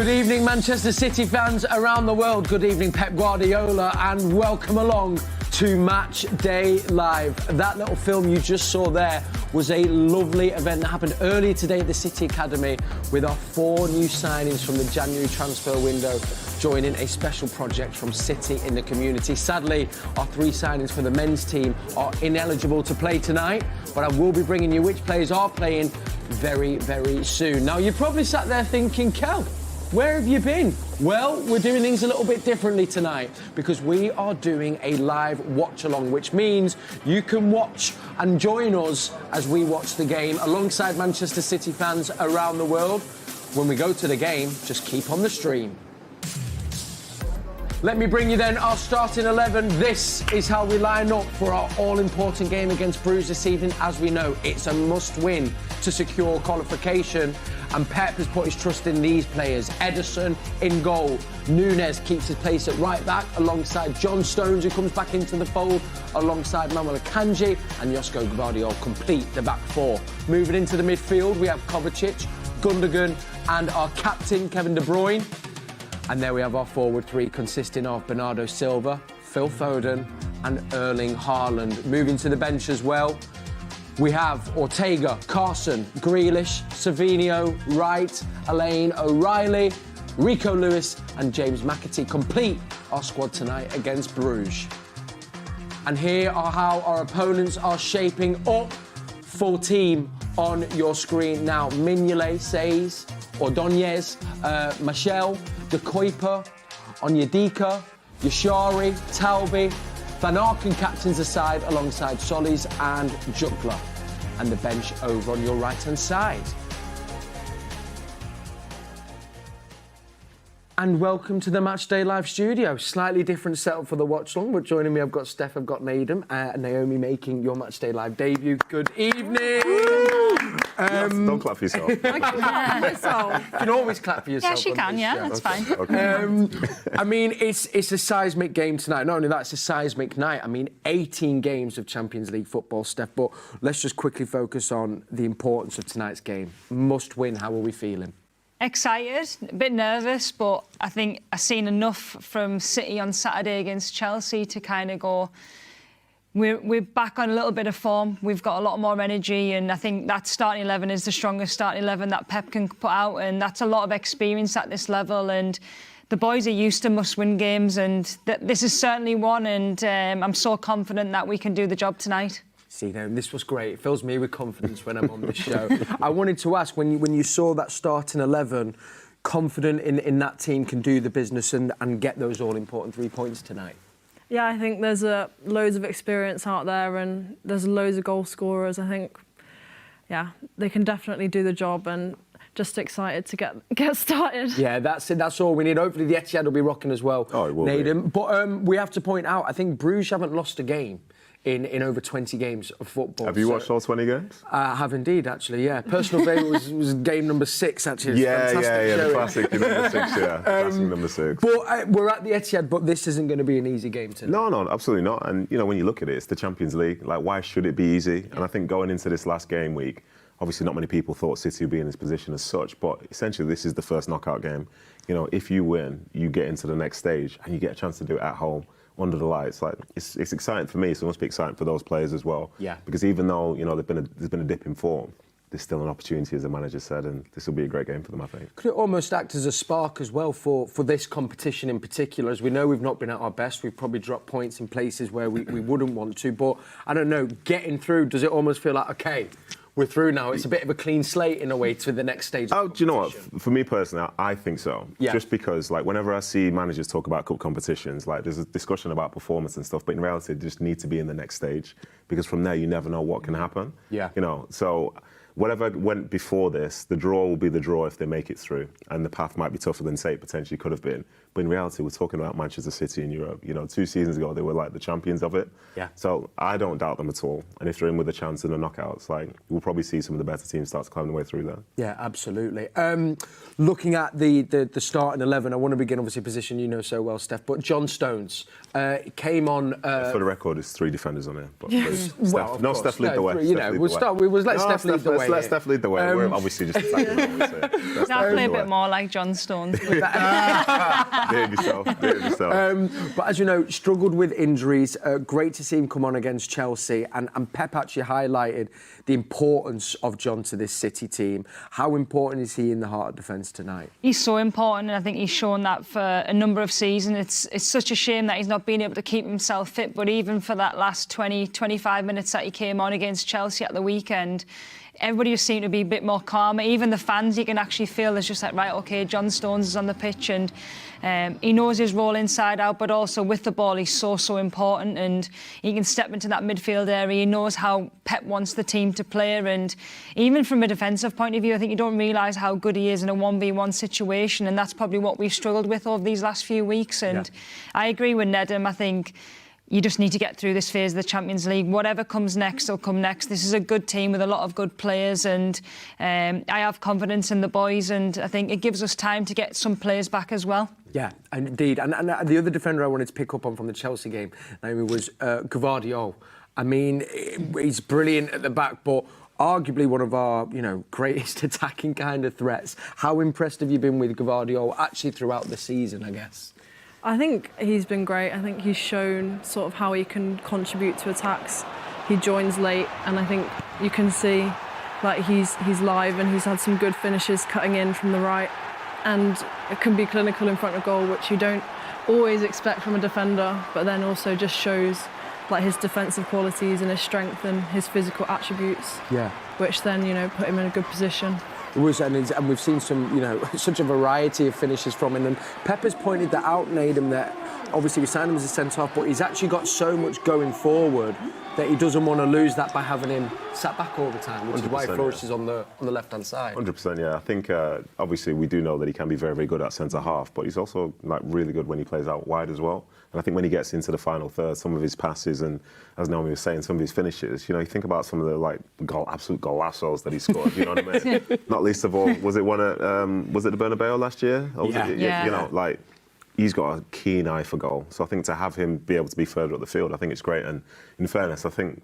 Good evening, Manchester City fans around the world. Good evening, Pep Guardiola, and welcome along to Match Day Live. That little film you just saw there was a lovely event that happened earlier today at the City Academy with our 4 new signings from the January transfer window joining a special project from City in the community. Sadly, our 3 signings for the men's team are ineligible to play tonight, but I will be bringing you which players are playing very, very soon. Now, you're probably sat there thinking, Kel, where have you been? Well, we're doing things a little bit differently tonight because we are doing a live watch-along, which means you can watch and join us as we watch the game alongside Manchester City fans around the world. When we go to the game, just keep on the stream. Let me bring you then our starting 11. This is how we line up for our all-important game against Brugge this evening. As we know, it's a must-win to secure qualification. And Pep has put his trust in these players. Ederson in goal. Núñez keeps his place at right back alongside John Stones, who comes back into the fold alongside Manuel Akanji, and Josko Gvardiol complete the back 4. Moving into the midfield, we have Kovacic, Gundogan, and our captain, Kevin De Bruyne. And there we have our forward 3 consisting of Bernardo Silva, Phil Foden, and Erling Haaland. Moving to the bench as well, we have Ortega, Carson, Grealish, Savinho, Wright, Elaine O'Reilly, Rico Lewis and James McAtee complete our squad tonight against Brugge. And here are how our opponents are shaping up. Full team on your screen now. Mignolet, Says, Ordonez, Michel, De Kuiper, Onyedika, Yashari, Talbi, Van Aken captains aside alongside Solis and Jutgla. And the bench over on your right-hand side. And welcome to the Matchday Live studio. Slightly different setup for the watch-along, but joining me I've got Steph, I've got Nedum, and Naomi making your Matchday Live debut. Good evening! Don't clap for yourself. You can always clap for yourself. Yes, you can, yeah, that's fine. Okay. I mean, it's a seismic game tonight. Not only that, it's a seismic night. I mean, 18 games of Champions League football, Steph, but let's just quickly focus on the importance of tonight's game. Must win, how are we feeling? Excited, a bit nervous, but I think I've seen enough from City on Saturday against Chelsea to kind of go, we're back on a little bit of form. We've got a lot more energy, and I think that starting 11 is the strongest starting 11 that Pep can put out, and that's a lot of experience at this level. And the boys are used to must-win games, and this is certainly one, and I'm so confident that we can do the job tonight. See, now, this was great. It fills me with confidence when I'm on the show. I wanted to ask, when you saw that starting 11, confident in that team can do the business and get those all-important 3 points tonight? Yeah, I think there's loads of experience out there and there's loads of goal scorers. I think, yeah, they can definitely do the job, and just excited to get started. Yeah, that's it. That's all we need. Hopefully the Etihad will be rocking as well. Oh, it will Nedum. be. But we have to point out, I think Bruges haven't lost a game in over 20 games of football. Have you watched all 20 games? I have indeed, actually, yeah. Personal favourite was game number 6, actually. Yeah, the classic number 6, yeah. Classic number 6. But we're at the Etihad, but this isn't going to be an easy game tonight. No, absolutely not. And, you know, when you look at it, it's the Champions League. Like, why should it be easy? And I think going into this last game week, obviously not many people thought City would be in this position as such, but essentially this is the first knockout game. You know, if you win, you get into the next stage and you get a chance to do it at home, under the lights. Like, it's exciting for me, so it must be exciting for those players as well. Yeah. Because even though, you know, there's been a dip in form, there's still an opportunity, as the manager said, and this will be a great game for them, I think. Could it almost act as a spark as well for this competition in particular? As we know, we've not been at our best. We've probably dropped points in places where we wouldn't want to. But, I don't know, getting through, does it almost feel like, OK, we're through now? It's a bit of a clean slate in a way to the next stage. Oh, do you know what? For me personally, I think so. Yeah. Just because, like, whenever I see managers talk about cup competitions, like, there's a discussion about performance and stuff, but in reality, they just need to be in the next stage because from there, you never know what can happen. Yeah. You know, so whatever went before this, the draw will be the draw if they make it through, and the path might be tougher than, say, it potentially could have been. But in reality, we're talking about Manchester City in Europe. You know, 2 seasons ago, they were like the champions of it. Yeah. So I don't doubt them at all. And if they're in with a chance in the knockouts, like, we'll probably see some of the better teams start to climb their way through there. Yeah, absolutely. Looking at the starting 11, I want to begin, obviously, a position you know so well, Steph, but John Stones came on... For the record, there's 3 defenders on here. But Well, Steph lead the way. You know, we'll let Steph lead the way. Let's Steph lead the way. We're obviously just attacking the way. I'll play a bit more like John Stones. Do it yourself. But as you know, struggled with injuries. Great to see him come on against Chelsea. And Pep actually highlighted the importance of John to this City team. How important is he in the heart of defence tonight? He's so important, and I think he's shown that for a number of seasons. It's such a shame that he's not been able to keep himself fit, but even for that last 20, 25 minutes that he came on against Chelsea at the weekend, everybody just seemed to be a bit more calmer. Even the fans, you can actually feel there's just like, right, OK, John Stones is on the pitch and he knows his role inside out, but also with the ball, he's so important, and he can step into that midfield area. He knows how Pep wants the team to play, and even from a defensive point of view, I think you don't realise how good he is in a 1v1 situation, and that's probably what we've struggled with over these last few weeks. And I agree with Nedum. I think you just need to get through this phase of the Champions League. Whatever comes next will come next. This is a good team with a lot of good players, and I have confidence in the boys, and I think it gives us time to get some players back as well. Yeah, indeed. And the other defender I wanted to pick up on from the Chelsea game, Naomi, was Gvardiol. I mean, he's brilliant at the back, but arguably one of our, greatest attacking kind of threats. How impressed have you been with Gvardiol actually throughout the season, I guess? I think he's been great. I think he's shown sort of how he can contribute to attacks. He joins late, and I think you can see like he's live, and he's had some good finishes cutting in from the right, and it can be clinical in front of goal, which you don't always expect from a defender, but then also just shows like his defensive qualities and his strength and his physical attributes. Yeah. Which then, put him in a good position. It was, and we've seen some, such a variety of finishes from him. And Pepper's pointed that out, Nedum, that obviously we signed him as a centre-half, but he's actually got so much going forward that he doesn't want to lose that by having him sat back all the time, which is why he flourishes on the left-hand side. 100%, yeah. I think, obviously, we do know that he can be very, very good at centre-half, but he's also, really good when he plays out wide as well. And I think when he gets into the final third, some of his passes and, as Naomi was saying, some of his finishes, you think about some of the, absolute golazos that he scored, you know what I mean? Not least of all, was it one at, was it the Bernabeu last year? Or was it, he's got a keen eye for goal. So I think to have him be able to be further up the field, I think it's great. And in fairness, I think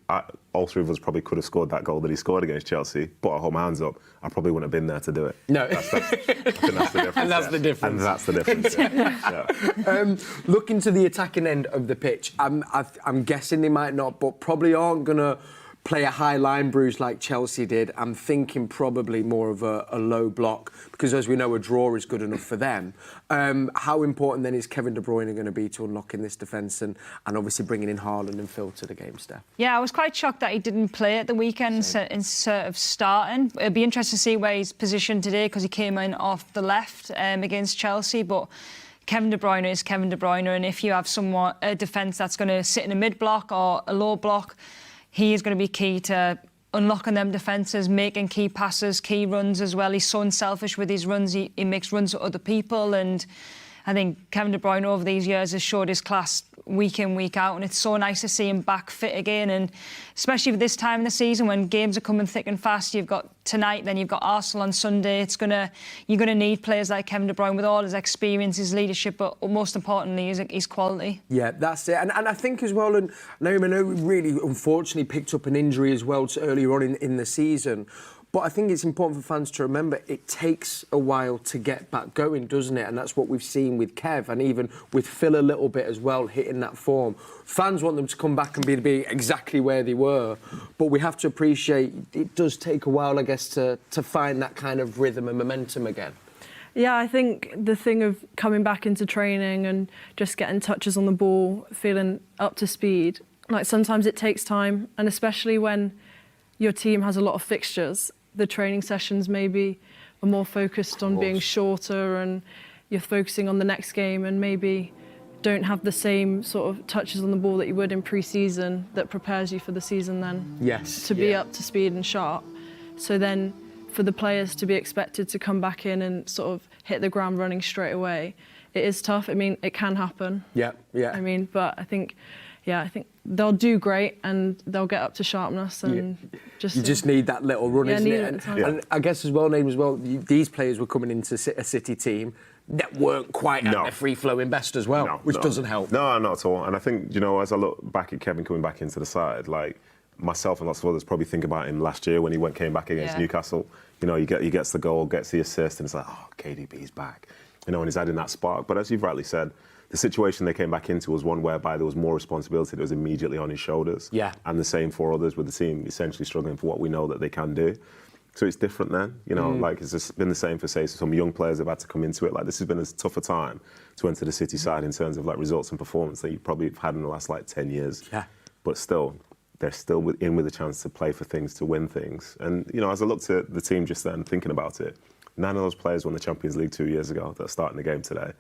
all three of us probably could have scored that goal that he scored against Chelsea, but I hold my hands up, I probably wouldn't have been there to do it. No. I think that's the difference. And that's the difference. And that's the difference, yeah. Looking to the attacking end of the pitch, I'm guessing they might not, but probably aren't going to play a high line Bruges like Chelsea did. I'm thinking probably more of a low block, because as we know, a draw is good enough for them. How important then is Kevin De Bruyne going to be to unlocking this defence and obviously bringing in Haaland and Phil to the game, Steph? Yeah, I was quite shocked that he didn't play at the weekend instead of starting. It'd be interesting to see where he's positioned today, because he came in off the left against Chelsea, but Kevin De Bruyne is Kevin De Bruyne, and if you have a defence that's going to sit in a mid-block or a low block, he is going to be key to unlocking them defences, making key passes, key runs as well. He's so unselfish with his runs. He makes runs for other people, and I think Kevin De Bruyne over these years has showed his class week in, week out, and it's so nice to see him back fit again. And especially for this time in the season when games are coming thick and fast, you've got tonight, then you've got Arsenal on Sunday. You're going to need players like Kevin De Bruyne with all his experience, his leadership, but most importantly, his quality. Yeah, that's it. And I think as well, and Naomi, I know we really unfortunately picked up an injury as well earlier on in the season. But I think it's important for fans to remember it takes a while to get back going, doesn't it? And that's what we've seen with Kev, and even with Phil a little bit as well, hitting that form. Fans want them to come back and be exactly where they were, but we have to appreciate it does take a while, I guess, to find that kind of rhythm and momentum again. Yeah, I think the thing of coming back into training and just getting touches on the ball, feeling up to speed, like sometimes it takes time, and especially when your team has a lot of fixtures, the training sessions maybe are more focused on being shorter, and you're focusing on the next game and maybe don't have the same sort of touches on the ball that you would in pre-season that prepares you for the season then. Yes. To be up to speed and sharp. So then for the players to be expected to come back in and sort of hit the ground running straight away, it is tough. I mean, it can happen. Yeah. I mean, but I think they'll do great and they'll get up to sharpness, and you just need that little run, isn't it? And I guess as well, these players were coming into a City team that weren't quite at their free-flowing best as well, which doesn't help. No, not at all. And I think, as I look back at Kevin coming back into the side, myself and lots of others probably think about him last year when he came back against Newcastle. You know, he gets the goal, gets the assist, and it's like, oh, KDB's back. You know, and he's adding that spark. But as you've rightly said, the situation they came back into was one whereby there was more responsibility that was immediately on his shoulders. Yeah. And the same for others, with the team essentially struggling for what we know that they can do. So it's different then, you know, like it's just been the same for, say, some young players have had to come into it. Like, this has been a tougher time to enter the City side in terms of, like, results and performance that you probably have had in the last, like, 10 years. Yeah. But still, they're still in with a chance to play for things, to win things. And, you know, as I looked at the team just then, thinking about it, none of those players won the Champions League 2 years ago that are starting the game today.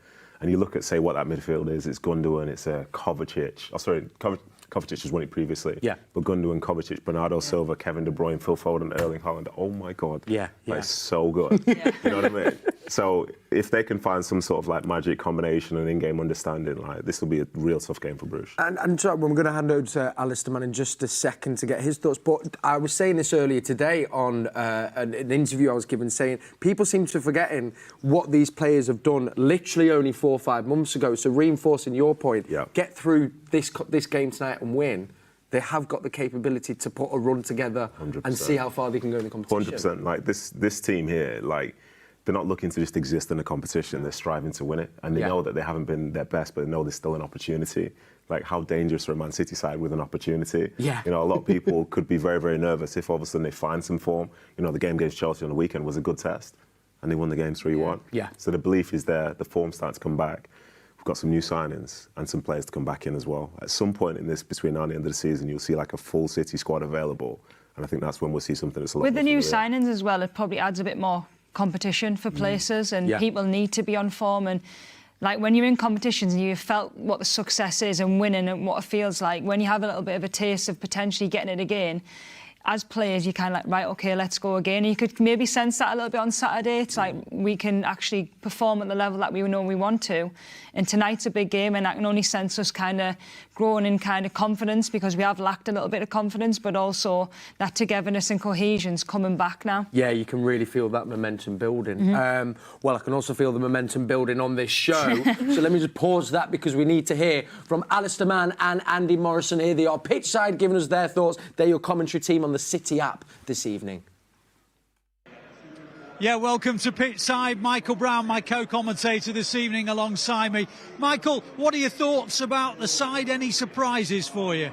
And you look at, say, what that midfield is, it's Gundogan, it's Kovacic. Oh, sorry, Kovacic has won it previously. Yeah. But Gundogan, Kovacic, Bernardo Silva, Kevin De Bruyne, Phil Foden, Erling Haaland. Oh, my God. Yeah. That is so good. You know what I mean? So if they can find some sort of, like, magic combination and in-game understanding, like, this will be a real tough game for Brugge. And so we're going to hand over to Alistair Mann in just a second to get his thoughts. But I was saying this earlier today on an interview I was given, saying people seem to be forgetting what these players have done literally only 4 or 5 months ago. So reinforcing your point, get through this game tonight and win. They have got the capability to put a run together 100%. And see how far they can go in the competition. 100%. Like, this team here, like, they're not looking to just exist in the competition. They're striving to win it. And they know that they haven't been their best, but they know there's still an opportunity. Like, how dangerous for a Man City side with an opportunity. Yeah. You know, a lot of people could be very, very nervous if all of a sudden they find some form. You know, the game against Chelsea on the weekend was a good test, and they won the game 3-1. Yeah. So the belief is there, the form starts to come back. We've got some new signings and some players to come back in as well. At some point in this, between now and the end of the season, you'll see, like, a full City squad available. And I think that's when we'll see something that's a lot with more the new familiar. signings as well, it probably adds a bit more competition for places, and people need to be on form. And like, when you're in competitions and you've felt what the success is and winning and what it feels like, when you have a little bit of a taste of potentially getting it again, as players, you're kind of like, right, OK, let's go again. And you could maybe sense that a little bit on Saturday. It's like, we can actually perform at the level that we know we want to. And tonight's a big game, and I can only sense us kind of growing in kind of confidence, because we have lacked a little bit of confidence, but also that togetherness and cohesion's coming back now. Yeah, you can really feel that momentum building. Well, I can also feel the momentum building on this show. So let me just pause that, because we need to hear from Alistair Mann and Andy Morrison. Here they are, Pitchside, giving us their thoughts. They're your commentary team on the City app this evening. Yeah, welcome to Pitchside. Michael Brown, my co-commentator this evening alongside me. Michael, what are your thoughts about the side? Any surprises for you?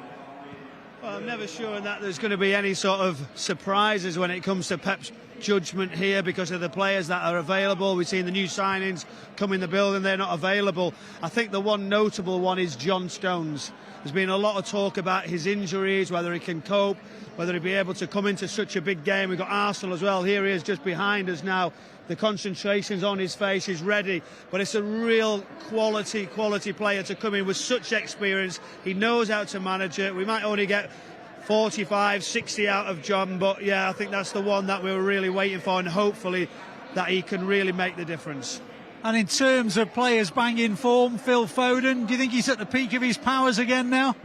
Well, I'm never sure that there's going to be any sort of surprises when it comes to Pep's judgment here, because of the players that are available. We've seen the new signings come in the building, they're not available. I think the one notable one is John Stones. There's been a lot of talk about his injuries, whether he can cope, whether he'll be able to come into such a big game. We've got Arsenal as well. Here he is just behind us now. The concentration's on his face, he's ready. But it's a real quality player to come in with such experience. He knows how to manage it. We might only get 45, 60 out of John, but yeah, I think that's the one that we were really waiting for, and hopefully that he can really make the difference. And in terms of players banging form, Phil Foden, do you think he's at the peak of his powers again now?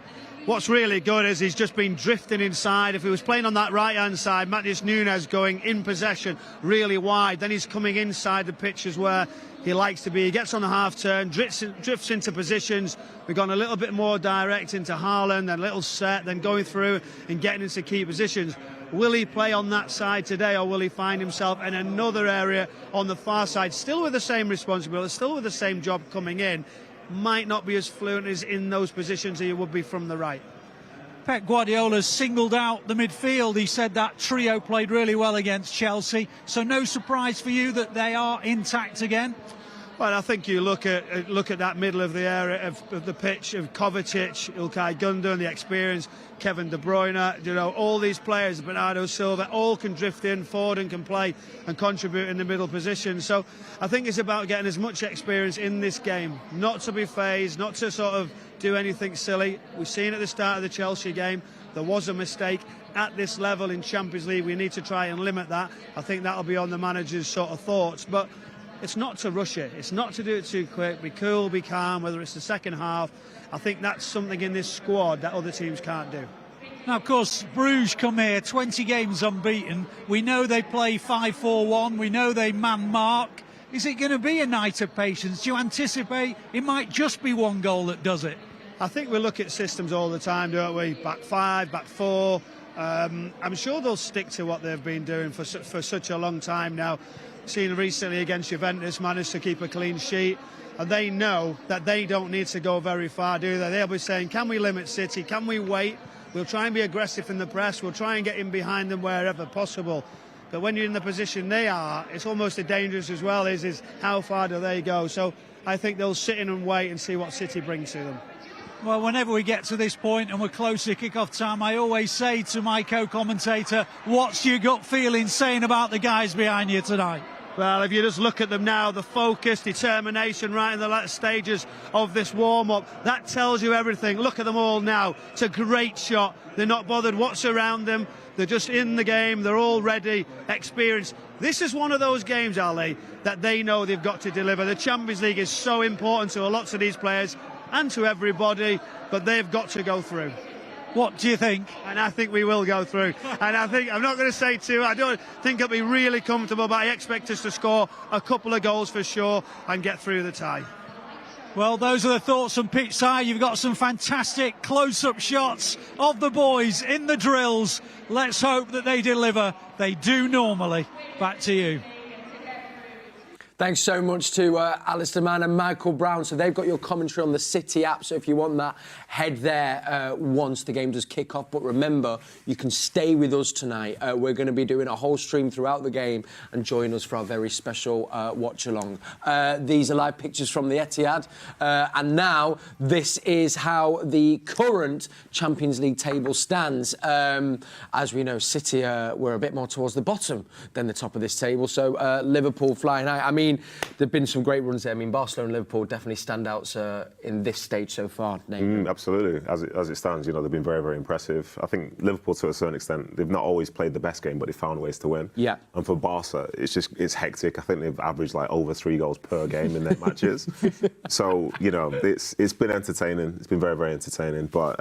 What's really good is he's just been drifting inside. If he was playing on that right-hand side, Matheus Nunes going in possession really wide, then he's coming inside the pitches where he likes to be. He gets on the half-turn, drifts into positions. We've gone a little bit more direct into Haaland, then a little set, then going through and getting into key positions. Will he play on that side today, or will he find himself in another area on the far side, still with the same responsibility, still with the same job coming in? Might not be as fluent as in those positions he would be from the right. Pep Guardiola's singled out the midfield. He said that trio played really well against Chelsea. So no surprise for you that they are intact again? Well, I think you look at that middle of the area of the pitch of Kovacic, Ilkay Gundogan, the experience, Kevin De Bruyne, you know, all these players, Bernardo Silva, all can drift in, Foden can play and contribute in the middle position. So I think it's about getting as much experience in this game, not to be phased, not to sort of do anything silly. We've seen at the start of the Chelsea game, there was a mistake. At this level in Champions League, we need to try and limit that. I think that'll be on the manager's sort of thoughts. But it's not to rush it. It's not to do it too quick. Be cool, be calm, whether it's the second half. I think that's something in this squad that other teams can't do. Now, of course, Brugge come here, 20 games unbeaten. We know they play 5-4-1. We know they man-mark. Is it going to be a night of patience? Do you anticipate it might just be one goal that does it? I think we look at systems all the time, don't we? Back five, back four. I'm sure they'll stick to what they've been doing for such a long time now. Seen recently against Juventus, managed to keep a clean sheet. And they know that they don't need to go very far, do they? They'll be saying, can we limit City? Can we wait? We'll try and be aggressive in the press. We'll try and get in behind them wherever possible. But when you're in the position they are, it's almost as dangerous as well, is how far do they go? So I think they'll sit in and wait and see what City bring to them. Well, whenever we get to this point and we're close to kick-off time, I always say to my co-commentator, what's your gut feeling saying about the guys behind you tonight? Well, if you just look at them now, the focus, determination right in the latter stages of this warm-up, that tells you everything. Look at them all now. It's a great shot. They're not bothered what's around them. They're just in the game. They're all ready, experienced. This is one of those games, Ali, that they know they've got to deliver. The Champions League is so important to lots of these players and to everybody, but they've got to go through. What do you think? And I think we will go through. And I think, I'm not going to say two, I don't think it'll be really comfortable, but I expect us to score a couple of goals for sure and get through the tie. Well, those are the thoughts from Pitchside. You've got some fantastic close-up shots of the boys in the drills. Let's hope that they deliver. They do normally. Back to you. Thanks so much to Alistair Mann and Michael Brown. So they've got your commentary on the City app. So if you want that, head there once the game does kick off. But remember, you can stay with us tonight. We're going to be doing a whole stream throughout the game and join us for our very special watch-along. These are live pictures from the Etihad. And now this is how the current Champions League table stands. As we know, City were a bit more towards the bottom than the top of this table. So Liverpool flying high. I mean, there've been some great runs there. I mean, Barcelona and Liverpool definitely standouts in this stage so far. Absolutely. As it stands, you know, they've been very, very impressive. I think Liverpool, to a certain extent, they've not always played the best game, but they've found ways to win. Yeah. And for Barca, it's hectic. I think they've averaged like over 3 goals per game in their matches. So, you know, it's been entertaining. It's been very, very entertaining. But,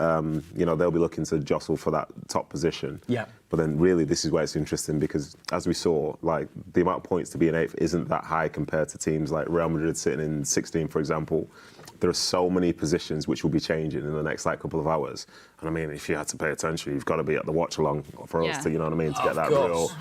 you know, they'll be looking to jostle for that top position. Yeah. But then really this is where it's interesting because, as we saw, like the amount of points to be in 8th isn't that high compared to teams like Real Madrid sitting in 16th, for example. There are so many positions which will be changing in the next couple of hours. And I mean, if you had to pay attention, you've got to be at the watch-along for us to, you know what I mean, to get that real...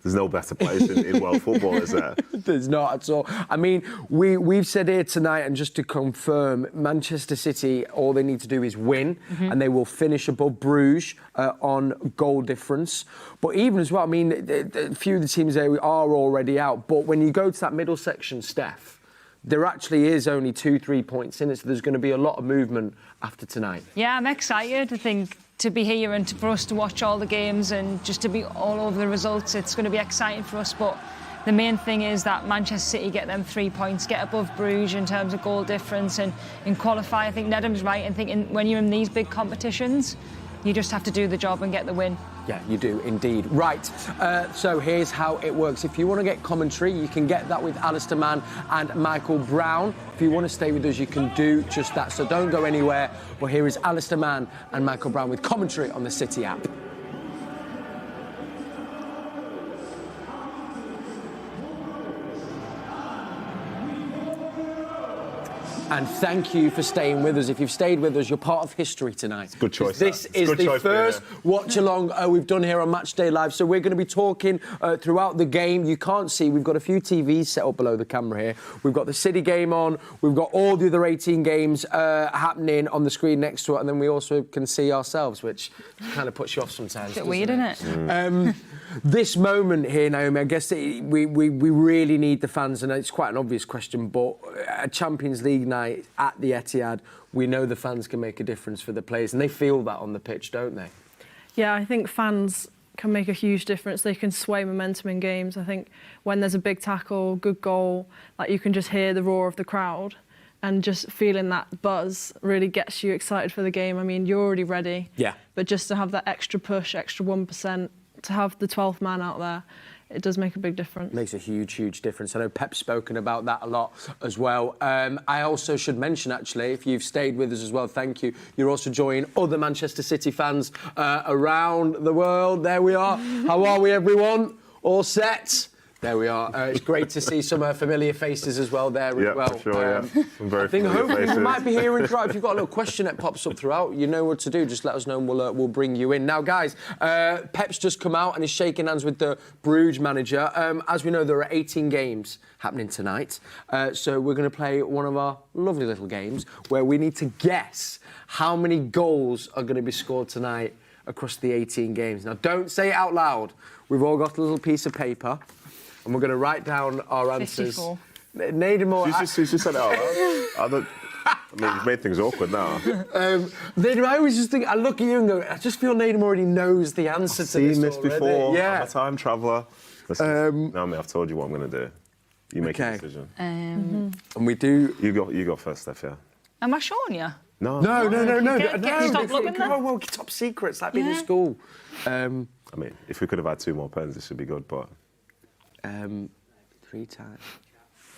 There's no better place in world football, is there? There's not at all. I mean, we've said here tonight, and just to confirm, Manchester City, all they need to do is win, and they will finish above Brugge on goal difference. But even as well, I mean, a few of the teams there are already out. But when you go to that middle section, Steph, there actually is only 2-3 points in it, so there's going to be a lot of movement after tonight. Yeah, I'm excited. I think to be here and for us to watch all the games and just to be all over the results, it's going to be exciting for us. But the main thing is that Manchester City get them 3 points, get above Brugge in terms of goal difference and qualify. I think Nedum's right in thinking when you're in these big competitions, you just have to do the job and get the win. Yeah, you do indeed. Right, so here's how it works. If you want to get commentary, you can get that with Alistair Mann and Michael Brown. If you want to stay with us, you can do just that. So don't go anywhere. Well, here is Alistair Mann and Michael Brown with commentary on the City app. And thank you for staying with us. If you've stayed with us, you're part of history tonight. Good choice. This is the first watch-along we've done here on Matchday Live. So we're going to be talking throughout the game. You can't see, we've got a few TVs set up below the camera here. We've got the City game on. We've got all the other 18 games happening on the screen next to it. And then we also can see ourselves, which kind of puts you off sometimes. It's a bit weird, isn't it? This moment here, Naomi, I guess we really need the fans, and it's quite an obvious question, but a Champions League night at the Etihad, we know the fans can make a difference for the players, and they feel that on the pitch, don't they? Yeah, I think fans can make a huge difference. They can sway momentum in games. I think when there's a big tackle, good goal, like you can just hear the roar of the crowd, and just feeling that buzz really gets you excited for the game. I mean, you're already ready. Yeah. But just to have that extra push, extra 1%, to have the 12th man out there, it does make a big difference. Makes a huge, huge difference. I know Pep's spoken about that a lot as well. I also should mention, actually, if you've stayed with us as well, thank you. You're also joining other Manchester City fans around the world. There we are. How are we, everyone? All set? There we are. It's great to see some familiar faces as well there as well. For sure, some very I think familiar hopefully faces. we might be hearing throughout. If you've got a little question that pops up throughout, you know what to do. Just let us know and we'll bring you in. Now, guys, Pep's just come out and is shaking hands with the Brugge manager. As we know, there are 18 games happening tonight. So we're going to play one of our lovely little games where we need to guess how many goals are going to be scored tonight across the 18 games. Now, don't say it out loud. We've all got a little piece of paper. And we're going to write down our answers. 54. Nedum, She just said it out loud. I mean, you've made things awkward now. Nedum, I always just think, I look at you and go, I just feel Nedum already knows the answer to Seen this already. before. Yeah. I'm a time traveller. Listen, Naomi, I've told you what I'm going to do. You make a decision. And we do... You go first, Steph, yeah? Am I showing you? No. No. Stop looking then. Well, top secrets, like being in school. I mean, if we could have had 2 more pens, this would be good, but... 3 times.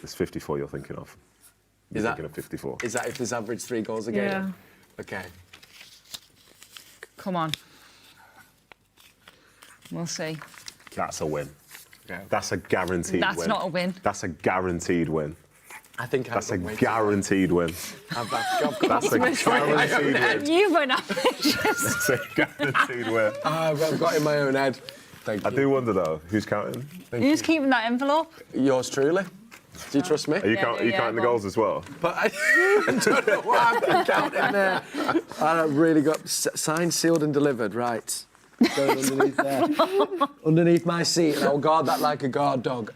It's 54 you're thinking of. You're thinking of 54. Is that if there's average 3 goals a game? Yeah. Okay. Come on. We'll see. That's a win. Okay. That's a guaranteed win. That's not a win. That's a guaranteed win. I think That's a guaranteed win. That's a guaranteed win. You went ambitious. That's a guaranteed win. I've got it in my own head. Thank you. I do wonder though, who's counting? Who's keeping that envelope? Yours truly. Do you trust me? Are you counting the goals as well? But I don't know what I've been counting there. I've really got signed, sealed and delivered, right. Going underneath there. Underneath my seat, and I'll guard that like a guard dog.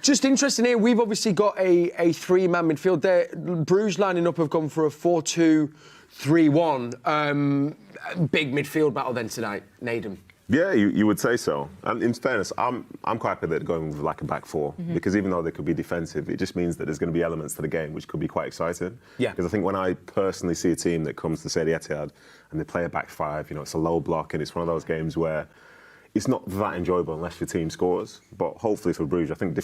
Just interesting here, we've obviously got a 3-man midfield there. Bruges lining up have gone for a 4-2-3-1. Big midfield battle then tonight, Nedum. Yeah, you would say so. And in fairness, I'm quite happy that they're going with like a back 4 because even though they could be defensive, it just means that there's going to be elements to the game which could be quite exciting. Yeah. Because I think when I personally see a team that comes to say the Etihad and they play a back 5, it's a low block and it's one of those games where it's not that enjoyable unless your team scores. But hopefully for Bruges, I think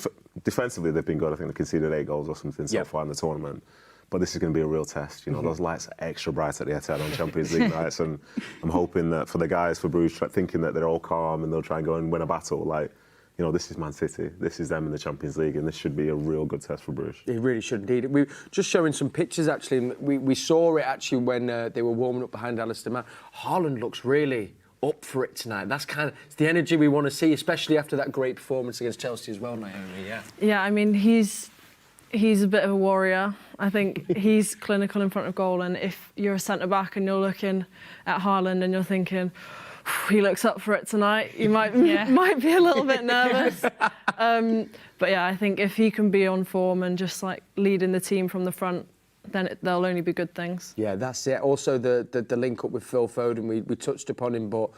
defensively they've been good. I think they conceded 8 goals or something so far in the tournament. But this is going to be a real test. Those lights are extra bright at the Etihad on Champions League nights, and I'm hoping that for the guys, for Bruges, thinking that they're all calm and they'll try and go and win a battle, this is Man City, this is them in the Champions League, and this should be a real good test for Bruges. It really should indeed. We were just showing some pictures, actually, and we saw it, actually, when they were warming up behind Alistair Mann. Haaland looks really up for it tonight. That's it's the energy we want to see, especially after that great performance against Chelsea as well, Naomi, yeah. Yeah, I mean, he's a bit of a warrior. I think he's clinical in front of goal, and if you're a centre-back and you're looking at Haaland and you're thinking, he looks up for it tonight, you might be a little bit nervous. But yeah, I think if he can be on form and just leading the team from the front, then there'll only be good things. Yeah, that's it. Also, the link up with Phil Foden, we touched upon him, but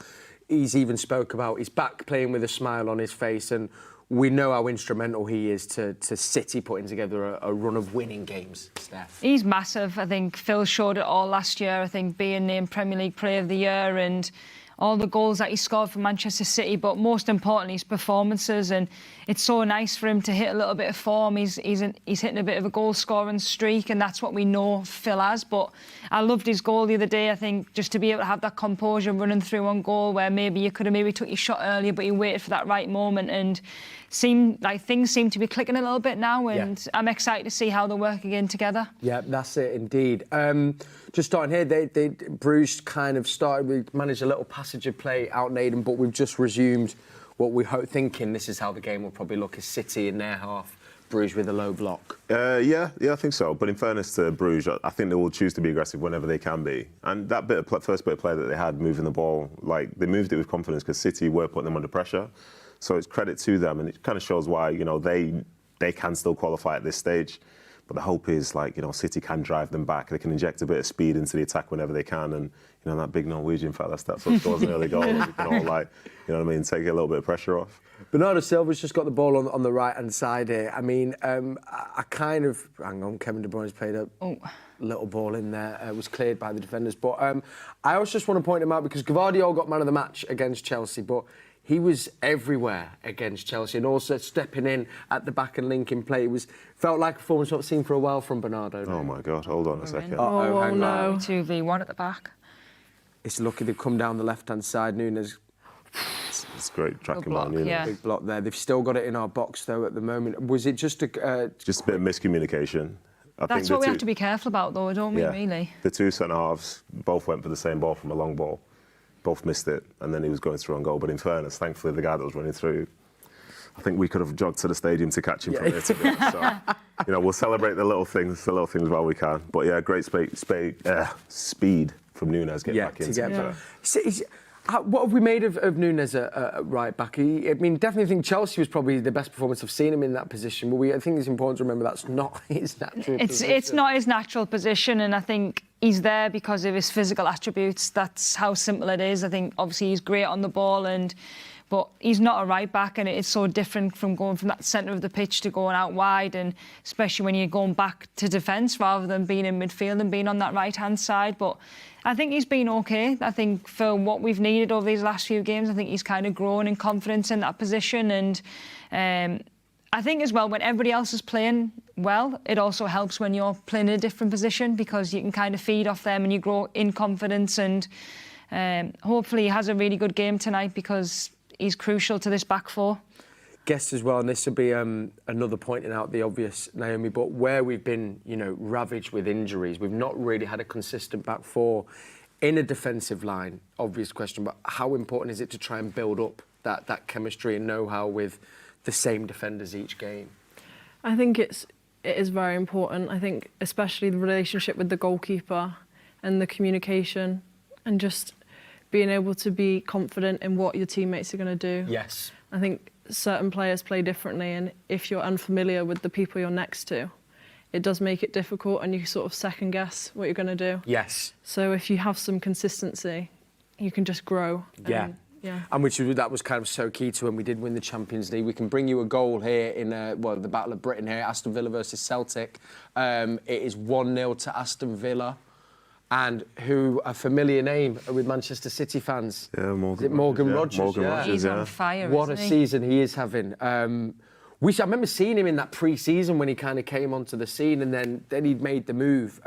he's even spoke about he's back playing with a smile on his face, and we know how instrumental he is to City putting together a run of winning games, Steph. He's massive. I think Phil showed it all last year. I think being named Premier League Player of the Year and all the goals that he scored for Manchester City, but most importantly, his performances. And it's so nice for him to hit a little bit of form. He's hitting a bit of a goal-scoring streak, and that's what we know Phil has. But I loved his goal the other day. I think just to be able to have that composure running through on goal, where maybe you could have took your shot earlier, but he waited for that right moment, and things seem to be clicking a little bit now, and I'm excited to see how they work again together. Yeah, that's it indeed. Just starting here, Bruges kind of started. We managed a little passage of play out Nedum, but we've just resumed what we hope, thinking this is how the game will probably look: is City in their half, Bruges with a low block. Yeah, I think so. But in fairness to Bruges, I think they will choose to be aggressive whenever they can be. And that first bit of play that they had, moving the ball, they moved it with confidence because City were putting them under pressure. So it's credit to them, and it kind of shows why they can still qualify at this stage. But the hope is City can drive them back. They can inject a bit of speed into the attack whenever they can, and that big Norwegian fella steps up, scores an early goal. We can all take a little bit of pressure off. Bernardo Silva's just got the ball on the right-hand side here. I mean, I kind of... Hang on, Kevin De Bruyne's played a little ball in there. It was cleared by the defenders. But I also just want to point him out because Gvardiol got man of the match against Chelsea, but he was everywhere against Chelsea, and also stepping in at the back and linking play. Felt like a performance not seen for a while from Bernardo. Oh my God! Hold on a second. Oh no! 2v1 at the back. It's lucky they've come down the left-hand side. Nunes It's great tracking block, by Nunes. yeah. Big block there. They've still got it in our box, though, at the moment. Was it just a... Just a bit of miscommunication. That's what we have to be careful about, though, don't we, really? The two centre-halves both went for the same ball from a long ball. Both missed it, and then he was going through on goal. But in fairness, thankfully, the guy that was running through, I think we could have jogged to the stadium to catch him from there. To be honest. So, we'll celebrate the little things while we can. But yeah, great speed from Nunes getting back into it. What have we made of Nunes at right back? I mean, definitely think Chelsea was probably the best performance I've seen him in that position. But I think it's important to remember that's not his natural position. It's not his natural position, and I think he's there because of his physical attributes. That's how simple it is. I think obviously he's great on the ball, but he's not a right back, and it's so different from going from that centre of the pitch to going out wide, and especially when you're going back to defence rather than being in midfield and being on that right-hand side. But I think he's been okay. I think for what we've needed over these last few games, I think he's kind of grown in confidence in that position. And I think as well, when everybody else is playing well, it also helps when you're playing in a different position, because you can kind of feed off them and you grow in confidence. And hopefully he has a really good game tonight, because he's crucial to this back four. Guess as well, and this would be another pointing out the obvious, Naomi, but where we've been, ravaged with injuries, we've not really had a consistent back four in a defensive line. Obvious question, but how important is it to try and build up that chemistry and know-how with the same defenders each game? I think it is very important. I think especially the relationship with the goalkeeper and the communication and just being able to be confident in what your teammates are going to do. Yes. I think certain players play differently, and if you're unfamiliar with the people you're next to, it does make it difficult, and you sort of second guess what you're going to do. Yes. So if you have some consistency, you can just grow. Yeah. And that was kind of so key to when we did win the Champions League. We can bring you a goal here in the Battle of Britain here, Aston Villa versus Celtic. It is 1-0 to Aston Villa. And who a familiar name with Manchester City fans. Yeah, Morgan Rogers. Morgan Rogers, He's on fire, what a isn't he? season he is having. I remember seeing him in that pre-season when he kind of came onto the scene, and then he'd made the move.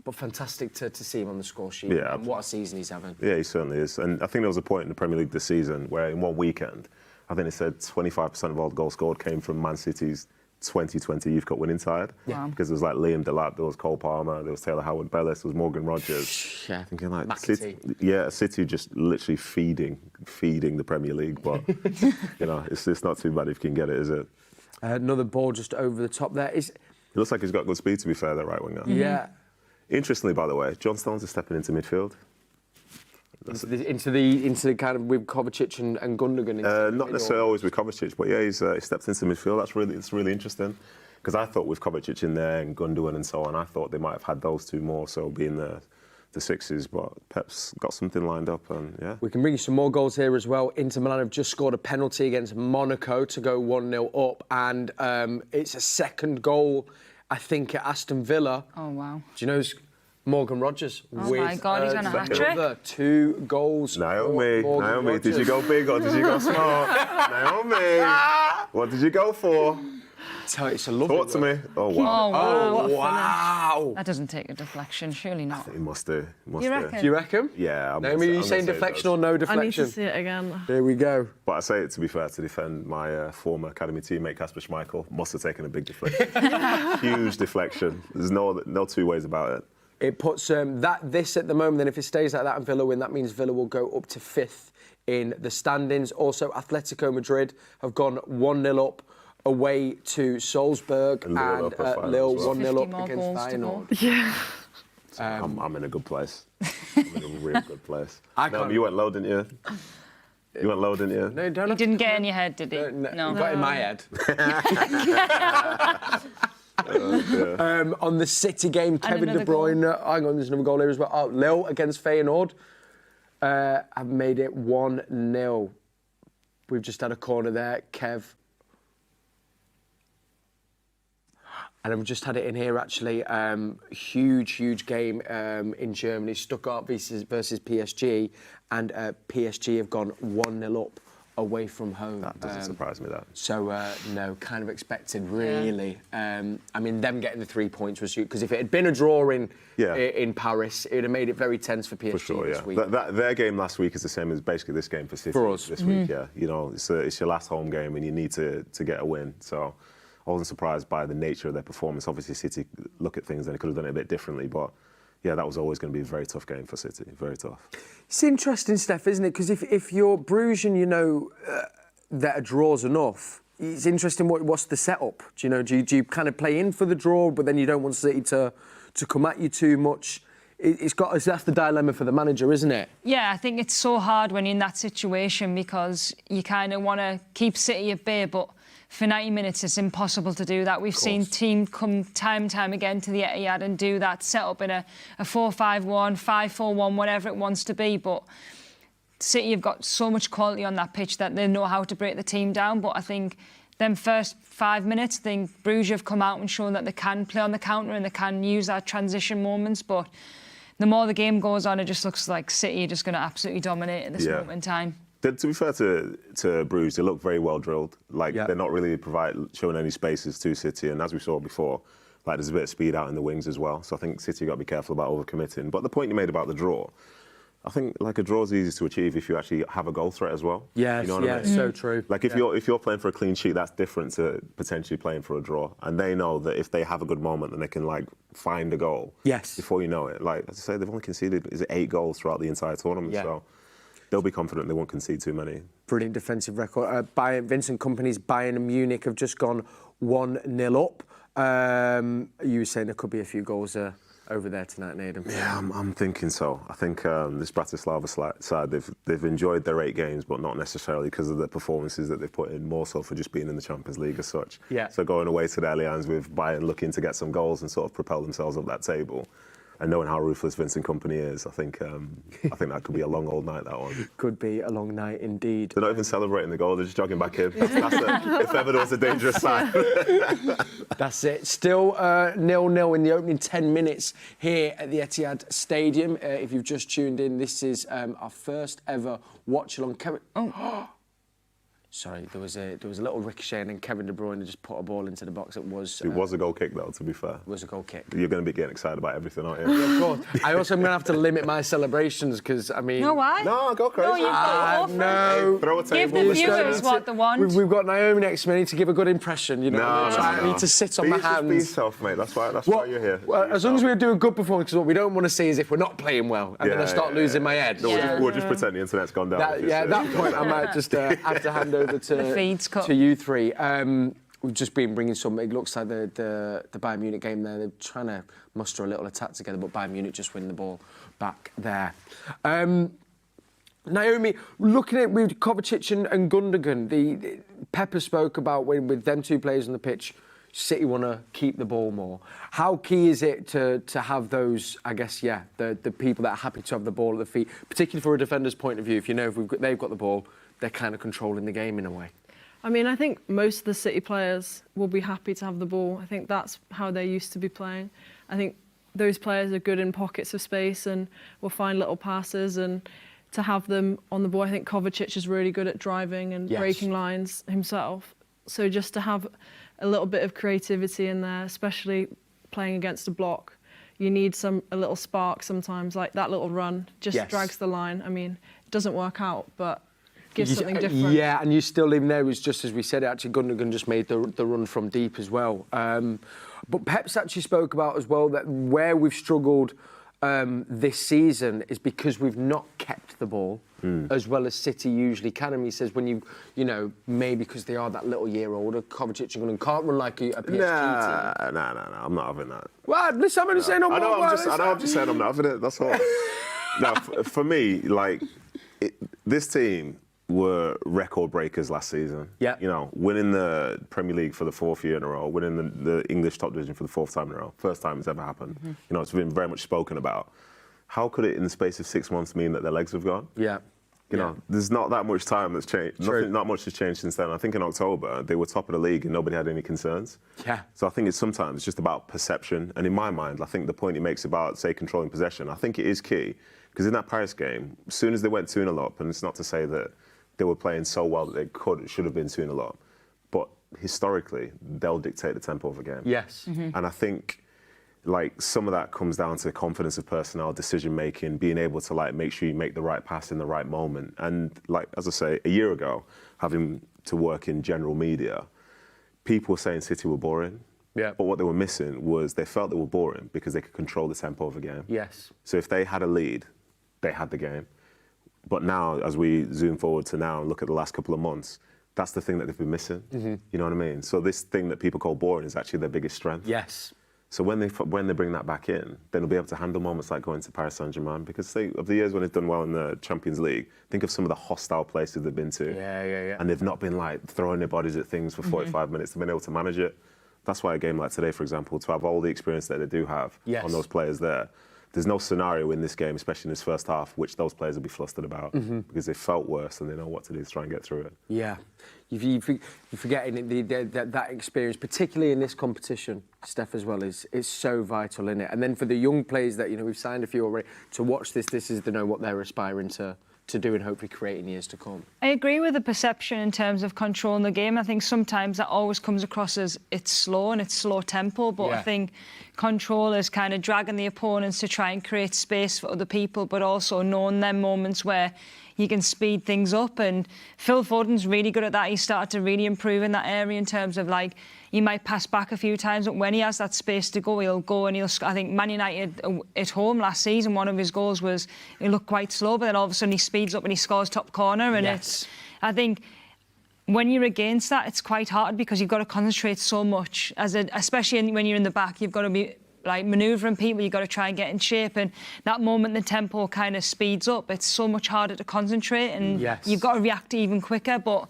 But fantastic to see him on the score sheet. Yeah. And what a season he's having. Yeah, he certainly is. And I think there was a point in the Premier League this season where in one weekend, I think it said 25% of all the goals scored came from Man City's 2020 Youth Cup winning side. Yeah. Because there was like Liam Delap, there was Cole Palmer, there was Taylor Howard-Bellis, there was Morgan Rogers. Yeah. Thinking like McAtee. City just literally feeding the Premier League. But it's not too bad if you can get it, is it? Another ball just over the top there. It looks like he's got good speed, to be fair, that right winger. Yeah. Interestingly, by the way, John Stones is stepping into midfield. Into the kind of with Kovacic and Gundogan. Not necessarily always with Kovacic, but yeah, he's stepped into midfield. It's really interesting, because I thought with Kovacic in there and Gundogan and so on, I thought they might have had those two more so being the sixes, but Pep's got something lined up, and yeah. We can bring you some more goals here as well. Inter Milan have just scored a penalty against Monaco to go 1-0 up, and it's a second goal, I think, at Aston Villa. Oh, wow. Do you know Morgan Rogers? Oh my God, he's on a hat-trick. 2 goals. Naomi, did you go big or did you go small? Naomi, what did you go for? It's a lovely Talk to me. Oh, wow. Oh, wow. That doesn't take a deflection, surely not. He must do. You reckon? Do you reckon? Yeah. Naomi, are you saying deflection or no deflection? I need to see it again. Here we go. But I say it, to be fair, to defend my former academy teammate, Kasper Schmeichel, must have taken a big deflection. Huge deflection. There's no two ways about it. It puts this at the moment, then if it stays like that and Villa win, that means Villa will go up to 5th in the standings. Also, Atletico Madrid have gone 1-0 up away to Salzburg, and Lille 1-0 up against Feyenoord. Yeah. I'm in a good place. I'm in a really good place. You went low, didn't you? You went low, didn't you? No, you don't. He didn't get in your head, did he? No. Got in my head. On the City game, Kevin De Bruyne. Hang on, there's another goal here as well. Lille against Feyenoord have made it 1-0. We've just had a corner there, Kev. And I've just had it in here, actually. Huge game in Germany. Stuttgart versus PSG. And PSG have gone 1-0 up away from home. That doesn't surprise me, that. So, no, kind of expected, really. I mean, them getting the 3 points was huge, because if it had been a draw in Paris, it would have made it very tense for PSG this week. Their game last week is the same as basically this game for City for us this week. Yeah, you know, it's your last home game and you need to get a win. So I wasn't surprised by the nature of their performance. Obviously, City look at things and they could have done it a bit differently, but yeah, that was always going to be a very tough game for City. Very tough. It's interesting, Steph, isn't it? Because if you're Bruges and you know that a draw's enough, it's interesting. What's the setup? Do you know? Do you kind of play in for the draw, but then you don't want City to come at you too much? That's the dilemma for the manager, isn't it? Yeah, I think it's so hard when you're in that situation, because you kind of want to keep City at bay, but for 90 minutes, it's impossible to do that. We've seen teams come time and time again to the Etihad and do that, set up in a 4-5-1, 5-4-1, whatever it wants to be. But City have got so much quality on that pitch that they know how to break the team down. But I think them first 5 minutes, I think Brugge have come out and shown that they can play on the counter and they can use our transition moments. But the more the game goes on, it just looks like City are just going to absolutely dominate at this moment in time. To be fair to Bruges, they look very well drilled. Like, they're not really showing any spaces to City. And as we saw before, like, there's a bit of speed out in the wings as well. So I think City got to be careful about overcommitting. But the point you made about the draw, I think like a draw is easy to achieve if you actually have a goal threat as well. Yes, you know what I mean? So true. Like if you're playing for a clean sheet, that's different to potentially playing for a draw. And they know that if they have a good moment, then they can like find a goal. Yes. Before you know it. Like as I say, they've only conceded 8 goals throughout the entire tournament. Yeah. So they'll be confident they won't concede too many. Brilliant defensive record. Vincent Kompany's Bayern and Munich have just gone 1-0 up. You were saying there could be a few goals over there tonight, Nedum. Yeah, I'm thinking so. I think this Bratislava side, they've enjoyed their 8 games, but not necessarily because of the performances that they've put in, more so for just being in the Champions League as such. Yeah. So going away to the Allianz with Bayern looking to get some goals and sort of propel themselves up that table. And knowing how ruthless Vincent Kompany is, I think that could be a long old night, that one. Could be a long night indeed. They're not even celebrating the goal, they're just jogging back in. If ever there was a dangerous sign. That's it. Still 0-0 in the opening 10 minutes here at the Etihad Stadium. If you've just tuned in, this is our first ever watch-along. Sorry, there was a little ricochet and then Kevin De Bruyne just put a ball into the box. It was a goal kick, though, to be fair. It was a goal kick. You're going to be getting excited about everything, aren't you? Yeah, of course. I also am going to have to limit my celebrations because, I mean... No, why? No, go crazy. No, you've got to no. Throw a table. Give the viewers what they want. We've got Naomi next to me. I need to give a good impression, you know. I need to sit on my hands. Be yourself, mate. That's why you're here. Well, as long as we do a good performance, because what we don't want to see is if we're not playing well and then I start losing my head. No, we'll just pretend the internet's gone down. At that point, I might just have to hand over to you three. We've just been bringing some. It looks like the Bayern Munich game there. They're trying to muster a little attack together, but Bayern Munich just win the ball back there. Naomi, looking at with Kovacic and Gundogan, the Pepper spoke about with them two players on the pitch, City want to keep the ball more. How key is it to have those, I guess, the people that are happy to have the ball at the feet, particularly for a defender's point of view? If you know they've got the ball, they're kind of controlling the game in a way. I mean, I think most of the City players will be happy to have the ball. I think that's how they used to be playing. I think those players are good in pockets of space and will find little passes, and to have them on the ball, I think Kovacic is really good at driving and breaking lines himself. So just to have a little bit of creativity in there, especially playing against a block, you need a little spark sometimes, like that little run just drags the line. I mean, it doesn't work out, but gives something different. Yeah, and you still leave there was just as we said, actually Gundogan just made the run from deep as well. But Pep's actually spoke about as well that where we've struggled this season is because we've not kept the ball as well as City usually can. And he says when you know, maybe because they are that little year older, Kovacic and Gundogan can't run like a PSG team. Nah, I'm not having that. Well, listen, I'm only saying I'm just saying I'm not having it, that's all. Now, for me, like, this team were record breakers last season. Yeah. You know, winning the Premier League for the 4th year in a row, winning the English top division for the 4th time in a row. First time it's ever happened. You know, it's been very much spoken about. How could it, in the space of 6 months, mean that their legs have gone? Yeah. You know, there's not that much time that's changed. Not much has changed since then. I think in October, they were top of the league and nobody had any concerns. Yeah. So I think it's sometimes just about perception. And in my mind, I think the point he makes about, say, controlling possession, I think it is key. Because in that Paris game, as soon as they went 2-0 up, and it's not to say that they were playing so well that they should have been 2-0 up. But historically, they'll dictate the tempo of a game. Yes. And I think, like, some of that comes down to confidence of personnel, decision making, being able to, like, make sure you make the right pass in the right moment. And, like, as I say, a year ago, having to work in general media, people were saying City were boring. Yeah. But what they were missing was they felt they were boring because they could control the tempo of a game. Yes. So if they had a lead, they had the game. But now, as we zoom forward to now and look at the last couple of months, that's the thing that they've been missing. You know what I mean? So this thing that people call boring is actually their biggest strength. Yes. So when they bring that back in, then they'll be able to handle moments like going to Paris Saint-Germain. Because of the years when they've done well in the Champions League, think of some of the hostile places they've been to. Yeah. And they've not been like throwing their bodies at things for 45 minutes. They've been able to manage it. That's why a game like today, for example, to have all the experience that they do have on those players there, there's no scenario in this game, especially in this first half, which those players will be flustered about because they felt worse and they know what to do to try and get through it. Yeah. You're forgetting that experience, particularly in this competition, Steph, as well, is so vital, isn't it? And then for the young players that, we've signed a few already, to watch this is to know what they're aspiring to do and hopefully create in years to come. I agree with the perception in terms of controlling the game. I think sometimes that always comes across as it's slow and it's slow tempo, but I think control is kind of dragging the opponents to try and create space for other people, but also knowing them moments where you can speed things up. And Phil Foden's really good at that. He started to really improve in that area in terms of, like, he might pass back a few times, but when he has that space to go, he'll go and he'll. I think Man United at home last season, one of his goals was he looked quite slow, but then all of a sudden he speeds up and he scores top corner. And I think when you're against that, it's quite hard because you've got to concentrate so much, especially when you're in the back. You've got to be like manoeuvring people, you've got to try and get in shape, and that moment the tempo kind of speeds up. It's so much harder to concentrate, and you've got to react even quicker. But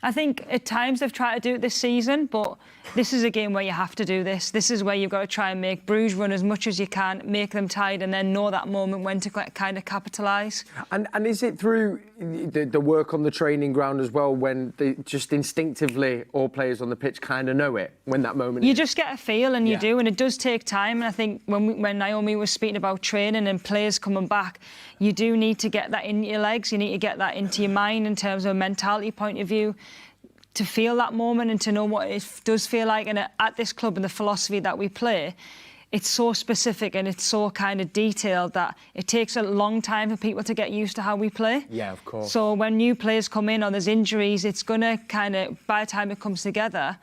I think at times they've tried to do it this season, but this is a game where you have to do this. This is where you've got to try and make Bruges run as much as you can, make them tired, and then know that moment when to kind of capitalise. And is it through the work on the training ground as well, when just instinctively all players on the pitch kind of know it, when that moment You just get a feel, and you do, and it does take time. And I think when Naomi was speaking about training and players coming back, you do need to get that into your legs, you need to get that into your mind in terms of a mentality point of view, to feel that moment and to know what it does feel like. And at this club and the philosophy that we play, it's so specific and it's so kind of detailed that it takes a long time for people to get used to how we play. Yeah, of course. So when new players come in or there's injuries, it's going to kind of, by the time it comes together,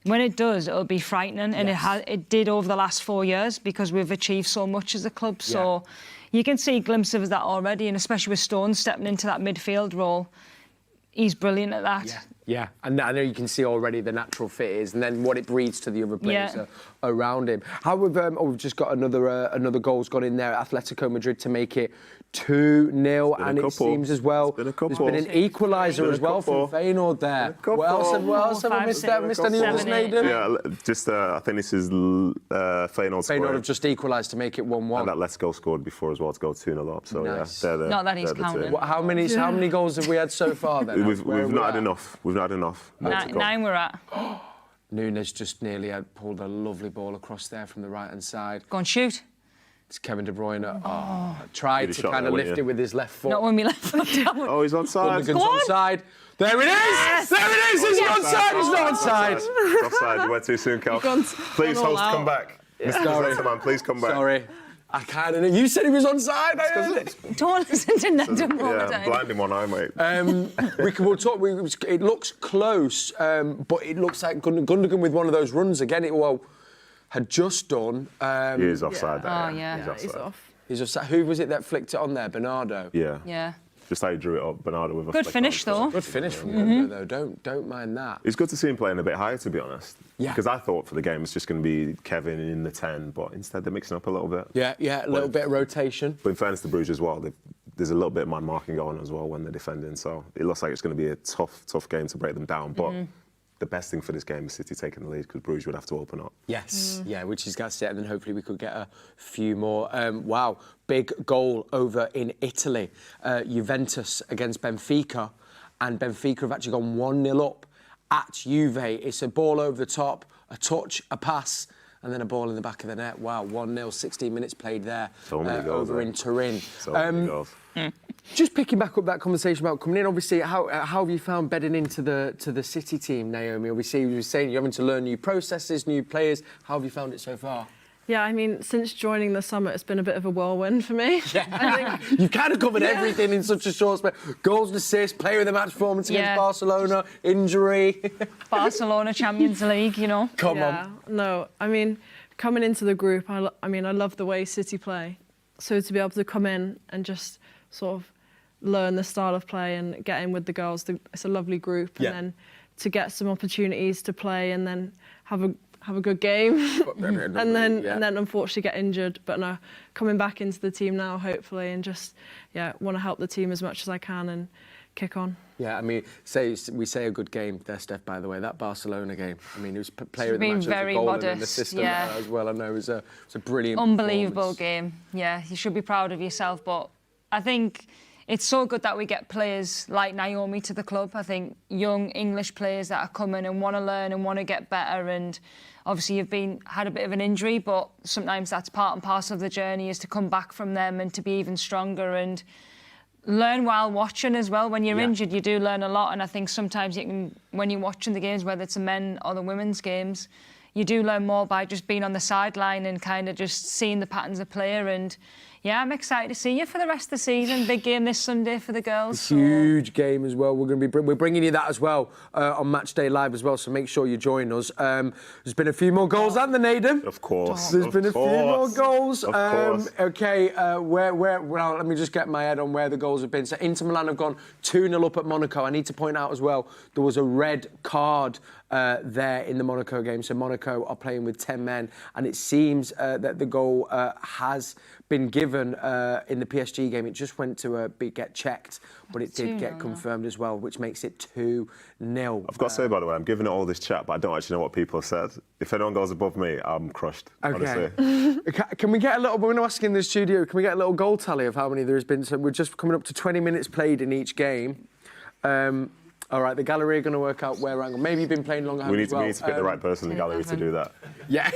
when it does, it'll be frightening. And it did over the last 4 years because we've achieved so much as a club. So you can see glimpses of that already, and especially with Stones stepping into that midfield role. He's brilliant at that. Yeah, and I know you can see already the natural fit is, and then what it breeds to the other players around him. How we've just got another goal's gone in there at Atletico Madrid to make it 2-0, and it seems as well there's been an equaliser as well from Feyenoord there. What else have I missed any others, Nedum? Yeah, just I think this is Feyenoord. Feyenoord have just equalised to make it 1-1. And that Atletico scored before as well to go 2-0 up. So nice. Not that he's counting. How many goals have we had so far then? We've not had enough. We've not had enough. 9 we're at. Nunes just nearly pulled a lovely ball across there from the right-hand side. Go and shoot. It's Kevin De Bruyne. Tried to kind of lift it with his left foot. Not when we left foot down. Oh, he's onside. Gundogan's onside. There it is! Yes! There it is! He's onside! He's not onside! Offside. You went too soon, Cal. Please, host, come back. Mr. Presenter Man, please come back. Sorry. I kind of know. You said he was onside. I heard it. Don't listen to Nedum all the time. Blinding one eye, mate. We'll talk. It looks close, but it looks like Gundogan with one of those runs again. Had just done. He is offside there. Oh, yeah. He's off. He's offside. Who was it that flicked it on there? Bernardo. Yeah. Just how he drew it up, Bernardo with a good finish though. Good finish from Gundogan though. Don't mind that. It's good to see him playing a bit higher, to be honest. Yeah. Because I thought for the game it's just going to be Kevin in the 10, but instead they're mixing up a little bit. Yeah, a little bit of rotation. But in fairness to Brugge as well, there's a little bit of man marking going as well when they're defending. So it looks like it's going to be a tough game to break them down. But the best thing for this game is City taking the lead because Brugge would have to open up. Yes, which is that's it, and then hopefully we could get a few more. Wow, big goal over in Italy. Juventus against Benfica, and Benfica have actually gone 1-0 up at Juve. It's a ball over the top, a touch, a pass, and then a ball in the back of the net. Wow, 1-0, 16 minutes played there So many goals over in Turin. So many goals. Just picking back up that conversation about coming in, obviously, how have you found bedding into the City team, Naomi? Obviously, you were saying you're having to learn new processes, new players. How have you found it so far? Yeah, I mean, since joining the Summit, it's been a bit of a whirlwind for me. Yeah, I think you've kind of covered everything in such a short space. Goals and assists, player of the match performance against Barcelona, injury. Barcelona Champions League, you know. Come on. No, I mean, coming into the group, I love the way City play. So to be able to come in and just sort of learn the style of play and get in with the girls, it's a lovely group. And then to get some opportunities to play and then have a good game and then unfortunately get injured. But no, coming back into the team now, hopefully, and just, want to help the team as much as I can and kick on. Yeah, I mean, we say a good game there, Steph, by the way. That Barcelona game, I mean, it was player of the match, very goal modest, and an assist as well. I know it was a brilliant unbelievable game. Yeah, you should be proud of yourself, but I think it's so good that we get players like Naomi to the club. I think young English players that are coming and want to learn and want to get better. And obviously you've had a bit of an injury, but sometimes that's part and parcel of the journey, is to come back from them and to be even stronger and learn while watching as well. When you're injured, you do learn a lot. And I think sometimes when you're watching the games, whether it's the men or the women's games, you do learn more by just being on the sideline and kind of just seeing the patterns of player. And yeah, I'm excited to see you for the rest of the season. Big game this Sunday for the girls. Huge game as well. We're bringing you that as well on Matchday Live as well. So make sure you join us. There's been a few more goals, hasn't there, Nedum? Of course. There's been a few more goals. Of course. Okay, well, let me just get my head on where the goals have been. So Inter Milan have gone 2-0 up at Monaco. I need to point out as well, there was a red card there in the Monaco game. So Monaco are playing with 10 men, and it seems that the goal has been given in the PSG game. It just went to get checked, but it did get confirmed as well, which makes it 2-0. I've got to say, by the way, I'm giving it all this chat, but I don't actually know what people have said. If anyone goes above me, I'm crushed, honestly. Can we get a little, we're going to ask in the studio, can we get a little goal tally of how many there has been? So we're just coming up to 20 minutes played in each game. All right, the gallery are going to work out where I'm. Maybe you've been playing longer. We need to pick the right person in the gallery to do that. Yeah.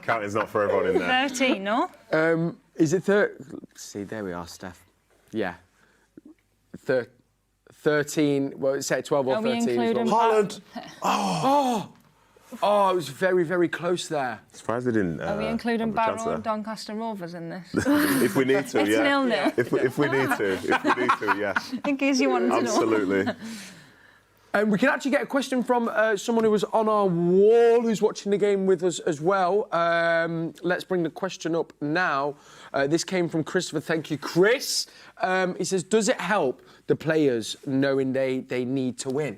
Counting's not for everyone in there. 13, no? Is it see, there we are, Steph. Yeah. 13, well, say 12 or 13. Are we including Holland! Oh, it was very, very close there. Surprised they didn't. Are we including Barrow and Doncaster Rovers in this? If we need to, it's 0-0. If we need to, yes. In case you wanted to know. Absolutely. We can actually get a question from someone who was on our wall who's watching the game with us as well. Let's bring the question up now. This came from Christopher. Thank you, Chris. He says, does it help the players knowing they need to win?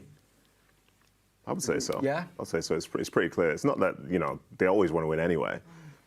I would say so. Yeah? I'd say so. It's pretty clear. It's not that, they always want to win anyway,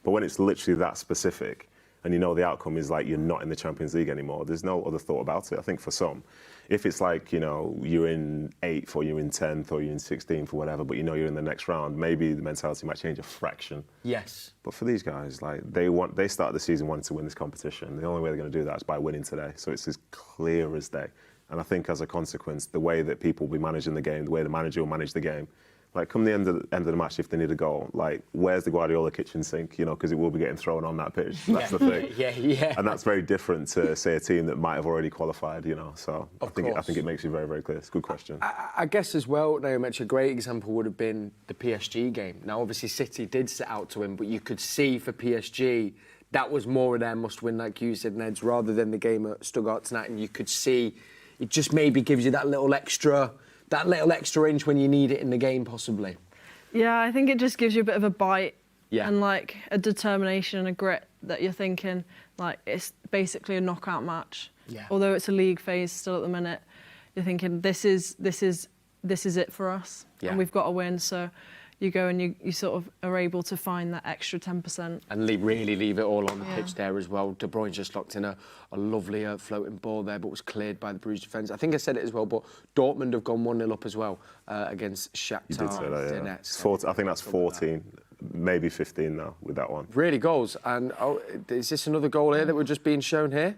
but when it's literally that specific and the outcome is like you're not in the Champions League anymore, there's no other thought about it. I think for some, if it's like, you're in 8th or you're in 10th or you're in 16th or whatever, but you're in the next round, maybe the mentality might change a fraction. Yes. But for these guys, like they started the season wanting to win this competition. The only way they're going to do that is by winning today. So it's as clear as day. And I think as a consequence, the way that people will be managing the game, the way the manager will manage the game, like come the end of the match, if they need a goal, like where's the Guardiola kitchen sink? Because it will be getting thrown on that pitch. That's the thing. Yeah. And that's very different to say a team that might have already qualified. So I think it makes you very, very clear. It's a good question. I guess as well, Naomi, a great example would have been the PSG game. Now, obviously, City did set out to win, but you could see for PSG that was more of their must-win, like you said, Neds, rather than the game at Stuttgart tonight. And you could see it just maybe gives you that little extra inch when you need it in the game, possibly. Yeah, I think it just gives you a bit of a bite and like a determination and a grit that you're thinking like it's basically a knockout match. Yeah. Although it's a league phase still at the minute, you're thinking this is it for us, and we've got to win. So you go and you sort of are able to find that extra 10%. And really leave it all on the pitch there as well. De Bruyne just locked in a lovely floating ball there, but was cleared by the Bruges defence. I think I said it as well, but Dortmund have gone 1-0 up as well against Shakhtar. You did say that, yeah. I think that's 14, maybe 15 now with that one. Really goals. And is this another goal here that we're just being shown here?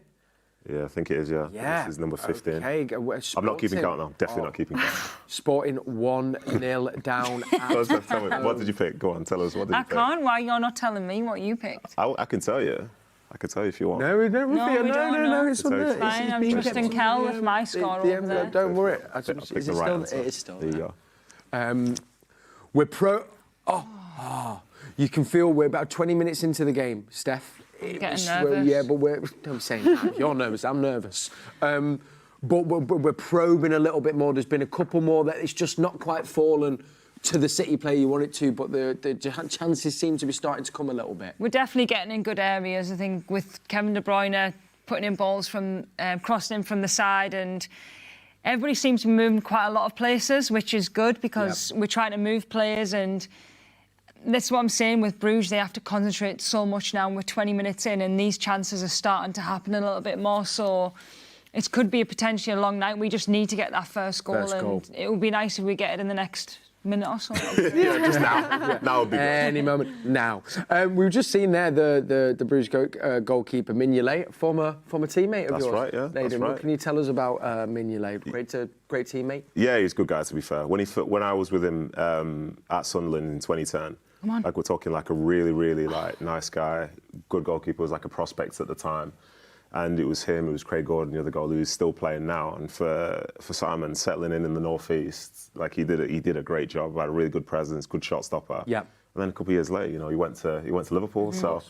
Yeah, I think it is, yeah. This is number 15. Okay, I'm not keeping count now. Definitely not keeping count. Sporting 1-0 down. Tell me, what did you pick? Go on, tell us. What did you pick? I can't. Why you're not telling me what you picked? I can tell you. I could tell you if you want. No, we don't. No, we don't, no. It's It's fine, I'm trusting Kel with my score over there. Don't worry. Pick Is it the right still? answer. It is still There you there. go. We're you can feel we're about 20 minutes into the game, Steph. Getting nervous. Yeah, but I'm saying that. You're nervous. I'm nervous. But we're probing a little bit more. There's been a couple more that it's just not quite fallen to the City player you want it to, but the chances seem to be starting to come a little bit. We're definitely getting in good areas. I think with Kevin De Bruyne putting in balls from crossing in from the side, and everybody seems to be moving quite a lot of places, which is good because we're trying to move players. And that's what I'm saying with Bruges. They have to concentrate so much now. We're 20 minutes in, and these chances are starting to happen a little bit more. So it could be potentially a long night. We just need to get that first goal, and it would be nice if we get it in the next minute or so. Yeah, just now. Now would be good. Any moment now. We've just seen there the Bruges goalkeeper Mignolet, former teammate of yours. That's right, yeah. That's Nedum, right. What can you tell us about Mignolet? Great teammate. Yeah, he's a good guy, to be fair. When I was with him at Sunderland in 2010, like we're talking like a really, really like nice guy, good goalkeeper, was like a prospect at the time. And it was him, it was Craig Gordon, the other goal, who's still playing now. And for Simon settling in the northeast, like he did a great job. Had a really good presence, good shot stopper. Yeah. And then a couple of years later, he went to Liverpool. So,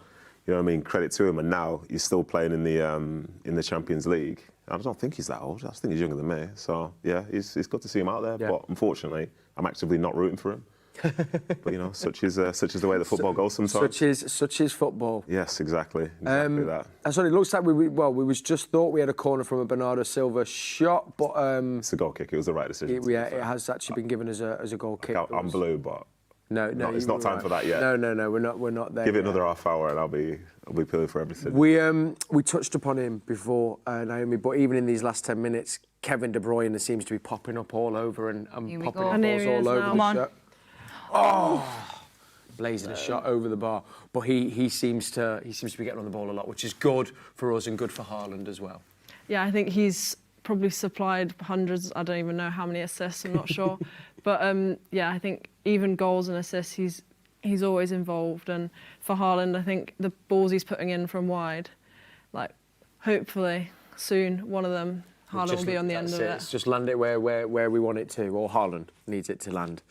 you know what I mean, credit to him. And now he's still playing in the Champions League. I don't think he's that old. I think he's younger than me. So yeah, it's good to see him out there. Yeah. But unfortunately, I'm actively not rooting for him. But such is the way the football goes sometimes. Such is football. Yes, exactly that. So it looks like we was just thought we had a corner from a Bernardo Silva shot, but it's a goal kick. It was the right decision. It has actually been given as a goal kick. I'm blue, but no, it's not time for that yet. No, we're not there. Give it yet. another half hour, and I'll be peeling for everything. We touched upon him before, Naomi, but even in these last 10 minutes, Kevin De Bruyne seems to be popping up all over and popping balls all over the shot. Blazing a shot over the bar, but he seems to be getting on the ball a lot, which is good for us and good for Haaland as well. Yeah, I think he's probably supplied hundreds. I don't even know how many assists. I'm not sure, but yeah, I think even goals and assists, he's always involved. And for Haaland, I think the balls he's putting in from wide, like hopefully soon one of them, Haaland will be on the end of it. It's just land it where we want it to, or Haaland needs it to land.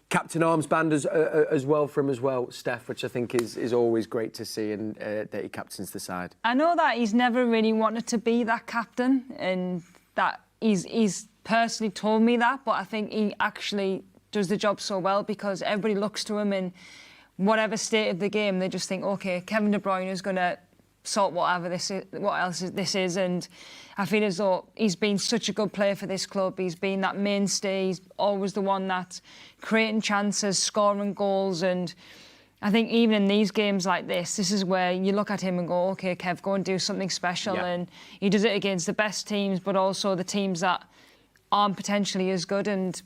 Captain armband as well for him as well, Steph, which I think is always great to see, and that he captains the side. I know that he's never really wanted to be that captain, and that he's personally told me that, but I think he actually does the job so well because everybody looks to him in whatever state of the game, they just think, OK, Kevin De Bruyne is going to sort whatever this is, what else this is, and I feel as though he's been such a good player for this club. He's been that mainstay. He's always the one that's creating chances, scoring goals, and I think even in these games like this is where you look at him and go, OK, Kev, go and do something special, and he does it against the best teams, but also the teams that aren't potentially as good, and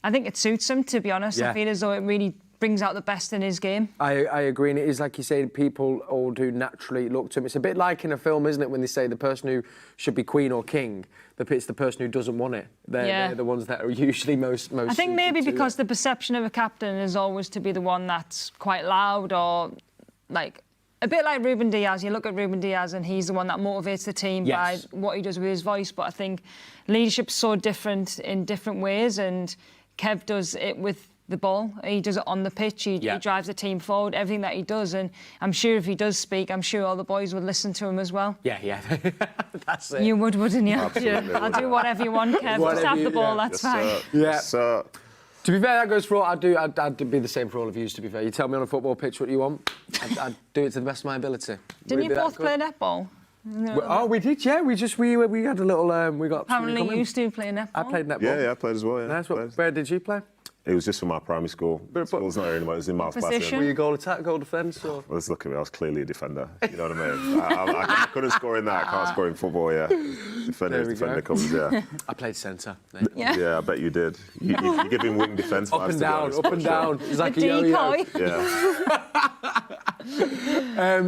I think it suits him, to be honest. I feel as though it really brings out the best in his game. I agree, and it is like you say, people all do naturally look to him. It's a bit like in a film, isn't it, when they say the person who should be queen or king, it's the person who doesn't want it. They're the ones that are usually most I think maybe because the perception of a captain is always to be the one that's quite loud, or like a bit like Ruben Diaz. You look at Ruben Diaz and he's the one that motivates the team by what he does with his voice, but I think leadership's so different in different ways, and Kev does it with the ball. He does it on the pitch. He drives the team forward, everything that he does. And I'm sure if he does speak, I'm sure all the boys would listen to him as well. Yeah. That's it. You would, wouldn't you? Absolutely. I'll do whatever you want, Kev. Just have the ball, that's fine. To be fair, that goes for all. I'd be the same for all of you, to be fair. You tell me on a football pitch what you want, I'd do it to the best of my ability. Didn't you both play netball? We did, yeah. We had a little. We got. Apparently, you used to play netball. I played netball. Yeah, I played as well. Yeah. Nice. Where did you play? It was just for my primary school. School's not here anymore. It was in Miles Passing. Were you goal attack, goal defence? Or? Well, look at me. I was clearly a defender. You know what I mean? I couldn't score in that. I can't score in football. Yeah. Defender comes. Yeah. I played centre. Yeah, I bet you did. You're giving wing defence. Up and down. It's like a decoy. Yeah.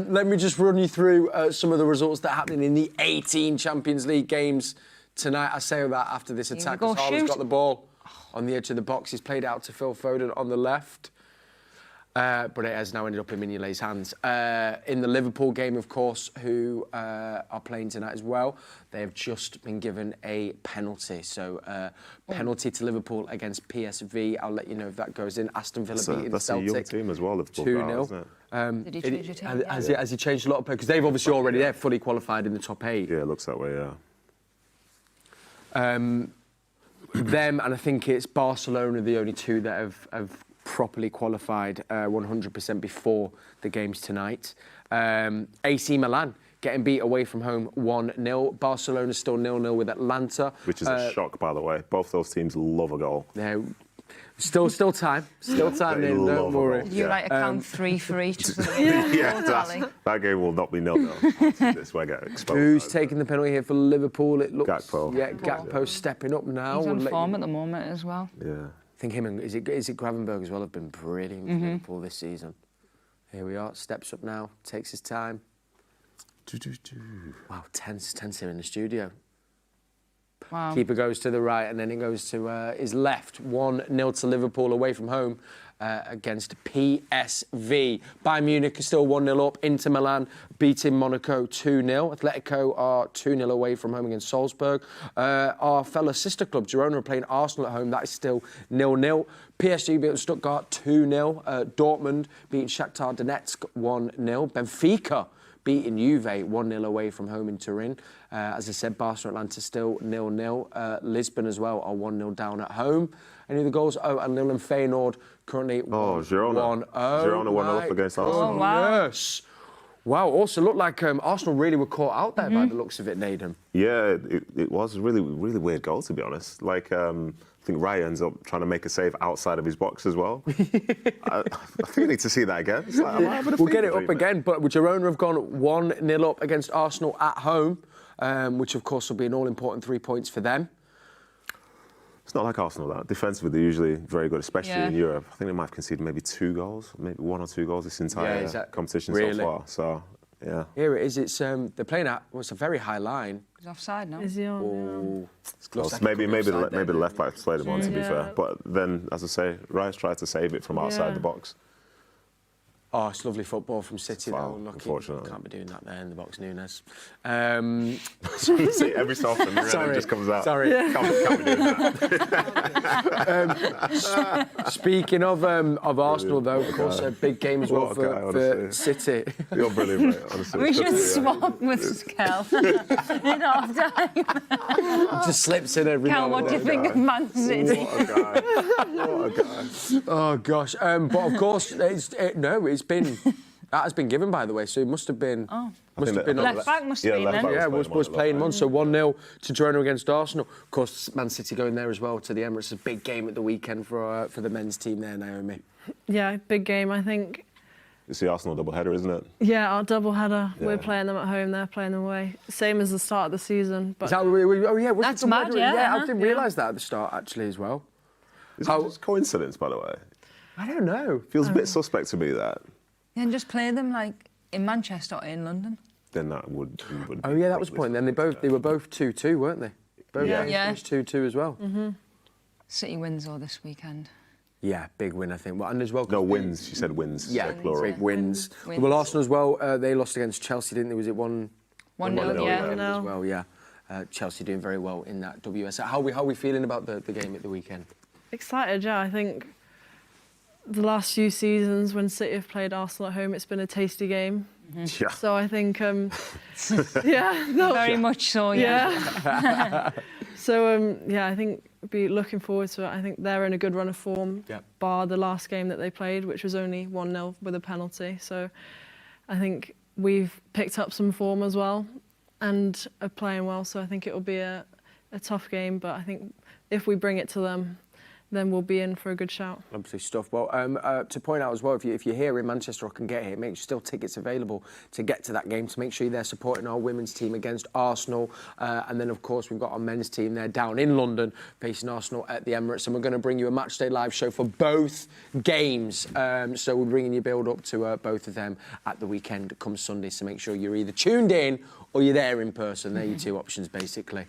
Let me just run you through some of the results that are happening in the 18 Champions League games tonight. I say that after this attack, because Haaland's got the ball on the edge of the box. He's played out to Phil Foden on the left. But it has now ended up in Mignolet's hands. In the Liverpool game, of course, who are playing tonight as well, they have just been given a penalty. So, penalty to Liverpool against PSV. I'll let you know if that goes in. Aston Villa beating that's Celtic. That's a young team as well, Liverpool. 2-0. Isn't it? Did he change your team? Has he changed a lot of players? Because they've obviously already, they're fully qualified in the top 8. Yeah, it looks that way, yeah. Them, and I think it's Barcelona, the only two that have properly qualified 100% before the games tonight. AC Milan getting beat away from home 1-0. Barcelona still 0-0 with Atlanta. Which is a shock, by the way. Both those teams love a goal. Yeah, still time. Still time, then, don't worry. Did you account 3 for each? That game will not be 0-0. This way, get exposed. Who's taking the penalty here for Liverpool? It looks... Gakpo. Yeah, Gakpo stepping up now. He's on form at the moment as well. Yeah. I think him and is it Gravenberg as well have been brilliant for Liverpool this season. Here we are, steps up now, takes his time. Wow, tense here in the studio. Wow. Keeper goes to the right and then it goes to his left. 1-0 to Liverpool away from home against PSV. Bayern Munich is still 1-0 up. Inter Milan beating Monaco 2-0. Atletico are 2-0 away from home against Salzburg. Our fellow sister club, Girona, are playing Arsenal at home. That is still 0-0. PSG beating Stuttgart 2-0. Dortmund beating Shakhtar Donetsk 1-0. Benfica beating Juve 1-0 away from home in Turin. As I said, Barcelona Atlanta still 0-0. Lisbon as well are 1-0 down at home. Any of the goals? Oh, and Lille and Feyenoord currently 1-0. Girona 1-0 up against Arsenal. Oh, wow. Yes. Wow, also looked like Arsenal really were caught out there by the looks of it, Nedum. Yeah, it was a really weird goal, to be honest. Like, I think Raya ends up trying to make a save outside of his box as well. I think we need to see that again. It's like, we'll get it up again, but Girona have gone 1-0 up against Arsenal at home, which of course will be an all-important 3 points for them. It's not like Arsenal, that. Defensively, they're usually very good, especially in Europe. I think they might have conceded maybe 2 goals, maybe 1 or 2 goals this entire competition so far. So, yeah. Here it is. It's they're playing at what's a very high line. He's offside now. Is he on? Oh, it's close. Maybe the left back played him on, to be fair. But then, as I say, Rice tried to save it from outside the box. Oh, it's lovely football from City, though. Unfortunately. Can't be doing that there in the box, Nunes. See, every so often, it just comes out. Sorry. Can't be doing that. Speaking of Arsenal, though, of course, a big game as well for City. You're brilliant, mate, honestly. We should swap with Kel in half time. Just slips in every Kel, now and what do you then. think of Man City? What a guy. What a guy. Oh, gosh. But, of course, that has been given, by the way, so it must have been... Left back must have been then. Yeah, was playing one. So 1-0 to Girona against Arsenal. Of course, Man City going there as well to the Emirates. A big game at the weekend for the men's team there, Naomi. Yeah, big game, I think. It's the Arsenal doubleheader, isn't it? Yeah, our doubleheader. Yeah. We're playing them at home, they're playing them away. Same as the start of the season. But Is that, oh, yeah. That's mad, yeah. I didn't realise that at the start, actually, as well. Is it just coincidence, by the way? I don't know. Feels a bit suspect to me, that. Yeah, and just play them like in Manchester or in London. Then that would Oh, yeah, that was the point. Then they were both 2-2, weren't they? Both finished 2-2 as well. City wins all this weekend. Yeah, big win, I think. Well, and as well... No, wins. She said wins. Yeah, plural. big wins. Wins. Well, Arsenal as well, they lost against Chelsea, didn't they? Was it 1-0? 1-0, yeah. As well, yeah. Chelsea doing very well in that WSL. How are we feeling about the game at the weekend? excited, yeah. I think the last few seasons when City have played Arsenal at home, it's been a tasty game. Mm-hmm. Yeah. So I think, yeah. No, Very much so, yeah. So, yeah, I think be looking forward to it. I think they're in a good run of form, bar the last game that they played, which was only 1-0 with a penalty. So I think we've picked up some form as well and are playing well. So I think it will be a tough game, but I think if we bring it to them, then we'll be in for a good shout. Lovely stuff. Well, to point out as well, if you're here in Manchester or can get here, make sure still tickets available to get to that game, to make sure you're there supporting our women's team against Arsenal. And then, of course, we've got our men's team there down in London facing Arsenal at the Emirates. And we're going to bring you a Matchday live show for both games. So we're bringing you build up to both of them at the weekend come Sunday. So make sure you're either tuned in or you're there in person. They're your two options, basically.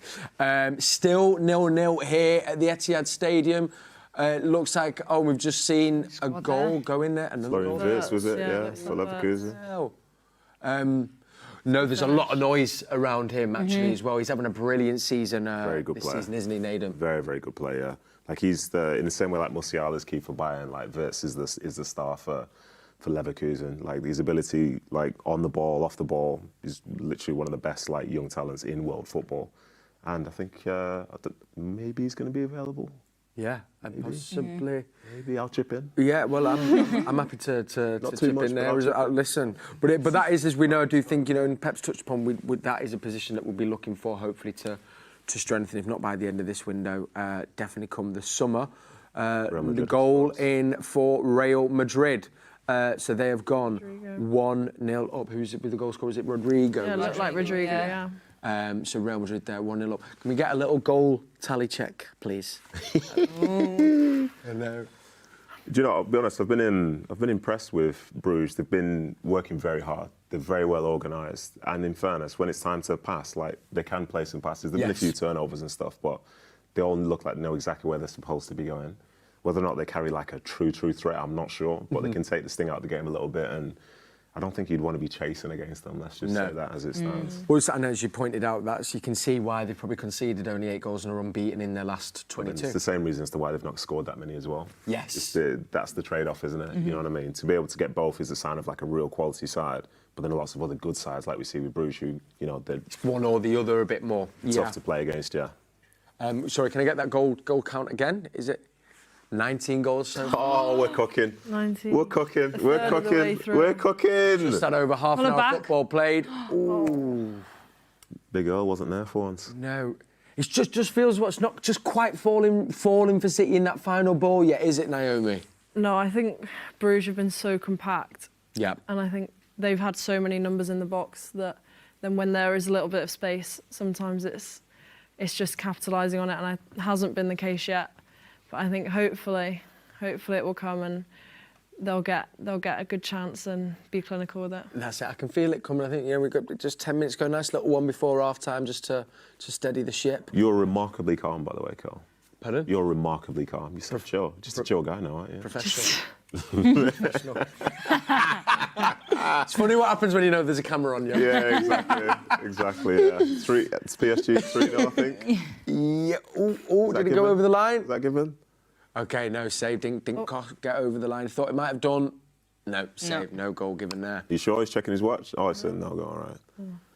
Still 0-0 here at the Etihad Stadium. Looks like, we've just seen a goal there. go in there. Another goal. Florian Wirtz, was it? Yeah, Yeah, that's for not Leverkusen. No, there's a lot of noise around him actually as well. He's having a brilliant season Very good this player. season, isn't he, Nedum? Very, very good player. Like he's in the same way like Musiala's key for Bayern. Like Wirtz is the star for Leverkusen. Like his ability, like on the ball, off the ball, is literally one of the best like young talents in world football. And I think maybe he's going to be available. Yeah, and possibly. Maybe I'll chip in. Yeah, well, I'm happy to Not chip too much, in but there. I'll chip in. Listen, but that is, as we know, I do think, and Pep's touched upon, that is a position that we'll be looking for, hopefully, to strengthen, if not by the end of this window, definitely come the summer. The goal in for Real Madrid. So they have gone 1-0 up. Who's it with the goal scorer? Is it Rodrigo? Yeah, it looked like Rodrigo, yeah. So Real Madrid there, 1-0 up. Can we get a little goal tally check, please? Hello. Do you know? I'll be honest. I've been impressed with Bruges. They've been working very hard. They're very well organised. And in fairness, when it's time to pass, like they can play some passes. There've been a few turnovers and stuff, but they all look like they know exactly where they're supposed to be going. Whether or not they carry like a true threat, I'm not sure. But they can take the sting out of the game a little bit, and I don't think you'd want to be chasing against them. Let's just say that as it stands. Well, and as you pointed out, you can see why they've probably conceded only 8 goals and are unbeaten in their last 22. It's the same reason as to why they've not scored that many as well. Yes. That's the trade-off, isn't it? You know what I mean? To be able to get both is a sign of like a real quality side, but then lots of other good sides like we see with Bruges who, they're One or the other a bit more. tough to play against, yeah. Sorry, can I get that goal count again? Is it 19 goals so far? Oh, we're cooking. 19. We're cooking. A We're third of the way cooking. through. We're cooking. Just had over half an On the hour back. football played. Ooh. Big Earl wasn't there for once. No. It just feels what's not just quite falling for City in that final ball yet, is it, Naomi? No, I think Bruges have been so compact. Yeah. And I think they've had so many numbers in the box that then when there is a little bit of space, sometimes it's just capitalising on it, and it hasn't been the case yet. But I think hopefully it will come and they'll get a good chance and be clinical with it. That's it. I can feel it coming. I think we've got just 10 minutes go. Nice little one before half time just to steady the ship. You're remarkably calm, by the way, Carl. Pardon? You're remarkably calm. You're so chill. Just a chill guy now, aren't you? Professional. Professional. It's funny what happens when you know there's a camera on you. Yeah, exactly. Yeah. It's PSG 3-0, I think. Yeah. Oh, did it given? go over the line? Is that given? Okay, no, save. Didn't get over the line. Thought it might have done. No, save. No goal given there. You sure he's checking his watch? Oh, it's a no go, all right.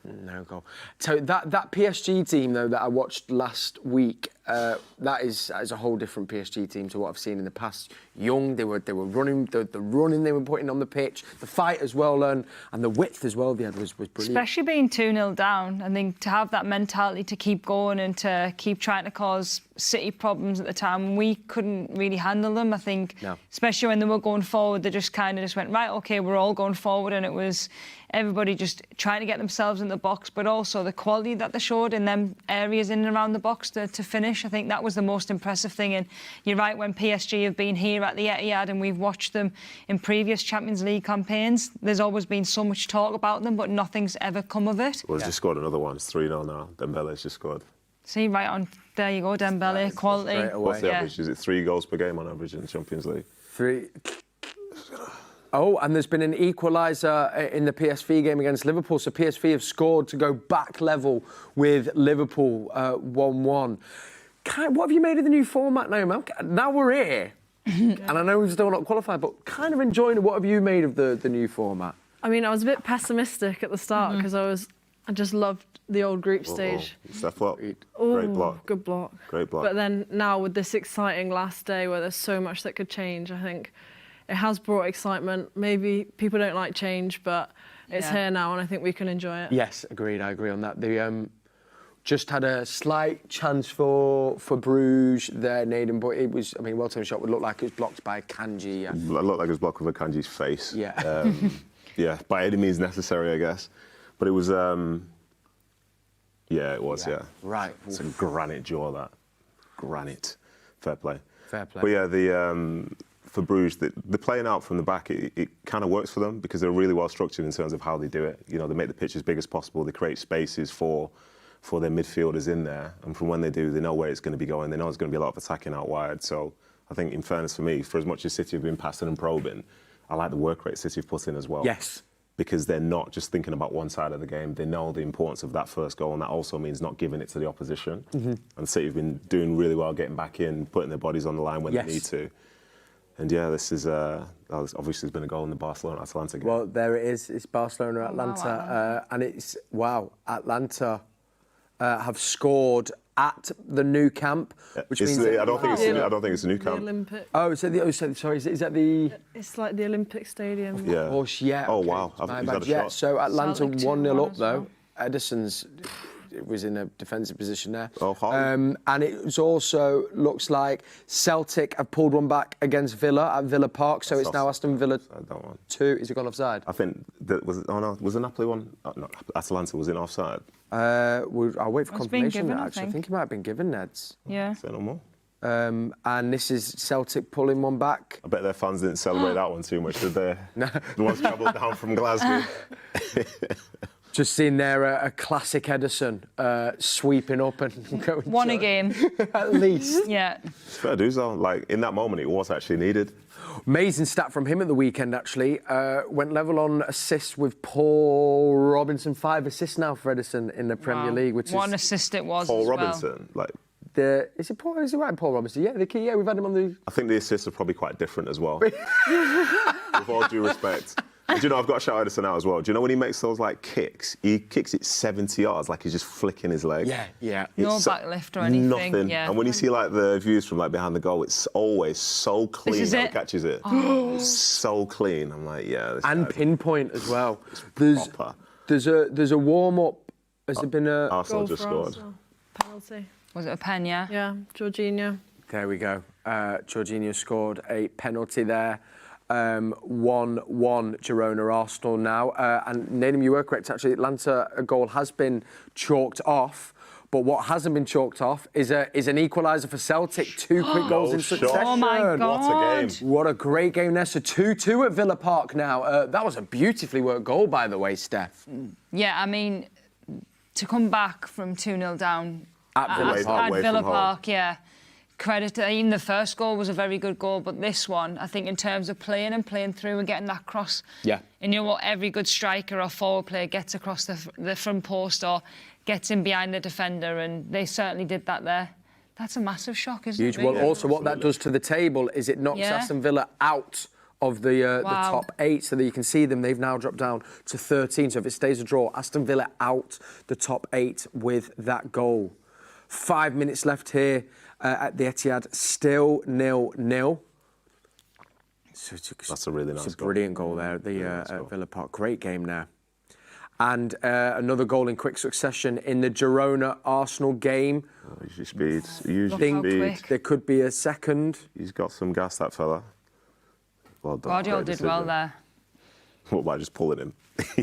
No goal. So that PSG team though that I watched last week, that is a whole different PSG team to what I've seen in the past. Young, they were running, the running they were putting on the pitch, the fight as well, and the width as well they had was brilliant. Especially being 2-0 down, I think to have that mentality to keep going and to keep trying to cause City problems at the time, we couldn't really handle them. I think, especially when they were going forward, they just kind of went, right, okay, we're all going forward, and it was everybody just trying to get themselves in the box, but also the quality that they showed in them areas in and around the box to finish. I think that was the most impressive thing. And you're right, when PSG have been here at the Etihad and we've watched them in previous Champions League campaigns, there's always been so much talk about them, but nothing's ever come of it. Well, he's just scored another one. It's 3-0 now. Dembele's just scored. See, right on. There you go, Dembele, quality. What's the average? Is it 3 goals per game on average in the Champions League? 3. Oh, and there's been an equaliser in the PSV game against Liverpool. So PSV have scored to go back level with Liverpool 1-1. What have you made of the new format, Naomi? Now we're here, and I know we've still not qualified, but kind of enjoying it. What have you made of the new format? I mean, I was a bit pessimistic at the start because I just loved the old group stage. Steph up. Great block. Good block. Great block. But then now with this exciting last day where there's so much that could change, I think it has brought excitement. Maybe people don't like change, but it's here now, and I think we can enjoy it. Yes, agreed. I agree on that. They just had a slight chance for Bruges there, Nedum, but it was, I mean, well-timed shot would look like it was blocked by Kanji. It looked like it was blocked with a Kanji's face. Yeah. Yeah, by any means necessary, I guess. But it was, yeah, it was, yeah. Right. It's a granite jaw, that. Granite. Fair play. Fair play. But yeah, for Bruges, the playing out from the back, it kind of works for them because they're really well structured in terms of how they do it. You know, they make the pitch as big as possible. They create spaces for their midfielders in there. And from when they do, they know where it's going to be going. They know there's going to be a lot of attacking out wide. So I think, in fairness for me, for as much as City have been passing and probing, I like the work rate City have put in as well. Yes. Because they're not just thinking about one side of the game. They know the importance of that first goal, and that also means not giving it to the opposition. And City have been doing really well getting back in, putting their bodies on the line when they need to. And yeah, this is obviously there's been a goal in the Barcelona-Atalanta game. Well, there it is. It's Barcelona-Atlanta. And it's, Atlanta have scored at the new camp, which means... I don't think it's a new camp. The Olympic. Oh, sorry, is that the... It's like the Olympic Stadium. Yeah. Of course, yeah. Oh, okay. wow. My He's bad. had a Yeah, shot. so Atlanta Celtic 1-0 up, 2-1 though. as well. Edison's was in a defensive position there. Oh, Houghton. And it also looks like Celtic have pulled one back against Villa at Villa Park, so it's now Aston Villa 2. Is it gone offside? I think was the Napoli one? No, Atalanta was in offside. I'll wait for It's been confirmation. given, I Actually, I think. think it might have been given, Neds. Yeah. Say no more. And this is Celtic pulling one back. I bet their fans didn't celebrate that one too much, did they? No. The ones travelled down from Glasgow. Just seeing there a classic Edison sweeping up and going. Won a game. At least. Yeah. It's fair dues though. Like in that moment, it was actually needed. Amazing stat from him at the weekend, actually. Went level on assists with Paul Robinson. 5 assists now for Edison in the Premier League, which What an is... assist it was Paul as well. Robinson, like. Is it right, Paul Robinson? Yeah, the key. Yeah, we've had him on the... I think the assists are probably quite different as well. With all due respect. Do you know, I've got to shout Edison out as well. Do you know when he makes those, like, kicks? He kicks it 70 yards, like he's just flicking his leg. Yeah. No backlift or anything. Nothing. Yeah. And when you see, like, the views from, like, behind the goal, it's always so clean This is how he it. catches it. So clean. I'm like, yeah. This And guy- pinpoint as well. proper. There's a warm-up. Has there been a... Arsenal Goal just for scored. Arsenal. Penalty. Was it a pen, yeah? Yeah, Jorginho. There we go. Jorginho scored a penalty there. 1-1 Girona Arsenal now. And Nedum, you were correct, actually. Atlanta goal has been chalked off. But what hasn't been chalked off is an equaliser for Celtic. 2 quick goals in shot. succession. Oh my God. What a game. What a great game there. So 2-2 at Villa Park now. That was a beautifully worked goal, by the way, Steph. Yeah, I mean, to come back from 2-0 down At Villa Park. at away Villa from home. Park, yeah. Credit to even the first goal was a very good goal, but this one, I think in terms of playing through and getting that cross. Yeah. And you know what, every good striker or forward player gets across the front post or gets in behind the defender, and they certainly did that there. That's a massive shock, isn't Huge. it? Well, really? also what that does to the table is it knocks Yeah. Aston Villa out of the Wow. top 8, so that you can see them. They've now dropped down to 13. So if it stays a draw, Aston Villa out the top 8 with that goal. 5 minutes left here at the Etihad, still 0-0. So That's a really nice It's a goal. brilliant goal there at the nice goal. at Villa Park. Great game there. And another goal in quick succession in the Girona Arsenal game. Usually speed. Usually Think speed. quick. There could be a second. He's got some gas, that fella. Well done. Guardiola Great did well decision. there. What, by just pulling him?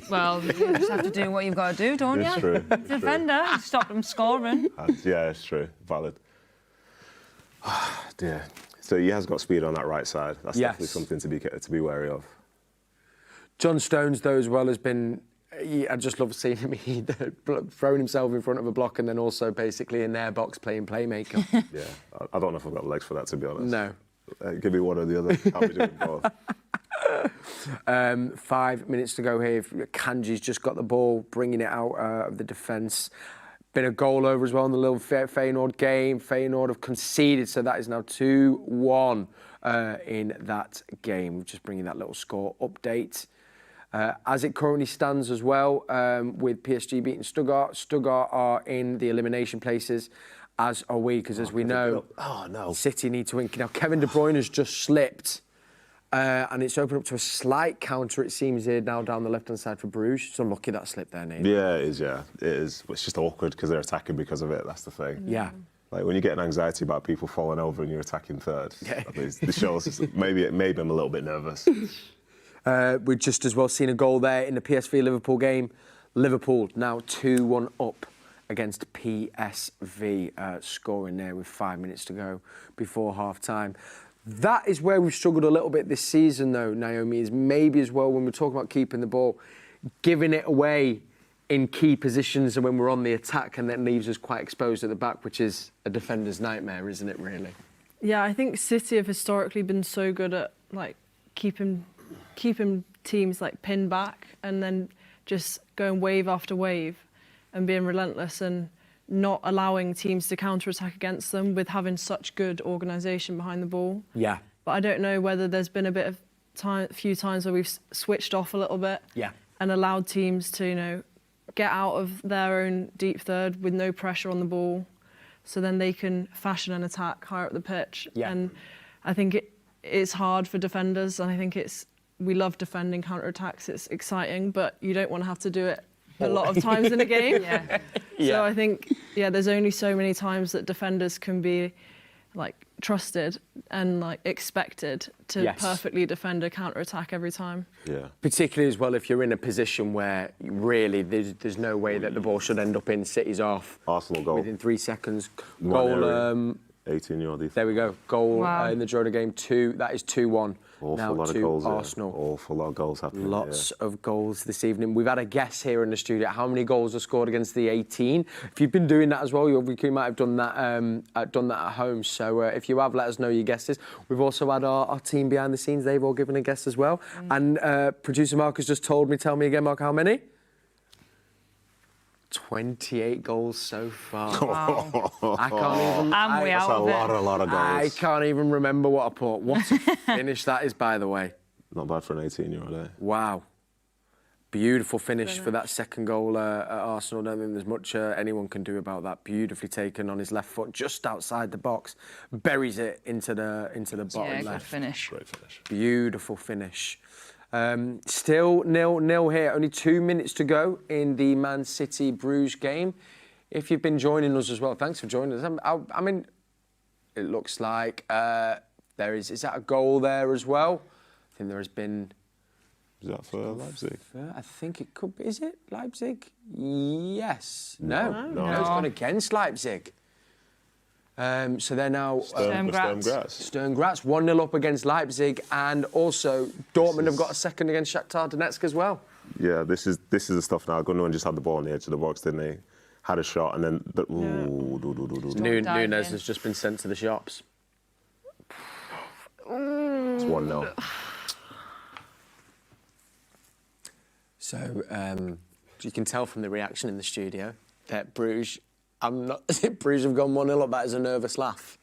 Well, you just have to do what you've got to do, don't It's you? true. It's true. Defender, stop them scoring. Yeah, it's true. Valid. Dear. So he has got speed on that right side. That's Yes. definitely something to be wary of. John Stones, though, as well, has been... I just love seeing him. He throwing himself in front of a block and then also basically in their box playing playmaker. Yeah. I don't know if I've got legs for that, to be honest. No. Give me one or the other. Can't be doing both. 5 minutes to go here. Kanji's just got the ball, bringing it out of the defence. Been a goal over as well in the little Feyenoord game. Feyenoord have conceded, so that is now 2-1 in that game. Just bringing that little score update. As it currently stands as well, with PSG beating Stuttgart. Stuttgart are in the elimination places, as are we, because as we know, City need to win. Now, Kevin De Bruyne has just slipped, and it's opened up to a slight counter, it seems, here now down the left-hand side for Bruges. It's unlucky that slip there, Nate. Yeah, it is, yeah. It is. It's just awkward because they're attacking because of it. That's the thing. Yeah. Like, when you get an anxiety about people falling over and you're attacking third, Yeah. the shows maybe I'm a little bit nervous. We've just as well seen a goal there in the PSV Liverpool game. Liverpool now 2-1 up against PSV, scoring there with 5 minutes to go before half-time. That is where we've struggled a little bit this season, though, Naomi, is maybe as well when we're talking about keeping the ball, giving it away in key positions and when we're on the attack, and that leaves us quite exposed at the back, which is a defender's nightmare, isn't it, really? Yeah, I think City have historically been so good at like keeping teams like pinned back and then just going wave after wave and being relentless and not allowing teams to counter-attack against them with having such good organisation behind the ball. Yeah. But I don't know whether there's been a few times where we've switched off a little bit and allowed teams to, you know, get out of their own deep third with no pressure on the ball, so then they can fashion an attack higher up the pitch. Yeah. And I think it's hard for defenders, and I think we love defending counter-attacks. It's exciting, but you don't want to have to do it a lot of times in a game. So I think, there's only so many times that defenders can be like trusted and like expected to perfectly defend a counter-attack every time. Yeah. Particularly as well if you're in a position where really there's no way that the ball should end up in City's half. Arsenal goal. Within 3 seconds. 18-yard. There we go. Goal in the Girona game. That is 2-1. Awful lot of goals. Arsenal. Awful lot of goals happening. Lots of goals this evening. We've had a guess here in the studio how many goals are scored against the 18. If you've been doing that as well, you might have done that at home. So if you have, let us know your guesses. We've also had our team behind the scenes. They've all given a guess as well. And producer Mark has just told me. Tell me again, Mark, how many? 28 goals so far. Wow. I can't even. And we out of it. That's a lot of goals. I can't even remember what I put. What a finish that is, by the way. Not bad for an 18-year-old, eh? Wow. Beautiful finish for that second goal at Arsenal. I don't think there's much anyone can do about that. Beautifully taken on his left foot, just outside the box, buries it into the bottom left. Good finish. Great finish. Beautiful finish. Still 0-0 here. Only 2 minutes to go in the Man City Bruges game. If you've been joining us as well, thanks for joining us. I mean, it looks like there is that a goal there as well? I think there has been. Is that for Leipzig? I think it could be. Is it Leipzig? Yes. No, No. it's gone against Leipzig. So they're now Sturm Graz. Sturm Graz 1-0 up against Leipzig, and also Dortmund have got a second against Shakhtar Donetsk as well. Yeah, this is the stuff now. Gundogan just had the ball on the edge of the box, didn't he? Had a shot, and then Nunes has just been sent to the shops. It's 1-0. So you can tell from the reaction in the studio that Bruges. Bruges have gone 1-0 up. That is a nervous laugh.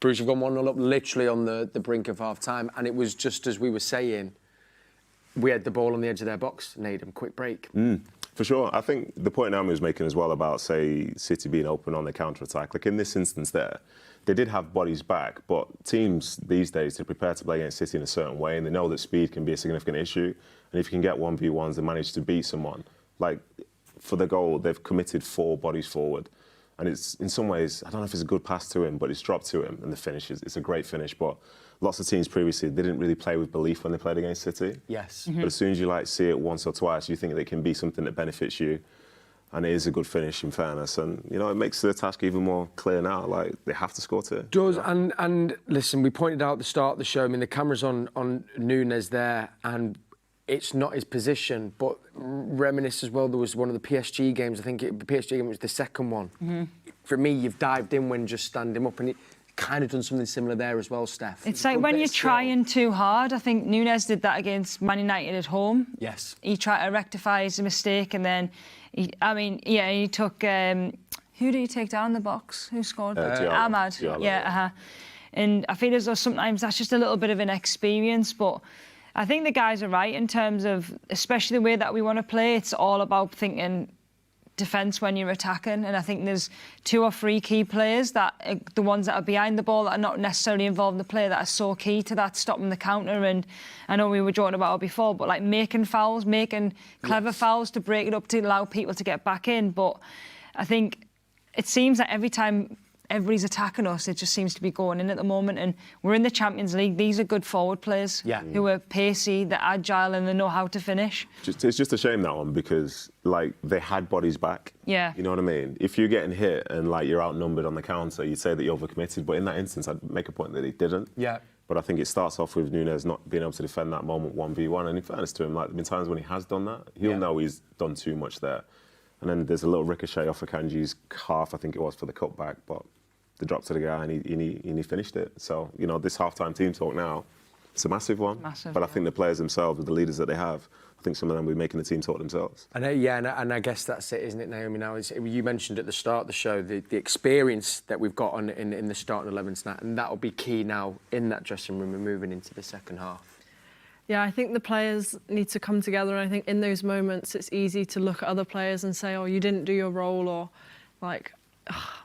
Bruges have gone 1-0 up, literally on the brink of half-time, and it was just as we were saying. We had the ball on the edge of their box. Nedum, quick break. For sure. I think the point Naomi was making as well about, say, City being open on the counter-attack. Like in this instance there, they did have bodies back, but teams these days, they prepare to play against City in a certain way, and they know that speed can be a significant issue. And if you can get 1v1s and manage to beat someone, like for the goal, they've committed 4 bodies forward. And it's, in some ways, I don't know if it's a good pass to him, but it's dropped to him, and the finish it's a great finish. But lots of teams previously, they didn't really play with belief when they played against City. Yes. But as soon as you see it once or twice, you think that it can be something that benefits you. And it is a good finish, in fairness. And, it makes the task even more clear now. Like, they have to score to. Does, and listen, we pointed out at the start of the show, I mean, the camera's on Nunes there, and it's not his position, but reminisce as well, there was one of the PSG games, I think the PSG game was the second one. For me, you've dived in when just standing up, and it kind of done something similar there as well, Steph. It's like when you're trying too hard. I think Nunes did that against Man United at home. Yes. He tried to rectify his mistake, and then, he took... who did he take down in the box? Who scored? Ahmad. Diallo. And I feel as though sometimes that's just a little bit of inexperience, but I think the guys are right in terms of, especially the way that we want to play, it's all about thinking defence when you're attacking, and I think there's 2 or 3 key players that are the ones that are behind the ball that are not necessarily involved in the play that are so key to that, stopping the counter. And I know we were joking about it before, but like making fouls, making clever fouls to break it up to allow people to get back in. But I think it seems that every time everybody's attacking us, it just seems to be going in at the moment. And we're in the Champions League. These are good forward players who are pacey, they're agile, and they know how to finish. It's just a shame, that one, because, like, they had bodies back. Yeah. You know what I mean? If you're getting hit and, like, you're outnumbered on the counter, you'd say that you're overcommitted. But in that instance, I'd make a point that he didn't. Yeah. But I think it starts off with Nunes not being able to defend that moment 1v1. And in fairness to him, like, there have been times when he has done that. He'll know he's done too much there. And then there's a little ricochet off of Kanji's calf, I think it was, for the cutback. But the drop to the guy, and he finished it. So, you know, this half-time team talk now, it's a massive one. Massive, but I think the players themselves, with the leaders that they have, I think some of them will be making the team talk themselves. And and I guess that's it, isn't it, Naomi? Now, you mentioned at the start of the show the experience that we've got in the starting 11 tonight, and that will be key now in that dressing room and moving into the second half. Yeah, I think the players need to come together, and I think in those moments it's easy to look at other players and say, oh, you didn't do your role, or like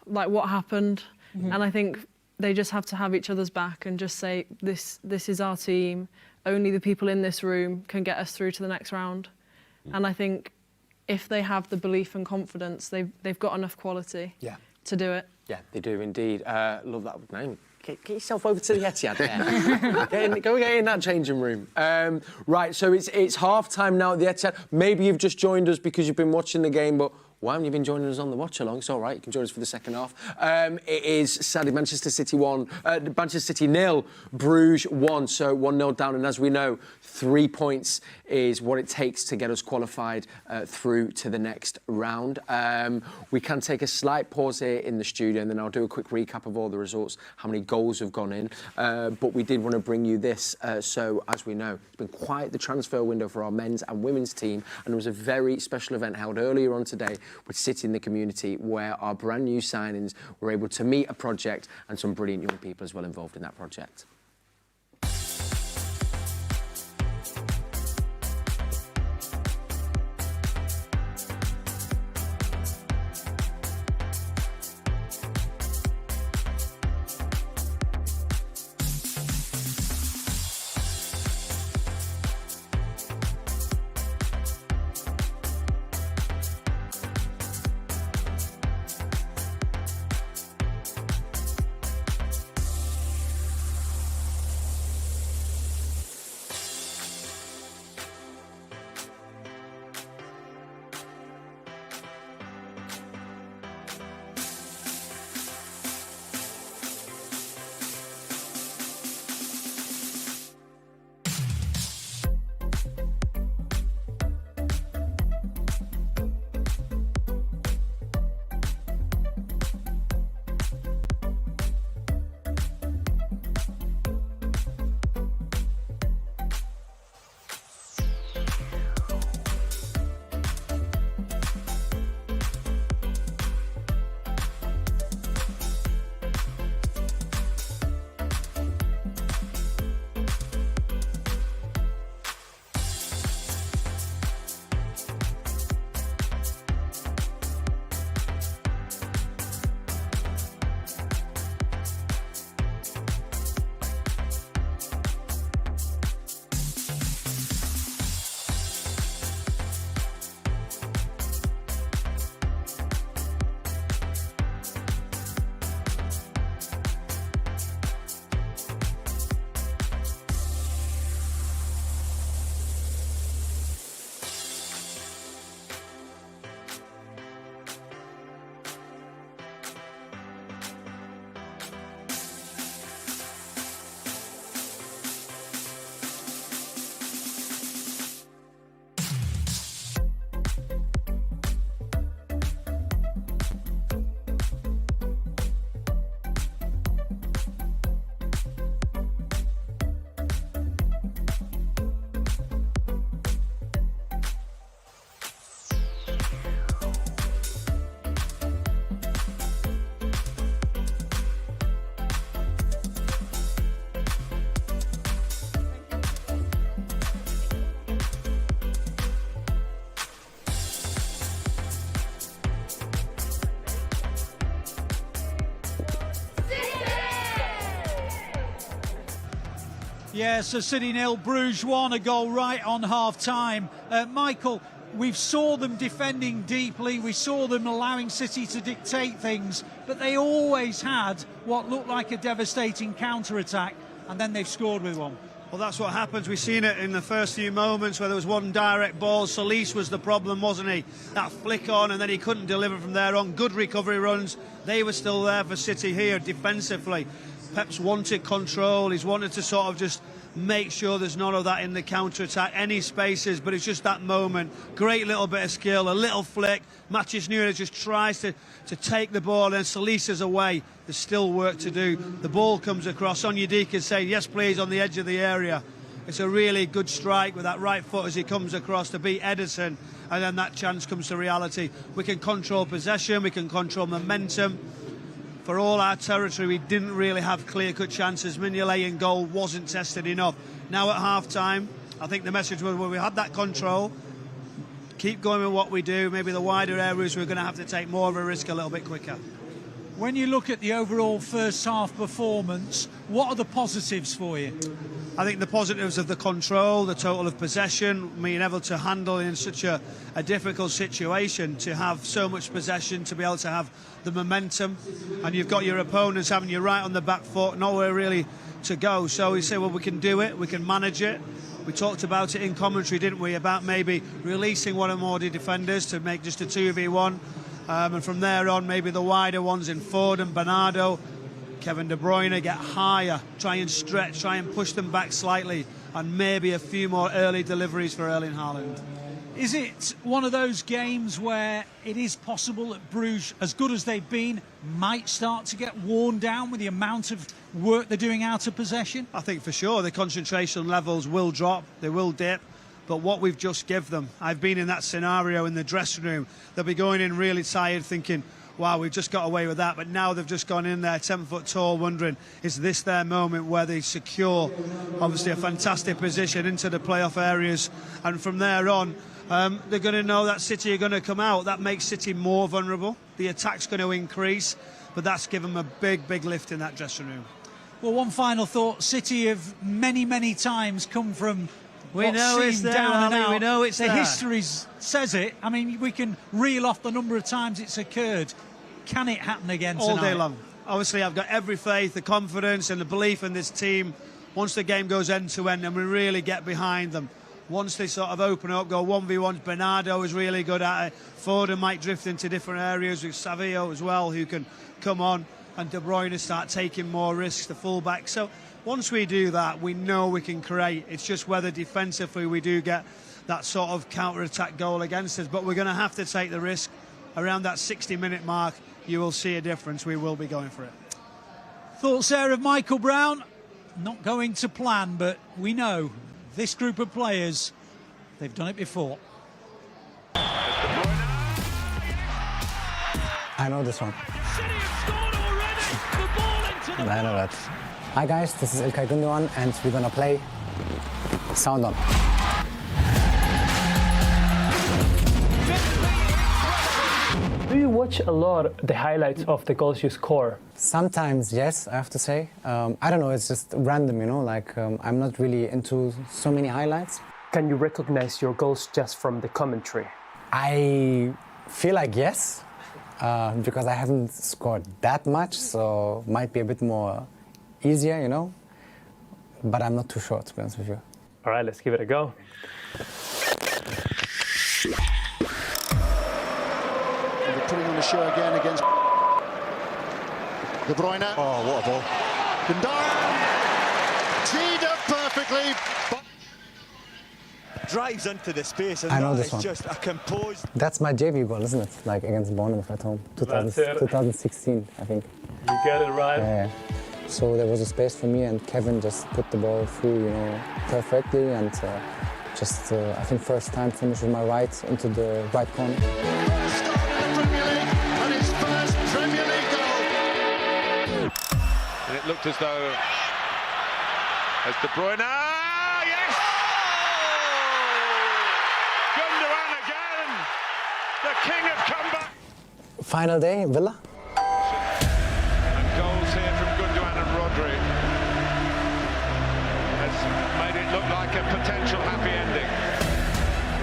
what happened? Mm-hmm. And I think they just have to have each other's back and just say, this is our team. Only the people in this room can get us through to the next round. And I think if they have the belief and confidence, they've got enough quality to do it. Yeah, they do indeed. Love that name. Get yourself over to the Etihad there. Go get in that changing room. Right, so it's half-time now at the Etihad. Maybe you've just joined us because you've been watching the game, but why haven't you been joining us on the watch-along? It's all right, you can join us for the second half. It is sadly Manchester City 0, Bruges 1, so 1-0 down. And as we know, 3 points is what it takes to get us qualified through to the next round. We can take a slight pause here in the studio, and then I'll do a quick recap of all the results, how many goals have gone in. But we did want to bring you this. So, as we know, it's been quite the transfer window for our men's and women's team, and there was a very special event held earlier on today with City in the Community, where our brand new signings were able to meet a project, and some brilliant young people as well involved in that project. Yeah, so City 0, Bruges 1, a goal right on half-time. Michael, we saw them defending deeply, we saw them allowing City to dictate things, but they always had what looked like a devastating counter-attack, and then they've scored with one. Well, that's what happens. We've seen it in the first few moments where there was one direct ball. Solis was the problem, wasn't he? That flick on, and then he couldn't deliver from there on. Good recovery runs. They were still there for City here defensively. Pep's wanted control. He's wanted to sort of just make sure there's none of that in the counter-attack, any spaces, but it's just that moment. Great little bit of skill, a little flick. Matches Nunes just tries to take the ball, and Salisa's away. There's still work to do. The ball comes across. Onyedika's saying, yes, please, on the edge of the area. It's a really good strike with that right foot as he comes across to beat Ederson, and then that chance comes to reality. We can control possession, we can control momentum. For all our territory, we didn't really have clear-cut chances. Mignolet in goal wasn't tested enough. Now at half-time, I think the message was, well, we had that control. Keep going with what we do. Maybe the wider areas, we're going to have to take more of a risk a little bit quicker. When you look at the overall first-half performance, what are the positives for you? I think the positives of the control, the total of possession, being able to handle in such a difficult situation, to have so much possession, to be able to have the momentum, and you've got your opponents having you right on the back foot, nowhere really to go. So we say, well, we can do it, we can manage it. We talked about it in commentary, didn't we, about maybe releasing one or more defenders to make just a 2v1, and from there on, maybe the wider ones in Ford and Bernardo, Kevin De Bruyne, get higher, try and stretch, try and push them back slightly, and maybe a few more early deliveries for Erling Haaland. Is it one of those games where it is possible that Bruges, as good as they've been, might start to get worn down with the amount of work they're doing out of possession? I think for sure the concentration levels will drop, they will dip, but what we've just given them, I've been in that scenario in the dressing room, they'll be going in really tired thinking, wow, we've just got away with that, but now they've just gone in there 10 foot tall wondering, is this their moment where they secure obviously a fantastic position into the playoff areas, and from there on they're going to know that City are going to come out. That makes City more vulnerable. The attack's going to increase, but that's given them a big lift in that dressing room. Well, one final thought. City have many times come from we know it's there, down and out. We know it's the there. history says it. I mean, we can reel off the number of times it's occurred. Can it happen again tonight? All day long. Obviously, I've got every faith, the confidence and the belief in this team. Once the game goes end to end and we really get behind them, once they sort of open up, go 1v1, Bernardo is really good at it. Foden might drift into different areas with Savio as well, who can come on, and De Bruyne start taking more risks, the fullback. So once we do that, we know we can create. It's just whether defensively we do get that sort of counter-attack goal against us. But we're going to have to take the risk. Around that 60-minute mark, you will see a difference. We will be going for it. Thoughts there of Michael Brown? Not going to plan, but we know this group of players, they've done it before. I know this one. I know that. Hi guys, this is İlkay Gündoğan and we're gonna play Sound On. Do you watch a lot the highlights of the goals you score? Sometimes, yes, I have to say. I don't know, it's just random, you know, like I'm not really into so many highlights. Can you recognize your goals just from the commentary? I feel like yes, because I haven't scored that much, so might be a bit more easier, you know, but I'm not too sure, to be honest with you. All right, let's give it a go. Putting on the show again against De Bruyne. Oh, what a ball. Gündoğan teed up perfectly. Drives into the space and I know that this is one. just a composed... That's my JV goal, isn't it? Like against Bournemouth at home, 2016, I think. You get it right. Yeah. So there was a space for me and Kevin just put the ball through, you know, perfectly, and just, I think first time finish with my right into the right corner. And it looked as though, as De Bruyne, yes! Gündoğan again, the king of comeback. Final day, Villa. And goals here from Gündoğan and Rodri has made it look like a potential happy ending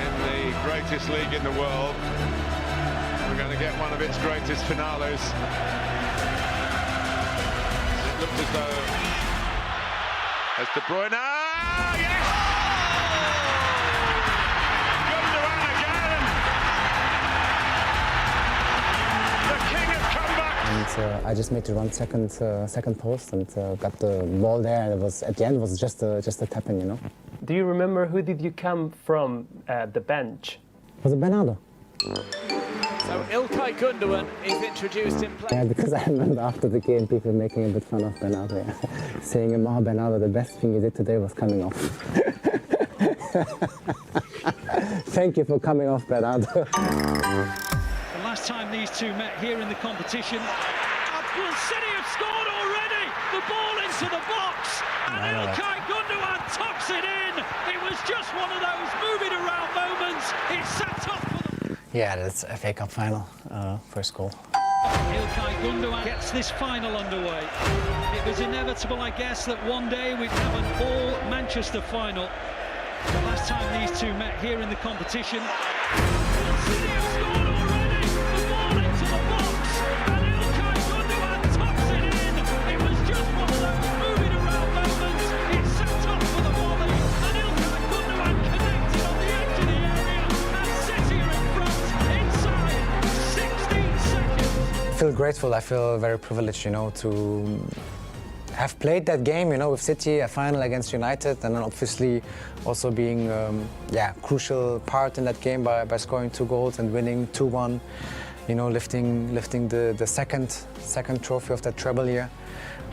in the greatest league in the world. We're going to get one of its greatest finales. Looked as though, as De Bruyne, yes! Gündoğan again! The king of comeback! and I just made to run second post and got the ball there. And it was at the end, it was just a tap in, you know. Do you remember who did you come from the bench? Was it Bernardo? So Ilkay Gundogan is introduced in play. Yeah, because I remember after the game people making a bit fun of Bernardo, yeah. Saying him, oh Bernardo, the best thing you did today was coming off. Thank you for coming off, Bernardo. The last time these two met here in the competition, City have scored already! The ball into the box, and Ilkay Gundogan tucks it in! It was just one of those moving around moments. It set up for them. Yeah, that's FA Cup final, first goal. Ilkay Gundogan gets this final underway. It was inevitable, I guess, that one day we'd have an all-Manchester final. The last time these two met here in the competition, City have scored already! The ball into the box, and Ilkay Gundogan tucks it in! It was just one of those moving around moments. It set up for the volley, and Ilkay Gundogan connected on the edge of the area, and City are in front inside 16 seconds. I feel grateful, I feel very privileged, you know, to have played that game, you know, with City, a final against United, and then obviously also being, crucial part in that game by scoring 2 goals and winning 2-1, you know, lifting the second trophy of that treble year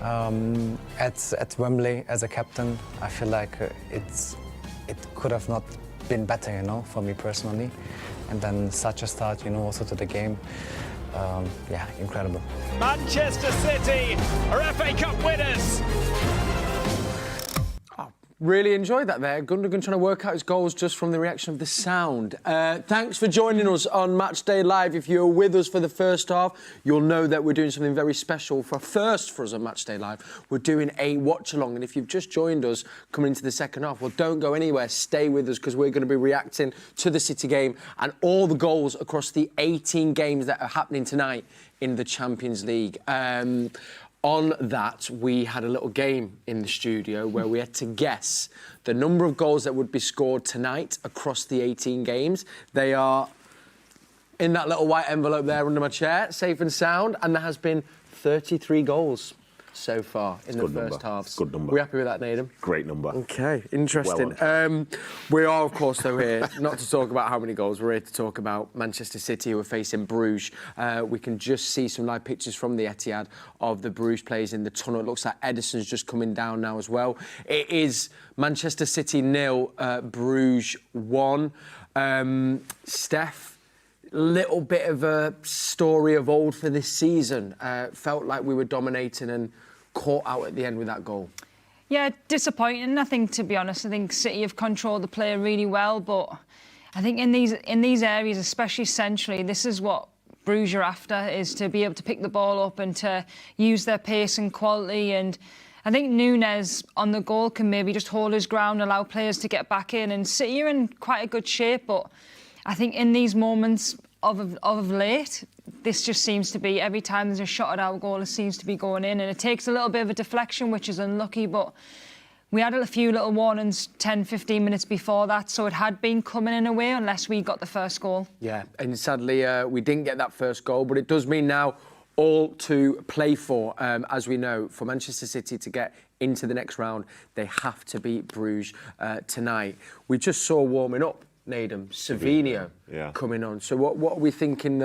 at Wembley as a captain. I feel like it could have not been better, you know, for me personally, and then such a start, you know, also to the game. Incredible. Manchester City are FA Cup winners. Really enjoyed that there. Gundogan trying to work out his goals just from the reaction of the sound. Thanks for joining us on Matchday Live. If you're with us for the first half, you'll know that we're doing something very special for us on Matchday Live. We're doing a watch-along, and if you've just joined us coming into the second half, well, don't go anywhere. Stay with us, because we're going to be reacting to the City game and all the goals across the 18 games that are happening tonight in the Champions League. On that, we had a little game in the studio where we had to guess the number of goals that would be scored tonight across the 18 games. They are in that little white envelope there under my chair, safe and sound, and there has been 33 goals so far in the first half. Good number. We happy with that, Nedum? Great number. OK, interesting. Well we are, of course, though, here not to talk about how many goals. We're here to talk about Manchester City, who are facing Bruges. We can just see some live pictures from the Etihad of the Bruges players in the tunnel. It looks like Edison's just coming down now as well. It is Manchester City 0, Bruges 1. Steph, little bit of a story of old for this season. Felt like we were dominating and caught out at the end with that goal. Yeah, disappointing. I think, to be honest, I think City have controlled the play really well, but I think in these areas, especially centrally, this is what Bruges are after, is to be able to pick the ball up and to use their pace and quality. And I think Núñez on the goal can maybe just hold his ground, allow players to get back in. And City are in quite a good shape, but I think in these moments of late, this just seems to be, every time there's a shot at our goal, it seems to be going in, and it takes a little bit of a deflection, which is unlucky, but we had a few little warnings 10, 15 minutes before that, so it had been coming in a way unless we got the first goal. Yeah, and sadly we didn't get that first goal, but it does mean now all to play for. As we know, for Manchester City to get into the next round, they have to beat Bruges tonight. We just saw warming up, Nedum, Savinho coming on. So what are we thinking?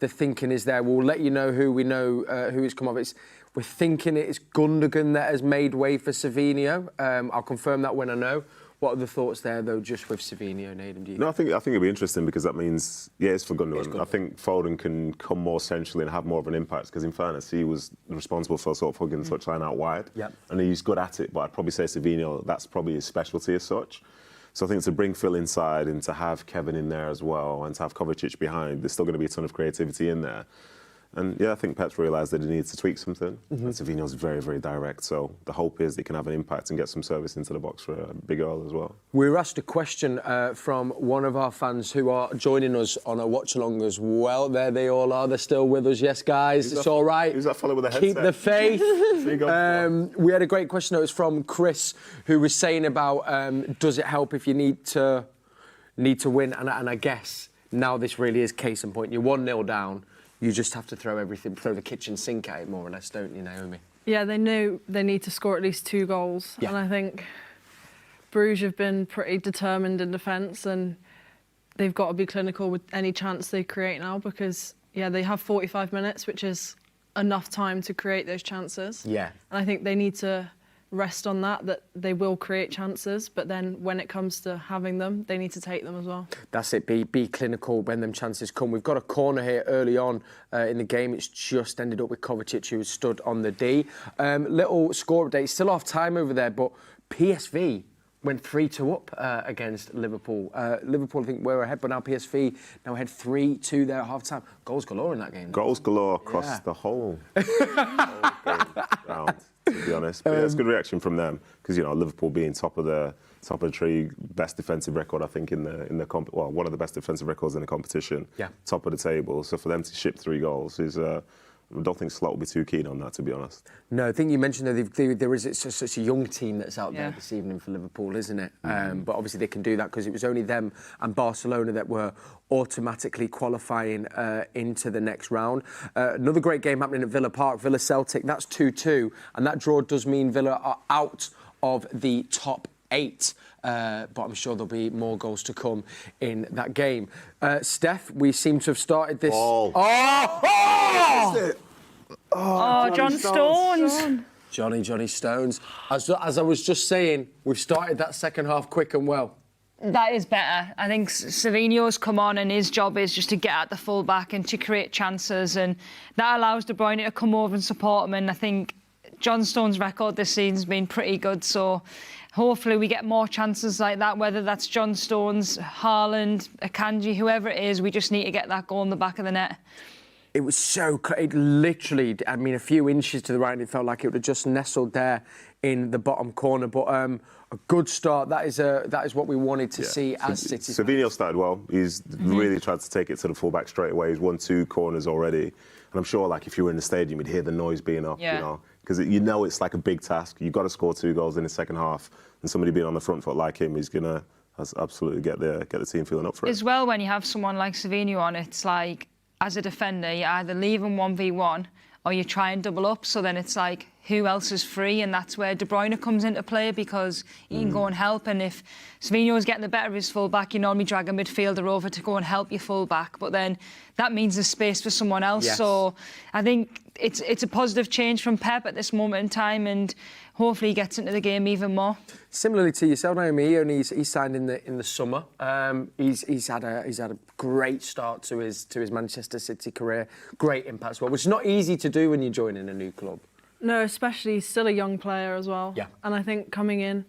The thinking is there. We'll let you know who we know who has come off. We're thinking it is Gundogan that has made way for Savinho. I'll confirm that when I know. What are the thoughts there, though, just with Savinho, Nedum? Do you I think it'll be interesting, because that means, it's for Gundogan. I think Foden can come more centrally and have more of an impact, because in fairness, he was responsible for sort of hugging the touchline out wide. Yep. And he's good at it, but I'd probably say Savinho, that's probably his specialty as such. So I think to bring Phil inside and to have Kevin in there as well and to have Kovacic behind, there's still going to be a ton of creativity in there. And I think Pep's realised that he needs to tweak something. And Savinho's very, very direct. So the hope is they can have an impact and get some service into the box for a big goal as well. We were asked a question from one of our fans who are joining us on a watch-along as well. There they all are. They're still with us. Yes, guys, it's all right. Who's that fellow with the headset? Keep the faith. We had a great question. It was from Chris, who was saying about does it help if you need to win? And I guess now this really is case in point. You're 1-0 down. you just have to throw the kitchen sink at it more or less, don't you, Naomi? Yeah, they know they need to score at least 2 goals. Yeah. And I think Brugge have been pretty determined in defence, and they've got to be clinical with any chance they create now because, yeah, they have 45 minutes, which is enough time to create those chances. Yeah. And I think they need to rest on that they will create chances, but then when it comes to having them, they need to take them as well. That's it, be clinical when them chances come. We've got a corner here early on in the game. It's just ended up with Kovacic, who stood on the D. Little score update, still half time over there, but PSV went 3-2 up against Liverpool. Liverpool, I think, were ahead, but now PSV now ahead 3-2 there at half time. Goals galore in that game. Goals galore across the whole round, to be honest. But it's a good reaction from them because, you know, Liverpool being top of the tree, best defensive record, I think, in the one of the best defensive records in the competition. Yeah. Top of the table. So for them to ship 3 goals is. I don't think Slot will be too keen on that, to be honest. No, I think you mentioned that there is such a young team that's out there this evening for Liverpool, isn't it? But obviously they can do that because it was only them and Barcelona that were automatically qualifying into the next round. Another great game happening at Villa Park, Villa Celtic, that's 2-2. And that draw does mean Villa are out of the top 8. But I'm sure there'll be more goals to come in that game. Steph, we seem to have started this... John Stones. Johnny Stones. As I was just saying, we've started that second half quick and well. That is better. I think Savinho's come on and his job is just to get at the full-back and to create chances, and that allows De Bruyne to come over and support him, and I think John Stones' record this season's been pretty good, so hopefully we get more chances like that, whether that's John Stones, Haaland, Akanji, whoever it is, we just need to get that goal in the back of the net. It was it literally, I mean, a few inches to the right, and it felt like it would have just nestled there in the bottom corner. But a good start. That is what we wanted to see as City. Savinho started well. He's really tried to take it to the fullback straight away. He's won 2 corners already. And I'm sure, like, if you were in the stadium, you'd hear the noise being up, you know, because you know it's like a big task. You've got to score 2 goals in the second half, and somebody being on the front foot like him is going to absolutely get the team feeling up for it. As well, when you have someone like Savinho on, it's like, as a defender, you either leave him 1v1 or you try and double up. So then it's like, who else is free? And that's where De Bruyne comes into play because he can go and help. And if Savinho is getting the better of his full-back, you normally drag a midfielder over to go and help your full-back. But then that means there's space for someone else. Yes. So I think it's a positive change from Pep at this moment in time, and hopefully he gets into the game even more. Similarly to yourself, Naomi, he signed in the summer. He's had a great start to his Manchester City career. Great impact as well, which is not easy to do when you're joining a new club. No, especially he's still a young player as well. Yeah. And I think coming in,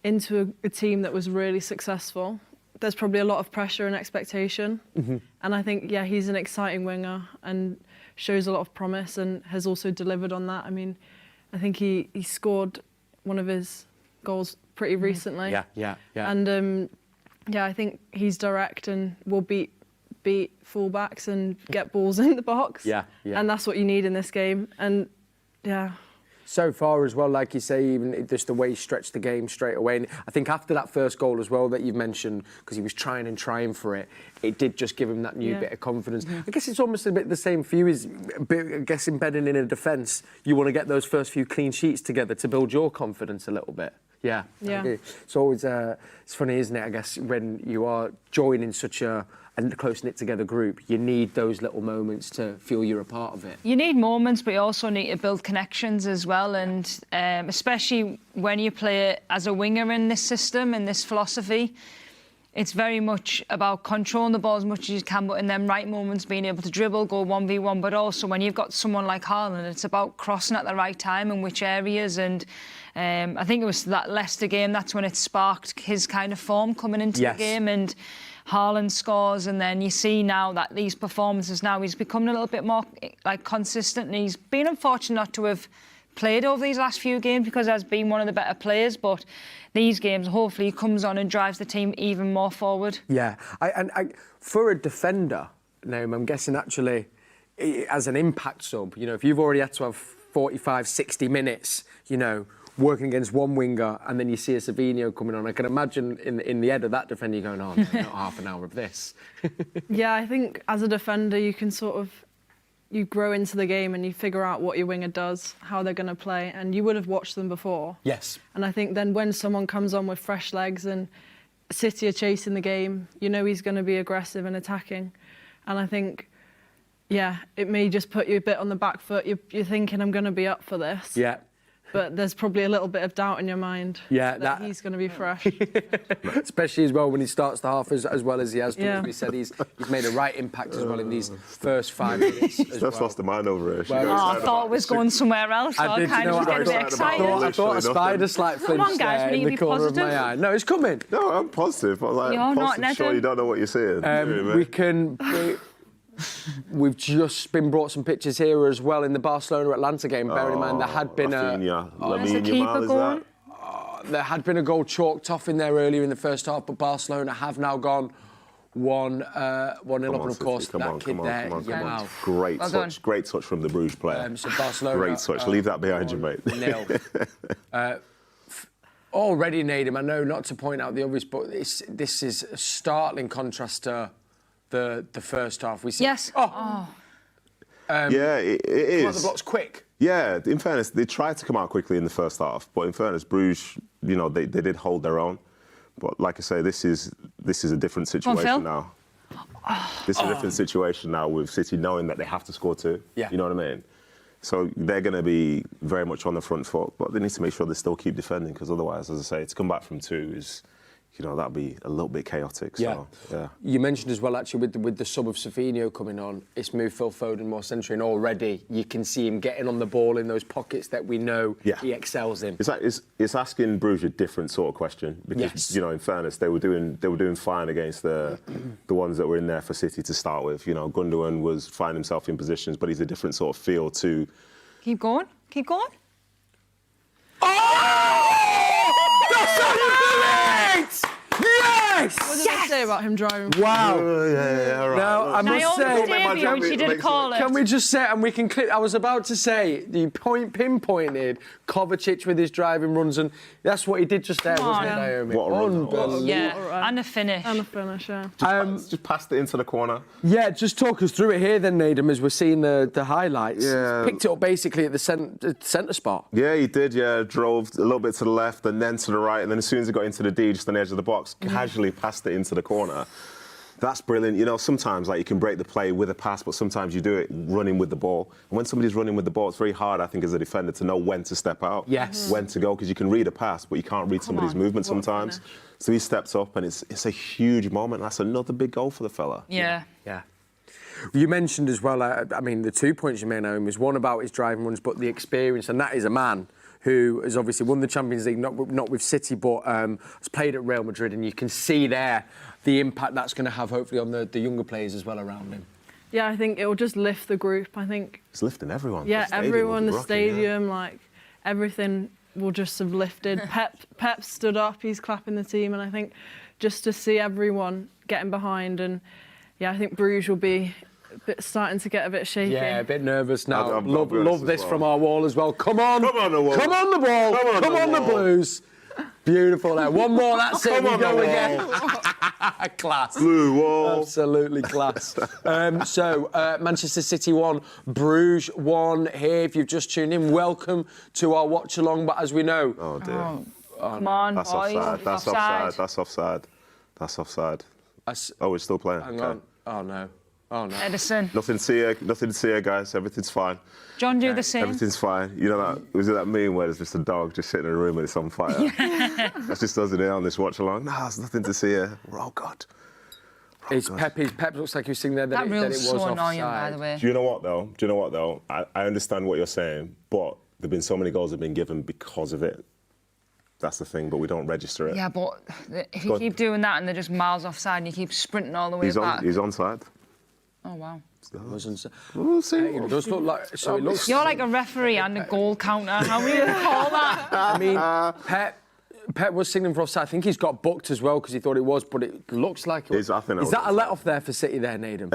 into a team that was really successful, there's probably a lot of pressure and expectation. Mm-hmm. And I think, he's an exciting winger and shows a lot of promise and has also delivered on that. I mean, I think he scored one of his goals pretty recently. Yeah. And I think he's direct and will beat fullbacks and get balls in the box. Yeah. And that's what you need in this game. And so far as well, like you say, even just the way he stretched the game straight away. And I think after that first goal as well that you've mentioned, because he was trying for it, it did just give him that new bit of confidence. I guess it's almost a bit the same for you, I guess embedding in a defence, you want to get those first few clean sheets together to build your confidence a little bit. Yeah. It's always it's funny, isn't it? I guess when you are joining such a close-knit together group, you need those little moments to feel you're a part of it. You need moments, but you also need to build connections as well, and especially when you play as a winger in this system, in this philosophy, it's very much about controlling the ball as much as you can, but in them right moments being able to dribble, go 1v1, but also when you've got someone like Haaland, it's about crossing at the right time and which areas. And I think it was that Leicester game, that's when it sparked his kind of form coming into the game, and Haaland scores, and then you see now that these performances now, he's becoming a little bit more consistent, and he's been unfortunate not to have played over these last few games because he has been one of the better players, but these games, hopefully he comes on and drives the team even more forward. Yeah, for a defender, Naomi, I'm guessing actually as an impact sub, if you've already had to have 45, 60 minutes, working against one winger, and then you see a Savinho coming on. I can imagine in the head of that defender, you're going, oh, no, not half an hour of this. Yeah, I think as a defender, you can you grow into the game and you figure out what your winger does, how they're going to play, and you would have watched them before. Yes. And I think then when someone comes on with fresh legs and City are chasing the game, you know he's going to be aggressive and attacking. And I think, yeah, it may just put you a bit on the back foot. You're thinking, I'm going to be up for this. Yeah. But there's probably a little bit of doubt in your mind that he's going to be fresh. Especially as well when he starts the half as well as he has done. Yeah. As we said, he's made a right impact as well in these first 5 minutes. Steph's lost her mind over it. I thought it was going somewhere else. So I kind of was getting a bit excited. I thought a spider slight flinched there in the corner of my eye. No, it's coming. No, I'm positive. But like, You're not, Nedum. Sure you don't know what you're saying. We've just been brought some pictures here as well in the Barcelona-Atlanta game. Bearing in mind there had been there had been a goal chalked off in there earlier in the first half, but Barcelona have now gone 1-0 up, and of course that kid there. Wow. Great touch from the Brugge player. So Barcelona. Great touch. Leave that behind you, mate. Nil. Already, Nedum, I know not to point out the obvious, but this is a startling contrast to the first half. We see. Yes. Yeah, it is. The block's quick. Yeah, in fairness, they tried to come out quickly in the first half, but in fairness, Bruges, you know, they did hold their own. But like I say, this is a different situation now. This is a different situation now with City knowing that they have to score 2. Yeah. You know what I mean? So they're going to be very much on the front foot, but they need to make sure they still keep defending, because otherwise, as I say, to come back from 2 is, you know, that'd be a little bit chaotic. So, yeah. You mentioned as well, actually, with the sub of Savinho coming on, it's moved Phil Foden more centrally, and already you can see him getting on the ball in those pockets that we know he excels in. It's asking Brugge a different sort of question, because you know, in fairness, they were doing fine against the ones that were in there for City to start with. You know, Gundogan was finding himself in positions, but he's a different sort of feel to. Keep going. Keep going. That's how you do it! Yes! What did I say about him driving? Wow. Right. Now, I must Naomi say, she did call it. Can we just say, and we can clip, I was about to say, you pinpointed Kovacic with his driving runs, and that's what he did just there, wasn't it, Naomi? What a run. Unbelievable. Yeah, and a finish. Just passed it into the corner. Yeah, just talk us through it here then, Nedum, as we're seeing the highlights. Yeah. Picked it up basically at the centre spot. Yeah, he did, drove a little bit to the left and then to the right, and then as soon as he got into the D, just on the edge of the box, casually passed it into the corner. That's brilliant. You know, sometimes like you can break the play with a pass, but sometimes you do it running with the ball. And when somebody's running with the ball, it's very hard, I think, as a defender to know when to step out, when to go, because you can read a pass, but you can't read somebody's movement sometimes. So he steps up, and it's a huge moment. That's another big goal for the fella. Yeah. You mentioned as well, I mean, the 2 points you made, Naomi, was one about his driving runs, but the experience, and that is a man who has obviously won the Champions League, not with City, but has played at Real Madrid, and you can see there the impact that's going to have, hopefully, on the younger players as well around him. Yeah, I think it will just lift the group. I think it's lifting everyone. Yeah, everyone, the stadium, like everything will just have lifted. Pep stood up, he's clapping the team, and I think just to see everyone getting behind, and I think Bruges will be starting to get a bit shaky. Yeah, a bit nervous now. Love this from our wall as well. Come on, come on the wall. Come on the ball. Come on the Blues. Beautiful there. One more, that's it. We go again. Class. Blue wall. Absolutely class. So, Manchester City 1, Bruges 1 here. If you've just tuned in, welcome to our watch-along. But as we know... Oh, dear. Come on, That's boys. offside. That's offside. That's offside. That's offside. Oh, we're still playing. Hang on. Oh, no. Oh, no. Edison. Nothing to see here, guys. Everything's fine. John, do the same. Everything's fine. You know that, was it that meme where there's just a dog just sitting in a room and it's on fire? That's just us in here on this watch-along. No, there's nothing to see here. We're all good. Pep looks like he was sitting there that it was so offside. annoying, by the way. Do you know what, though? I understand what you're saying, but there have been so many goals that have been given because of it. That's the thing, but we don't register it. Yeah, but if you keep doing that and they're just miles offside and you keep sprinting all the way back... He's onside. Oh, wow. We'll see. It does look like... So it looks... You're like a referee and a goal counter. How do you call that? I mean, Pep was signaling for offside. I think he's got booked as well because he thought it was, but it looks like it was. Is that a let-off there for City there, Nedum?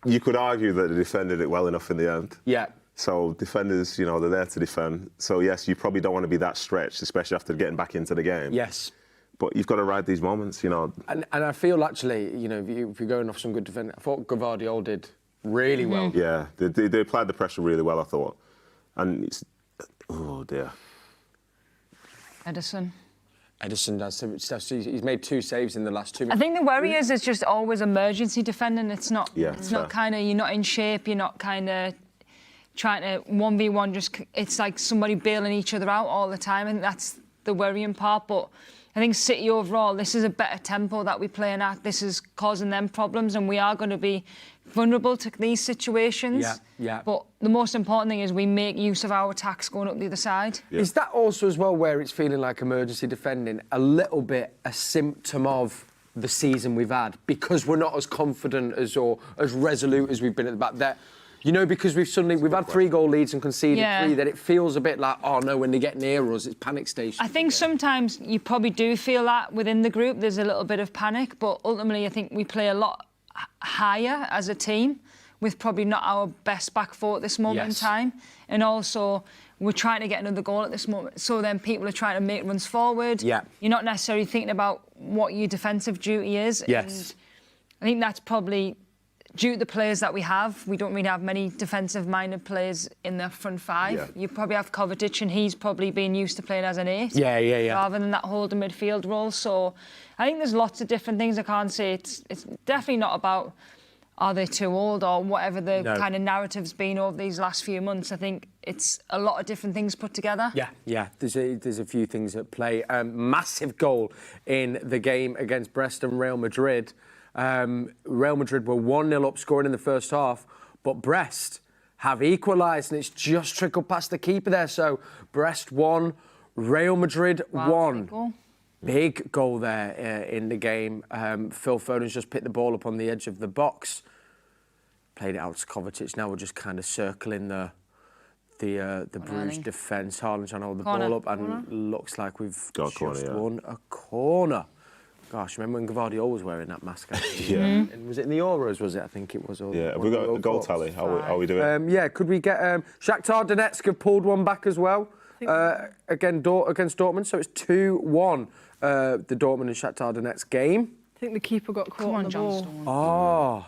You could argue that they defended it well enough in the end. Yeah. So defenders, you know, they're there to defend. So yes, you probably don't want to be that stretched, especially after getting back into the game. Yes. But you've got to ride these moments, you know. And I feel actually, you know, if you're going off some good defending, I thought Gvardiol did really well. Yeah, they applied the pressure really well, I thought. And it's, oh dear. Edison does. He's made 2 saves in the last 2 minutes. I think the worry is it's just always emergency defending. It's not. Yeah, it's not kind of, you're not in shape. You're not kind of trying to 1v1. Just it's like somebody bailing each other out all the time, and that's the worrying part. But I think City overall, this is a better tempo that we're playing at. This is causing them problems, and we are going to be vulnerable to these situations. Yeah. But the most important thing is we make use of our attacks going up the other side. Yeah. Is that also as well where it's feeling like emergency defending a little bit a symptom of the season we've had, because we're not as confident as or as resolute as we've been at the back there? You know, because we've had 3-goal leads and conceded 3, that it feels a bit like, oh no, when they get near us, it's panic station. I think sometimes you probably do feel that within the group. There's a little bit of panic, but ultimately I think we play a lot higher as a team with probably not our best back four at this moment in time. And also, we're trying to get another goal at this moment. So then people are trying to make runs forward. Yeah. You're not necessarily thinking about what your defensive duty is. Yes. And I think that's probably due to the players that we have. We don't really have many defensive-minded players in the front 5. Yeah. You probably have Kovacic, and he's probably been used to playing as an 8. Yeah. Rather than that holding midfield role. So I think there's lots of different things. I can't say it's definitely not about are they too old or whatever the kind of narrative's been over these last few months. I think it's a lot of different things put together. Yeah. There's a few things at play. Massive goal in the game against Brest and Real Madrid. Real Madrid were 1-0 up scoring in the first half, but Brest have equalised, and it's just trickled past the keeper there. So Brest 1, Real Madrid 1. Big goal there in the game. Phil Foden's just picked the ball up on the edge of the box. Played it out to Kovacic. Now we're just kind of circling the Bruges defence. Haaland's trying to hold the ball up, and looks like we've just won a corner. Gosh, remember when Gvardiol was wearing that mask? And was it in the Euros, was it? I think it was. Yeah, have we got a goal tally? How are we doing? Yeah, could we get... Shakhtar Donetsk have pulled one back as well against Dortmund, so it's 2-1, the Dortmund and Shakhtar Donetsk game. I think the keeper got caught on the ball. Oh,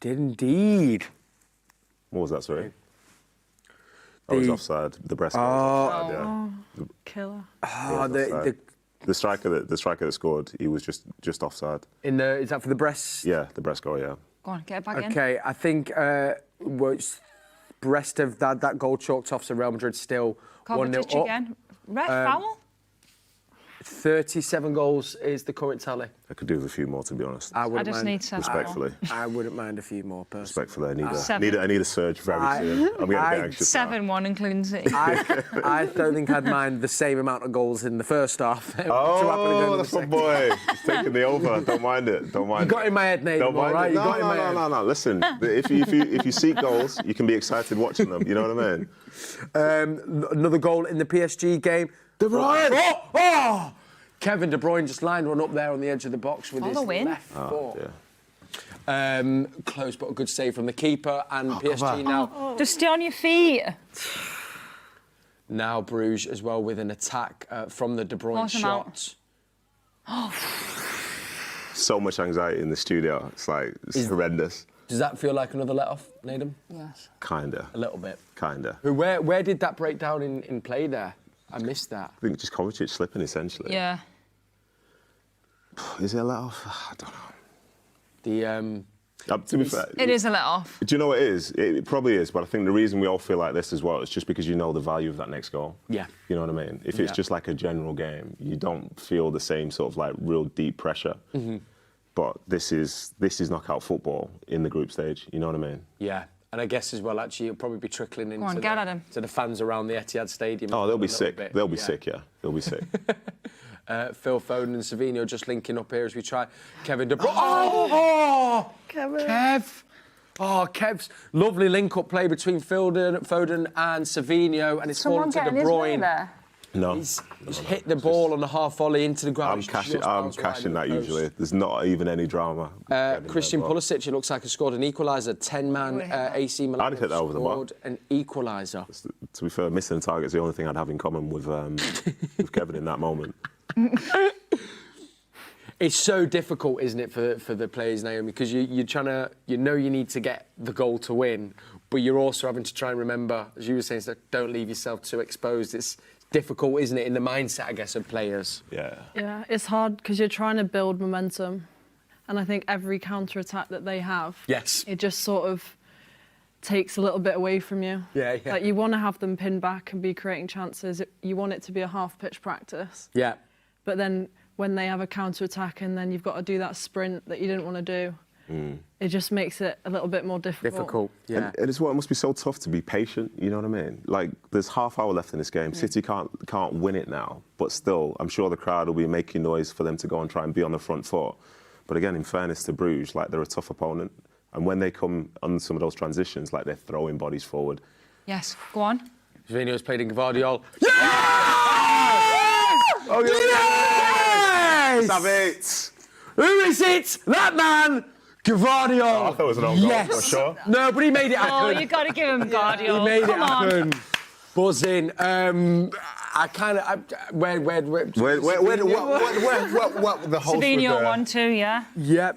did indeed. What was that, sorry? It was offside. The Brest goal was offside, yeah. Killer. The striker that scored, he was just offside. Is that for the Brest? Yeah, the Brest goal, yeah. Go on, get it back in. Okay, I think Brest have that goal chalked off, so Real Madrid still 1-0 up. Again. Red foul? 37 goals is the current tally. I could do with a few more, to be honest. I just need 7 respectfully. I wouldn't mind a few more, personally. Respectfully, I need a surge very soon. I'm going to get anxious. 7-1 including City. I don't think I'd mind the same amount of goals in the first half. Oh, that's my boy. He's taking the over. Don't mind it. Don't mind it. You got in my head, Nedum, all right? No. Listen, if you seek goals, you can be excited watching them. You know what I mean? Another goal in the PSG game. De Bruyne! Oh! Kevin De Bruyne just lined one up there on the edge of the box with his left foot. Close, but a good save from the keeper, and PSG now. Just stay on your feet. Now Bruges as well with an attack from the De Bruyne shot. So much anxiety in the studio. It's horrendous. Does that feel like another let-off, Nedum? Yes. Kinda. A little bit. Kinda. Where did that break down in play there? I missed that. I think just Kovacic slipping, essentially. Yeah. Is it a let-off? I don't know. To be fair, it is a let-off. Do you know what it is? It probably is, but I think the reason we all feel like this as well is just because you know the value of that next goal. Yeah. You know what I mean? If it's just like a general game, you don't feel the same sort of like real deep pressure. Mm-hmm. But this is knockout football in the group stage. You know what I mean? Yeah. And I guess as well, actually, it'll probably be trickling into to the fans around the Etihad Stadium. Oh, they'll be sick. They'll be sick, yeah. They'll be sick. Phil Foden and Savinho just linking up here as we try. Kevin De Bruyne. Kev. Oh, Kev's lovely link-up play between Foden and Savinho, and it's fallen to De Bruyne. No. He's hit the ball on the half volley into the ground. I'm cashing that usually. There's not even any drama. Christian Pulisic, it looks like, has scored an equaliser. 10-man AC Milan I'd hit that over the bar. scored an equaliser. To be fair, missing the target's the only thing I'd have in common with Kevin in that moment. It's so difficult, isn't it, for the players, Naomi? Because you're trying to, you need to get the goal to win, but you're also having to try and remember, as you were saying, don't leave yourself too exposed. It's difficult, isn't it, in the mindset, I guess, of players? Yeah. Yeah, it's hard because you're trying to build momentum. And I think every counter-attack that they have, it just sort of takes a little bit away from you. Yeah. Like, you want to have them pinned back and be creating chances. You want it to be a half-pitch practice. Yeah. But then when they have a counter-attack and then you've got to do that sprint that you didn't want to do, it just makes it a little bit more difficult. Yeah. And it's what it must be so tough to be patient, you know what I mean? Like, there's half hour left in this game. City can't win it now, but still, I'm sure the crowd will be making noise for them to go and try and be on the front foot. But again, in fairness to Bruges, like, they're a tough opponent. And when they come on some of those transitions, like, they're throwing bodies forward. Yes, go on. Savinho's played in Gvardiol. Yes! Oh, yes! Have it! Who is it? That man! Gvardiol. Oh, I thought it was an own goal, for sure. No, but he made it happen. Oh, you got to give him Gvardiol. He made Come it happen. on. Buzzing. Where the whole Savinho 1-2, yeah. Yeah,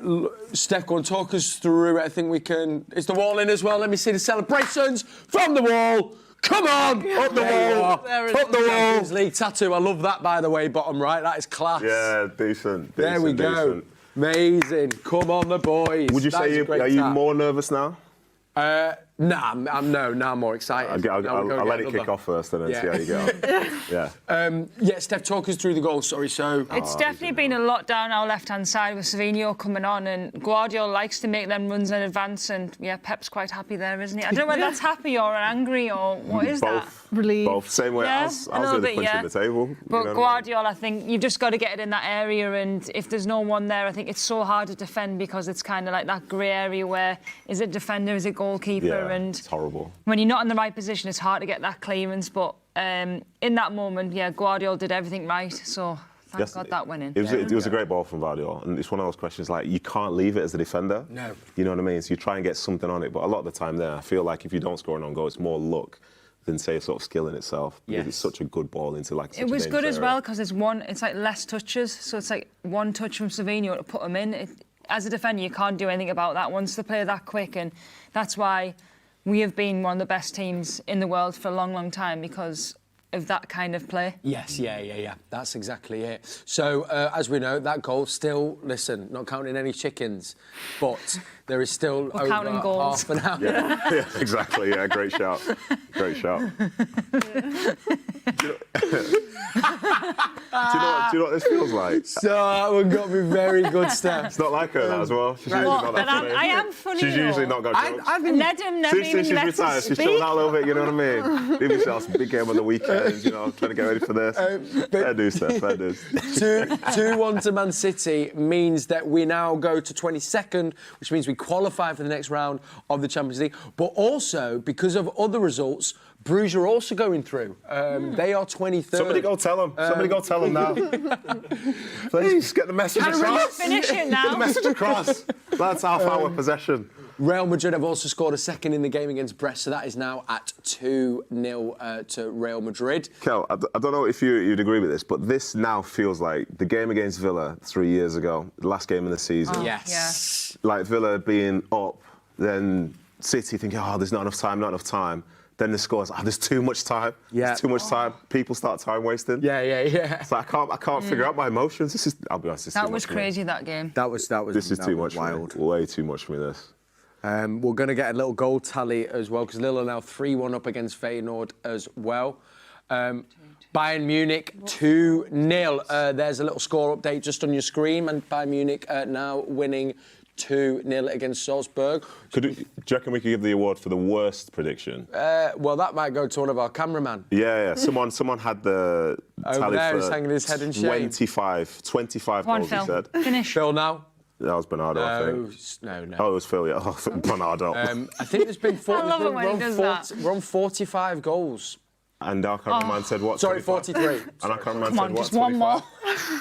Steph, go and talk us through it. I think we can. Is the wall in as well? Let me see the celebrations from the wall. Come on, up the wall, up the wall. Champions League tattoo. I love that, by the way. Bottom right, that is class. Yeah, decent. There we go. Decent. Amazing. Come on, the boys. Would you say are you more nervous now? Nah, now I'm more excited. I'll let it kick off first and then see how you go. Yeah, Steph, talk us through the goal. Sorry, so... It's definitely been a lot down our left-hand side with Savinho coming on, and Gvardiol likes to make them runs in advance, and yeah, Pep's quite happy there, isn't he? I don't know whether that's happy or angry or what is that? Relieved. Both. Same way I was really punching the table. But Gvardiol, I think you've just got to get it in that area, and if there's no one there, I think it's so hard to defend because it's kind of like that grey area where is it defender, is it goalkeeper, and it's horrible. When you're not in the right position, it's hard to get that clearance. But in that moment, yeah, Gvardiol did everything right. So thank God that went in. It was a great ball from Gvardiol, and it's one of those questions like you can't leave it as a defender. No. You know what I mean? So you try and get something on it, but a lot of the time there, I feel like if you don't score an own goal, it's more luck than say a sort of skill in itself. Because it's such a good ball into like. Such it was a good as area. well because it's like less touches, so it's like one touch from Savinho to put him in. As a defender, you can't do anything about that once they play that quick, and that's why we have been one of the best teams in the world for a long, long time because of that kind of play. Yes, yeah. That's exactly it. So, as we know, that goal still, listen, not counting any chickens, but there is still over counting goals. half an hour. Yeah, exactly. Yeah, great shout. Great shout. Do you know what this feels like? So that one got me very good, Steph. It's not like her, that as well. She's usually not that funny. I am funny. She's usually not got jokes. Nedum never even Since she's lets retired, us she's speak. chilling out a little bit, you know what I mean? Leave yourself a big game on the weekends, you know, trying to get ready for this. Fair dues, Steph, fair dues. 2-1 to Man City means that we now go to 22nd, which means we qualify for the next round of the Champions League. But also, because of other results, Bruges are also going through. They are 23rd. Somebody go tell them. Somebody go tell them now. Please get the message across. Finish it now. Get the message across. That's half-hour possession. Real Madrid have also scored a second in the game against Brest, so that is now at 2-0 to Real Madrid. Kel, I don't know if you'd agree with this, but this now feels like the game against Villa 3 years ago, the last game of the season. Yes. Like Villa being up, then City thinking, there's not enough time. Then the scores, there's too much time. Yeah. There's too much time. People start time wasting. Yeah. It's like I can't figure out my emotions. I'll be honest, this is That was crazy, that game. That was This is too much wild. for me. Way too much for me, this. We're going to get a little goal tally as well, because Lille are now 3-1 up against Feyenoord as well. Bayern Munich 2-0. There's a little score update just on your screen, and Bayern Munich now winning 2-0 against Salzburg. Do you reckon we could give the award for the worst prediction? Well, that might go to one of our cameraman. Yeah. Someone had the over tally there, for he's hanging his head in shame. 25 Come on, goals, he Phil. said. Finish. Phil now. That was Bernardo, I think. No. Oh, it was Phil, yeah. Oh, Bernardo. I think there's been I love it when he does that. we're on 45 goals. And our cameraman said what? Sorry, 25? 43. And our cameraman Come said on, what? just one 25?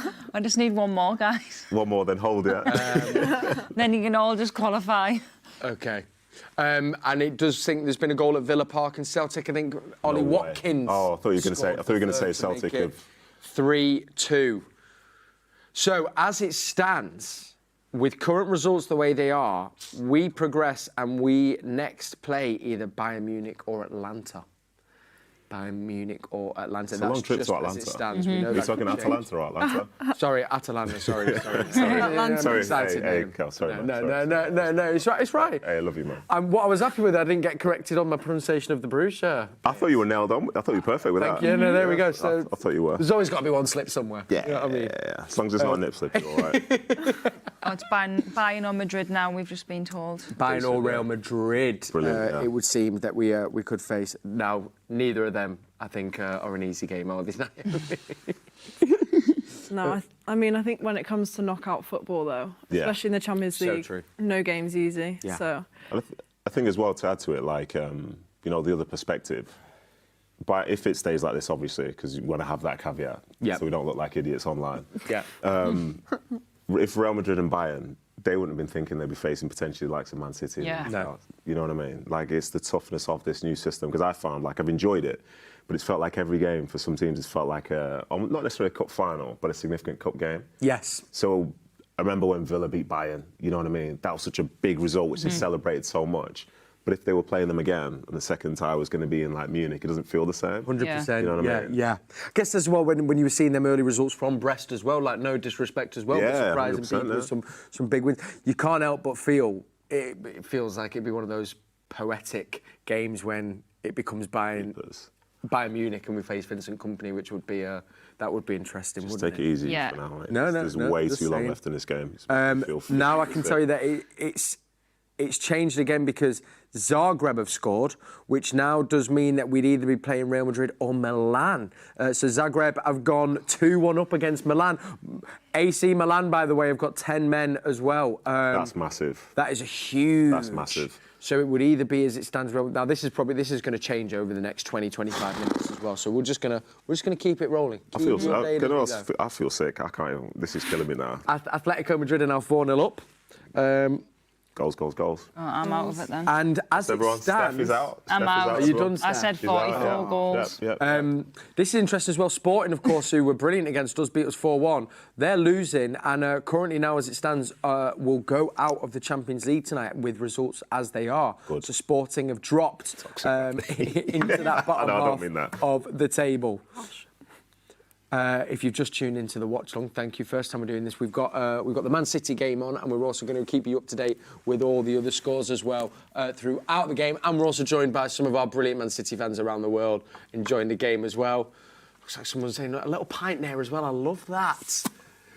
more. I just need one more, guys. One more, then hold it. Then you can all just qualify. OK. And it does think there's been a goal at Villa Park and Celtic. I think Ollie No way. Watkins. Oh, I thought you were going to say scored for Celtic. Thurn to make it 3-2. So as it stands, with current results the way they are, we progress and we next play either Bayern Munich or Atlanta. Bayern Munich or Atlanta. It's a long trip just to as Atlanta. it stands. We know Are you that talking could change. Atalanta or Atlanta? Sorry, Atalanta. Sorry. Atlanta. Sorry, Excited, hey, man. Cal, sorry, man. No. It's right. It's right. Hey, I love you, man. And what I was happy with, I didn't get corrected on my pronunciation of the Bruges shirt. I thought you were nailed on. I thought you were perfect with Thank that. you. No, there we go. So I thought you were. there's always got to be one slip somewhere. Yeah, You know what I mean? yeah. As long as it's not a nip slip, you're all right. Oh, it's Bayern or Madrid now, we've just been told. Bayern or Real Madrid. Brilliant, yeah. It would seem that we could face. Now, neither of them, I think, are an easy game, are they? No, I mean, I think when it comes to knockout football, though, Yeah. especially in the Champions So League, true. no game's easy. Yeah. So And I think as well, to add to it, like, the other perspective, but if it stays like this, obviously, because you want to have that caveat, Yep. so we don't look like idiots online. Yeah. If Real Madrid and Bayern, they wouldn't have been thinking they'd be facing potentially the likes of Man City. Yeah. and No. stuff. You know what I mean? Like, it's the toughness of this new system, because I found, like, I've enjoyed it, but it's felt like every game for some teams, it's felt like not necessarily a cup final, but a significant cup game. Yes. So I remember when Villa beat Bayern, you know what I mean? That was such a big result, which they celebrated so much. But if they were playing them again, and the second tie was going to be in, like, Munich, it doesn't feel the same. 100%. You know what I mean? Yeah. I guess as well, when you were seeing them early results from Brest as well, like, no disrespect as well, but Yeah, surprising 100%, people, yeah. some big wins. You can't help but feel, it feels like it'd be one of those poetic games when it becomes Bayern Munich and we face Vincent Kompany, which would be that would be interesting, Just wouldn't take it easy Yeah. for now. Right? No, There's way just too long saying. left in this game. Now I can tell you that it's changed again because Zagreb have scored, which now does mean that we'd either be playing Real Madrid or Milan. So Zagreb have gone 2-1 up against Milan. AC Milan, by the way, have got 10 men as well. That's massive. That is a huge. That's massive. So it would either be as it stands. Now this is going to change over the next 20-25 minutes as well. So we're just gonna keep it rolling. I feel sick. I can't even. This is killing me now. Atletico Madrid are now 4-0 up. Goals. Oh, I'm out of it then. And as Everyone, it stands, Steph is out. I'm Steph out. Is Are you as well. done, Steph? I said She's out, 44 yeah. goals. Yep. This is interesting as well. Sporting, of course, who were brilliant against us, beat us 4-1. They're losing, and currently now, as it stands, will go out of the Champions League tonight with results as they are. Good. So Sporting have dropped into that bottom No, I don't half mean that. of the table. If you've just tuned into the watch long, thank you. First time we're doing this. We've got the Man City game on, and we're also going to keep you up to date with all the other scores as well throughout the game. And we're also joined by some of our brilliant Man City fans around the world enjoying the game as well. Looks like someone's saying a little pint there as well. I love that.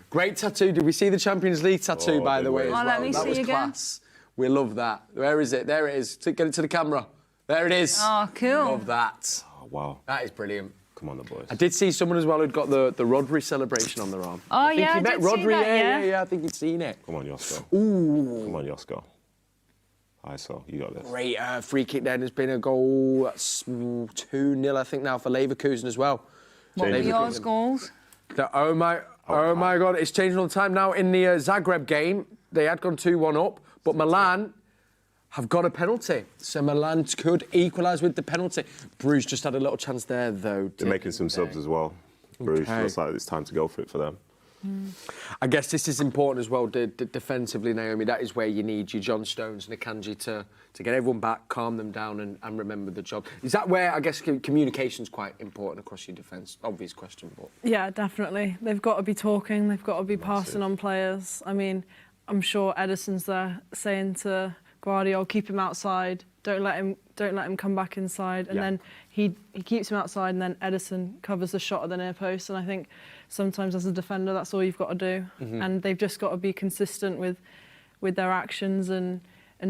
Great tattoo. Did we see the Champions League tattoo, by the way? As well? let me that see was again. class. We love that. Where is it? There it is. Get it to the camera. There it is. Oh, cool. Love that. Oh, wow. That is brilliant. Come on, the boys. I did see someone as well who'd got the Rodri celebration on their arm. Oh, I think yeah, you I met did see Rodri. that, Yeah, I think you'd seen it. Come on, Josko. Ooh. Come on, Josko. ISO, you got this. Great free kick there. There's been a goal. That's 2-0, I think, now for Leverkusen as well. What were Leverkusen. yours goals? Oh my God, it's changing all the time now. In the Zagreb game, they had gone 2-1 up, but Milan have got a penalty. So Milan could equalise with the penalty. Bruges just had a little chance there, though. They're making some subs as well. Bruges looks like it's time to go for it for them. I guess this is important as well, defensively, Naomi. That is where you need your John Stones and Akanji to get everyone back, calm them down and remember the job. Is that where, I guess, communication's quite important across your defence? Obvious question, but... yeah, definitely. They've got to be talking. They've got to be passing on players. I mean, I'm sure Edison's there saying to Guardiola, keep him outside. Don't let him come back inside. And then he keeps him outside, and then Edison covers the shot at the near post. And I think sometimes as a defender, that's all you've got to do. And they've just got to be consistent with their actions and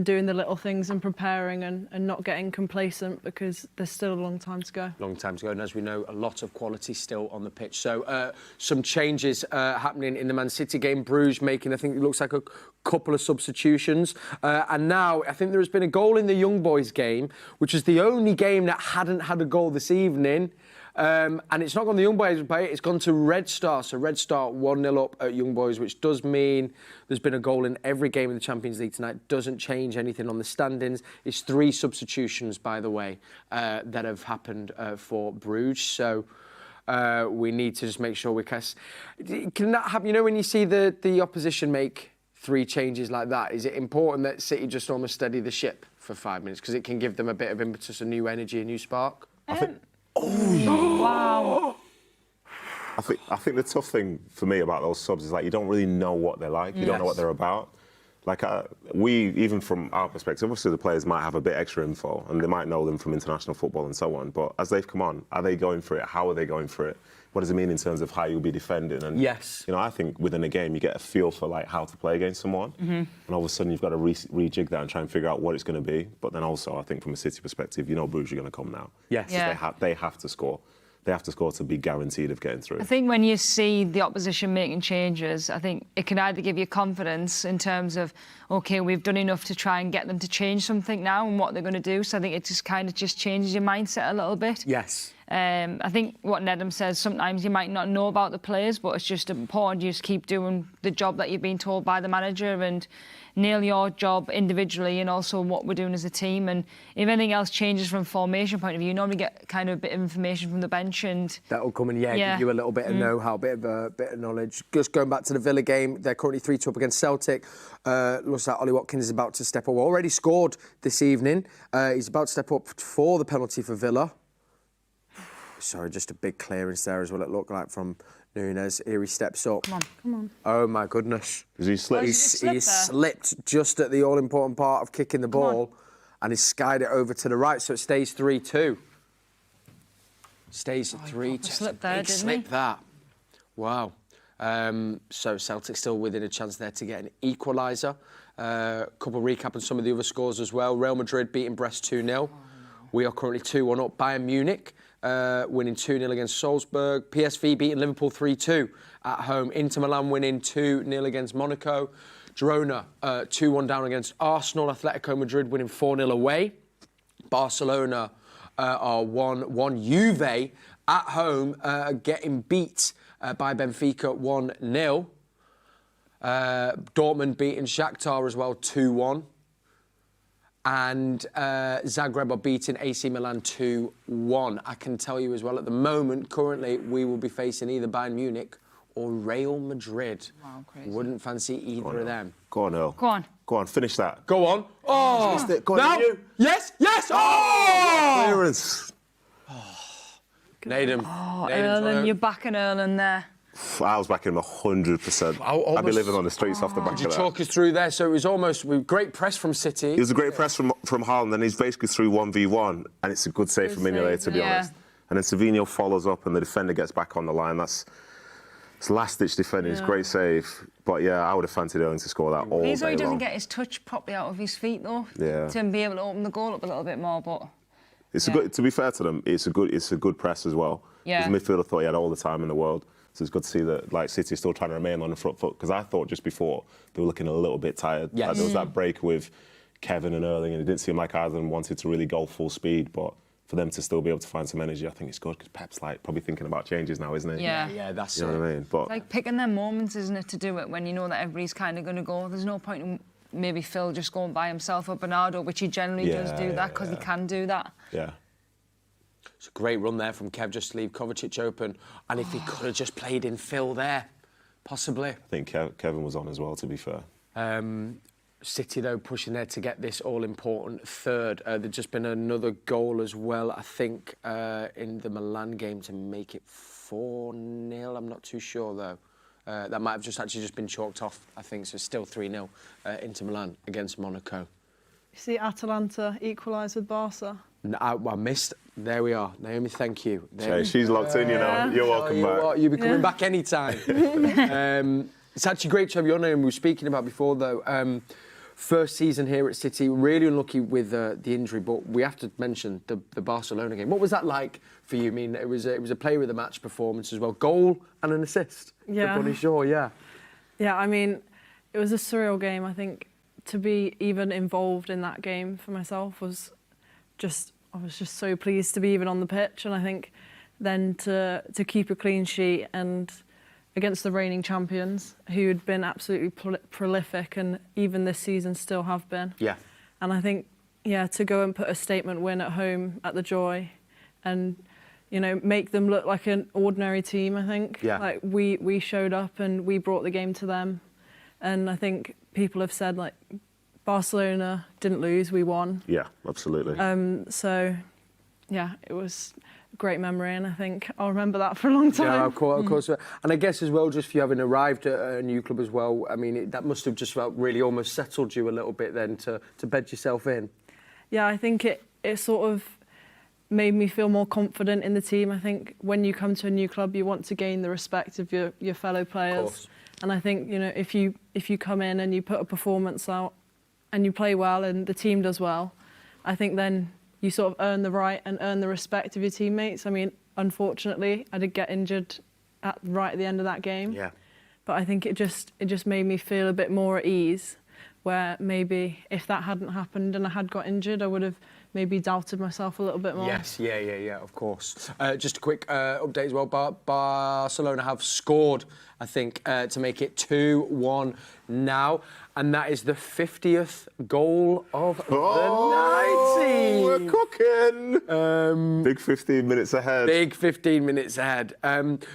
doing the little things and preparing and not getting complacent, because there's still a long time to go. Long time to go, and as we know, a lot of quality still on the pitch. So some changes happening in the Man City game. Bruges making, I think it looks like a couple of substitutions. And now, I think there has been a goal in the Young Boys game, which is the only game that hadn't had a goal this evening. And it's not gone the Young Boys way, it's gone to Red Star. So Red Star 1-0 up at Young Boys, which does mean there's been a goal in every game in the Champions League tonight. Doesn't change anything on the standings. It's 3 substitutions, by the way, that have happened for Bruges. So we need to just make sure we can that happen? You know, when you see the opposition make 3 changes like that, is it important that City just almost steady the ship for 5 minutes? Because it can give them a bit of impetus, a new energy, a new spark? Wow. I think the tough thing for me about those subs is, like, you don't really know what they're like. You don't know what they're about. Like, even from our perspective, obviously the players might have a bit extra info and they might know them from international football and so on. But as they've come on, are they going for it? How are they going for it? What does it mean in terms of how you'll be defending? And, yes. You know, I think within a game you get a feel for, like, how to play against someone. And all of a sudden you've got to rejig that and try and figure out what it's going to be. But then also, I think from a City perspective, you know Brugge are going to come now. Yes. Yeah. They have to score. They have to score to be guaranteed of getting through. I think when you see the opposition making changes, I think it can either give you confidence in terms of, OK, we've done enough to try and get them to change something now and what they're going to do. So I think it just kind of changes your mindset a little bit. Yes. I think what Nedum says, sometimes you might not know about the players, but it's just important you just keep doing the job that you've been told by the manager and nail your job individually and also what we're doing as a team. And if anything else changes from formation point of view, you normally get kind of a bit of information from the bench, and that'll come and give you a little bit of know-how, bit of knowledge. Just going back to the Villa game, they're currently 3-2 up against Celtic. Looks like Ollie Watkins is about to step up. Already scored this evening. He's about to step up for the penalty for Villa. Sorry, just a big clearance there as well, it looked like, from Nunes. Here he steps up. Come on. Oh, my goodness. Has he slipped? He slipped just at the all-important part of kicking the ball and he's skied it over to the right, so it stays 3-2. Stays at 3-2. Slip there, didn't slip he? that. Wow. So Celtic still within a chance there to get an equaliser. Couple recap on some of the other scores as well. Real Madrid beating Brest 2-0. We are currently 2-1 up. Bayern Munich winning 2-0 against Salzburg. PSV beating Liverpool 3-2 at home. Inter Milan winning 2-0 against Monaco. Girona 2-1 down against Arsenal. Atletico Madrid winning 4-0 away. Barcelona are 1-1. Juve at home getting beat by Benfica 1-0. Dortmund beating Shakhtar as well 2-1. And Zagreb are beating AC Milan 2-1. I can tell you as well, at the moment, currently, we will be facing either Bayern Munich or Real Madrid. Wow, crazy. Wouldn't fancy either of them. Go on, Earl. Go on. Go on, finish that. Go on. Oh! Missed it. Go on, Now. you. Yes! Oh! Clearance. Nedum. Oh, Erlen, you're backing Erlen there. I was backing him 100%. I'd be living on the streets off the back of Could you that. talk us through there? So it was almost great press from City. It was a great press from Houghton, and he's basically through 1v1, and it's a good save from Mignolet, to be honest. And then Savinho follows up, and the defender gets back on the line. It's last-ditch defending. It's a great save. But, yeah, I would have fancied Erling to score that all day long. He doesn't get his touch properly out of his feet, though, to be able to open the goal up a little bit more, but... It's a good, to be fair to them, it's a good press as well. Yeah. The midfielder thought he had all the time in the world. So it's good to see that, like, City is still trying to remain on the front foot, because I thought just before they were looking a little bit tired. Yes. Like, there was that break with Kevin and Erling, and it didn't seem like either of them wanted to really go full speed. But for them to still be able to find some energy, I think it's good, because Pep's like probably thinking about changes now, isn't he? Yeah, that's you know what I mean. But like picking their moments, isn't it, to do it when you know that everybody's kind of going to go. There's no point in maybe Phil just going by himself or Bernardo, which he generally does do that because he can do that. Yeah. It's a great run there from Kev just to leave Kovacic open. And if he could have just played in Phil there, possibly. I think Kevin was on as well, to be fair. City, though, pushing there to get this all-important third. There's just been another goal as well, I think, in the Milan game to make it 4-0. I'm not too sure, though. That might have just been chalked off, I think. So still 3-0 into Milan against Monaco. You see Atalanta equalise with Barca? No, I missed. There we are. Naomi, thank you. She's locked in, you know. You're welcome back. What, you'll be coming back any time. It's actually great to have you on, and we were speaking about before, though. First season here at City, really unlucky with the injury, but we have to mention the Barcelona game. What was that like for you? I mean, it was a player of the match performance as well. Goal and an assist for Bunny Shaw, yeah. Yeah, I mean, it was a surreal game. I think to be even involved in that game for myself was just, I was just so pleased to be even on the pitch. And I think then to keep a clean sheet and against the reigning champions, who had been absolutely prolific and even this season still have been. Yeah. And I think, to go and put a statement win at home at the Joy and, make them look like an ordinary team, I think. Yeah. Like, we showed up and we brought the game to them. And I think people have said, like, Barcelona didn't lose, we won. Yeah, absolutely. So, it was great memory, and I think I'll remember that for a long time. Yeah, of course. And I guess as well, just for you having arrived at a new club as well, I mean, that must have just about really almost settled you a little bit then to bed yourself in. Yeah, I think it sort of made me feel more confident in the team. I think when you come to a new club, you want to gain the respect of your fellow players. Of course. And I think, if you come in and you put a performance out and you play well and the team does well, I think then you sort of earn the right and earn the respect of your teammates. I mean, unfortunately, I did get injured right at the end of that game. Yeah. But I think it just made me feel a bit more at ease, where maybe if that hadn't happened and I had got injured, I would have maybe doubted myself a little bit more. Yes, yeah, of course. Just a quick update as well. Barcelona have scored, I think, to make it 2-1 now. And that is the 50th goal of the night. We're cooking. Big 15 minutes ahead. Big 15 minutes ahead. And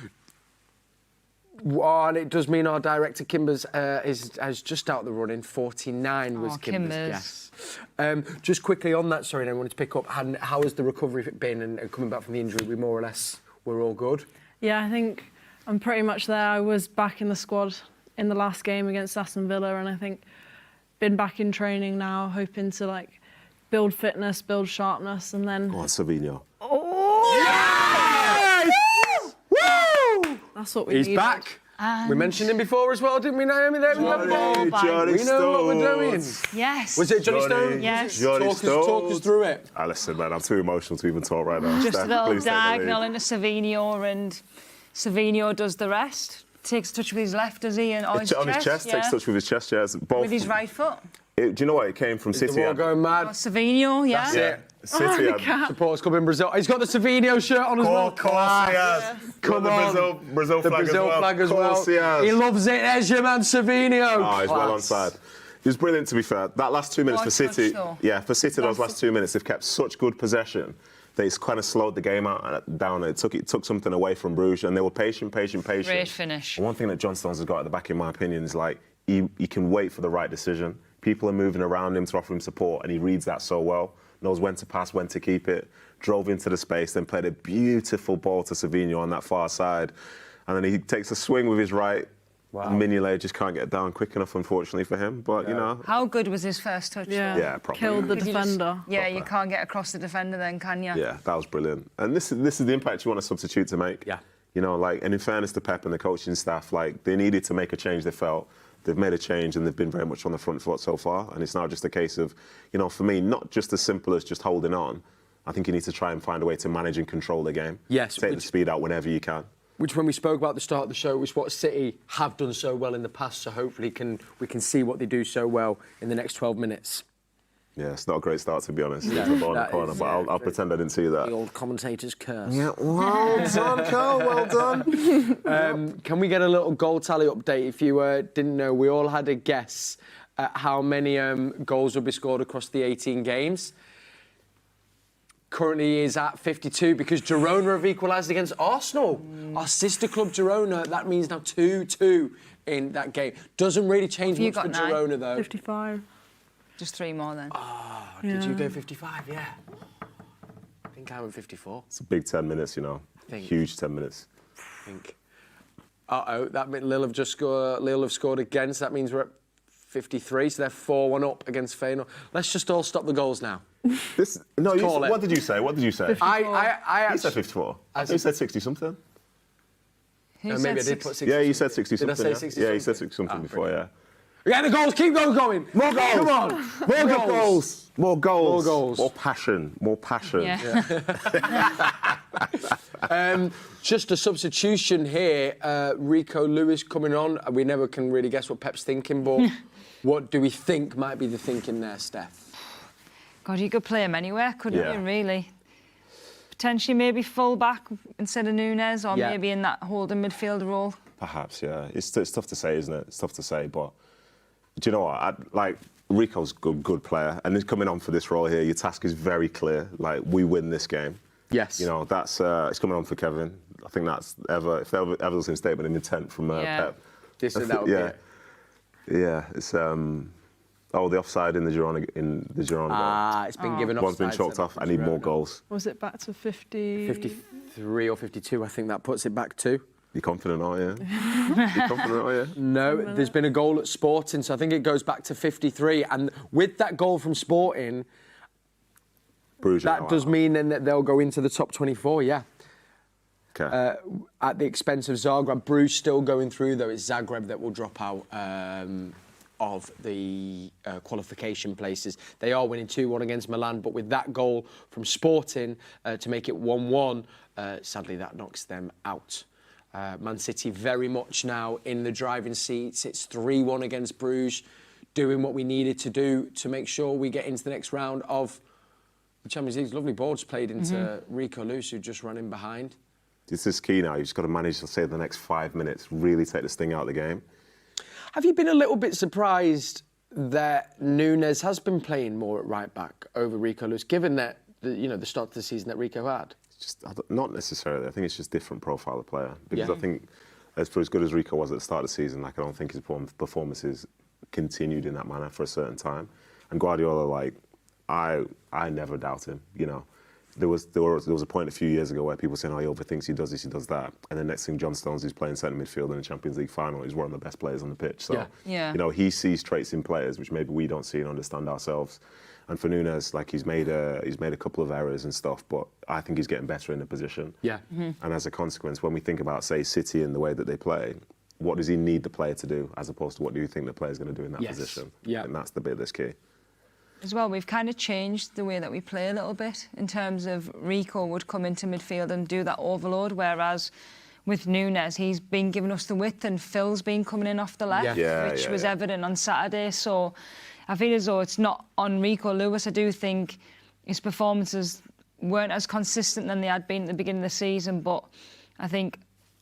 it does mean our director, Kimbers, has just out the running. 49 was Kimbers. Yes. Just quickly on that, sorry, I wanted to pick up. How has the recovery been and coming back from the injury? We more or less were all good? Yeah, I think I'm pretty much there. I was back in the squad in the last game against Aston Villa, and I think been back in training now, hoping to build fitness, build sharpness, and then. Go on, Savinho. Oh! Yes! Woo! That's what we need. He's back. We mentioned him before as well, didn't we, Naomi? There we go. Johnny We know what we're doing. Yes. Was it Johnny Stone? Yes. Talk us through it. Listen, man, I'm too emotional to even talk right now. Just Steph, a little please take the lead. diagonal into Savinho, and Savinho does the rest. Takes touch with his left, does he? And on his chest, takes touch with his chest, both. With his right foot. Do you know what? It came from City. They're all going mad. Oh, Savinho, yeah. That's it. City Supporters club in Brazil. He's got the Savinho shirt on as well. Of course he has. Come on. Brazil flag as well. Of course he has. He loves it. There's your man, Savinho. Oh, he's well on side. He was brilliant, to be fair. That last 2 minutes for City, those last 2 minutes, they've kept such good possession that it's kind of slowed the game down. It took something away from Bruges, and they were patient. Great finish. And one thing that John Stones has got at the back, in my opinion, is he can wait for the right decision. People are moving around him to offer him support, and he reads that so well. Knows when to pass, when to keep it. Drove into the space, then played a beautiful ball to Savinho on that far side. And then he takes a swing with his right. Wow. Mignolet just can't get down quick enough, unfortunately, for him. But, How good was his first touch? Yeah, proper. Killed the defender. You can't get across the defender then, can you? Yeah, that was brilliant. And this is the impact you want a substitute to make. Yeah. And in fairness to Pep and the coaching staff, they needed to make a change, they felt. They've made a change and they've been very much on the front foot so far. And it's now just a case of, for me, not just as simple as just holding on. I think you need to try and find a way to manage and control the game. Yes. Take the speed out whenever you can. Which, when we spoke about at the start of the show, was what City have done so well in the past. So hopefully we can see what they do so well in the next 12 minutes. Yeah, it's not a great start, to be honest. It's a ball in the corner, but I'll pretend I didn't see that. The old commentator's curse. Yeah, well done, Carl, well done. Can we get a little goal tally update? If you didn't know, we all had a guess at how many goals will be scored across the 18 games. Currently is at 52 because Girona have equalised against Arsenal. Our sister club Girona, that means now 2-2 in that game. Doesn't really change much for Girona, though. 55. Just 3 more then. Oh, did you go 55? Yeah. I think I went 54. It's a big 10 minutes, Huge 10 minutes. I think. That meant Lille have scored again, so that means we're at 53, so they're 4-1 up against Feyenoord. Let's just all stop the goals now. What did you say? 54. I said 54. You said 60-something. Maybe I did put 60. Yeah, you said 60-something. Did I say 60-something? Yeah, you said 60-something before, yeah. Yeah, the goals, keep going. More goals. Come on. More goals. More goals. More goals. More passion. More passion. Yeah. Just a substitution here. Rico Lewis coming on. We never can really guess what Pep's thinking, but what do we think might be the thinking there, Steph? God, you could play him anywhere, couldn't you, really? Potentially maybe full back instead of Núñez, or maybe in that holding midfield role. Perhaps, yeah. It's tough to say, isn't it? It's tough to say, but do you know what? Rico's a good player, and he's coming on for this role here. Your task is very clear. Like, we win this game. Yes. You know, that's it's coming on for Kevin. I think that's if there ever was a statement of intent from Pep. That would be it. Yeah, it's the offside in the Girona goal. It's been given offside. One's been chalked off. I need more goals. Was it back to 50? 53 or 52, I think that puts it back to. You confident, are you? You confident, are you? No, there's been a goal at Sporting, so I think it goes back to 53. And with that goal from Sporting, Brugge that does mean then that they'll go into the top 24, yeah. Okay. At the expense of Zagreb. Brugge still going through, though. It's Zagreb that will drop out of the qualification places. They are winning 2-1 against Milan, but with that goal from Sporting to make it 1-1, sadly that knocks them out. Man City very much now in the driving seats. It's 3-1 against Bruges, doing what we needed to do to make sure we get into the next round of the Champions League. Lovely ball just played into Rico Lewis, who just ran in behind. This is key now. You've just got to manage to say the next 5 minutes, really take this thing out of the game. Have you been a little bit surprised that Núñez has been playing more at right back over Rico Lewis, given that the start of the season that Rico had? Just not necessarily. I think it's just different profile of player. Because I think, for as good as Rico was at the start of the season, I don't think his performances continued in that manner for a certain time. And Guardiola, I never doubt him. You know, there was a point a few years ago where people were saying, he overthinks, he does this, he does that. And the next thing, John Stones, who's playing centre midfield in the Champions League final, is one of the best players on the pitch. So, you know, he sees traits in players which maybe we don't see and understand ourselves. And for Núñez, he's made a couple of errors and stuff, but I think he's getting better in the position. Yeah. And as a consequence, when we think about, say, City and the way that they play, what does he need the player to do, as opposed to what do you think the player's going to do in that position? Yeah. And that's the bit that's key. As well, we've kind of changed the way that we play a little bit in terms of Rico would come into midfield and do that overload, whereas with Núñez, he's been giving us the width and Phil's been coming in off the left, which was evident on Saturday. So I feel as though it's not on Rico Lewis. I do think his performances weren't as consistent than they had been at the beginning of the season, but I think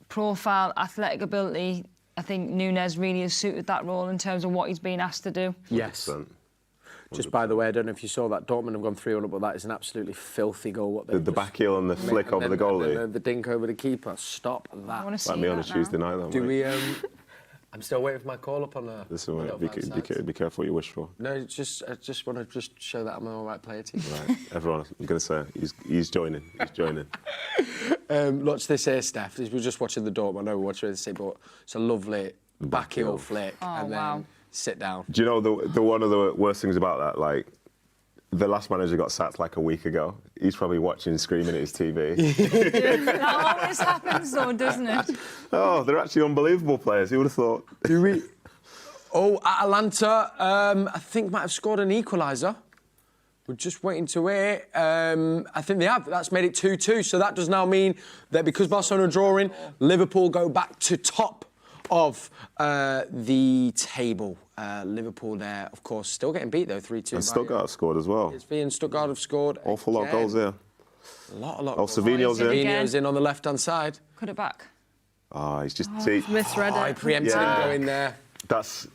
profile, athletic ability, I think Núñez really has suited that role in terms of what he's been asked to do. Yes. 100%. Just by the way, I don't know if you saw that, Dortmund have gone 3-1, but that is an absolutely filthy goal. The back heel and the flick over the goalie. The dink over the keeper. Stop that. I want to see like me on a now. Tuesday night, though. Do we... I'm still waiting for my call up on a... Listen, be careful what you wish for. No, I just want to show that I'm an all right player team. Right, everyone, I'm going to say, he's joining. He's joining. Watch this here, Steph. We were just watching the Dortmund. I know we're watching this, but it's a lovely back heel flick. And then sit down. Do you know the one of the worst things about that? The last manager got sacked a week ago. He's probably watching, screaming at his TV. That always happens, though, doesn't it? Oh, they're actually unbelievable players. Who would have thought? Do we? Oh, Atalanta, I think might have scored an equaliser. We're just waiting to hear. I think they have. That's made it 2-2. So that does now mean that because Barcelona are drawing, Liverpool go back to top of the table. Liverpool there, of course, still getting beat though, 3-2. And Stuttgart have scored as well. PSV and Stuttgart have scored. Awful lot of goals there. A lot. Oh, Savinho's in. Savinho's in on the left-hand side. Cut it back. He's just... misread it. He preempted him going there. That's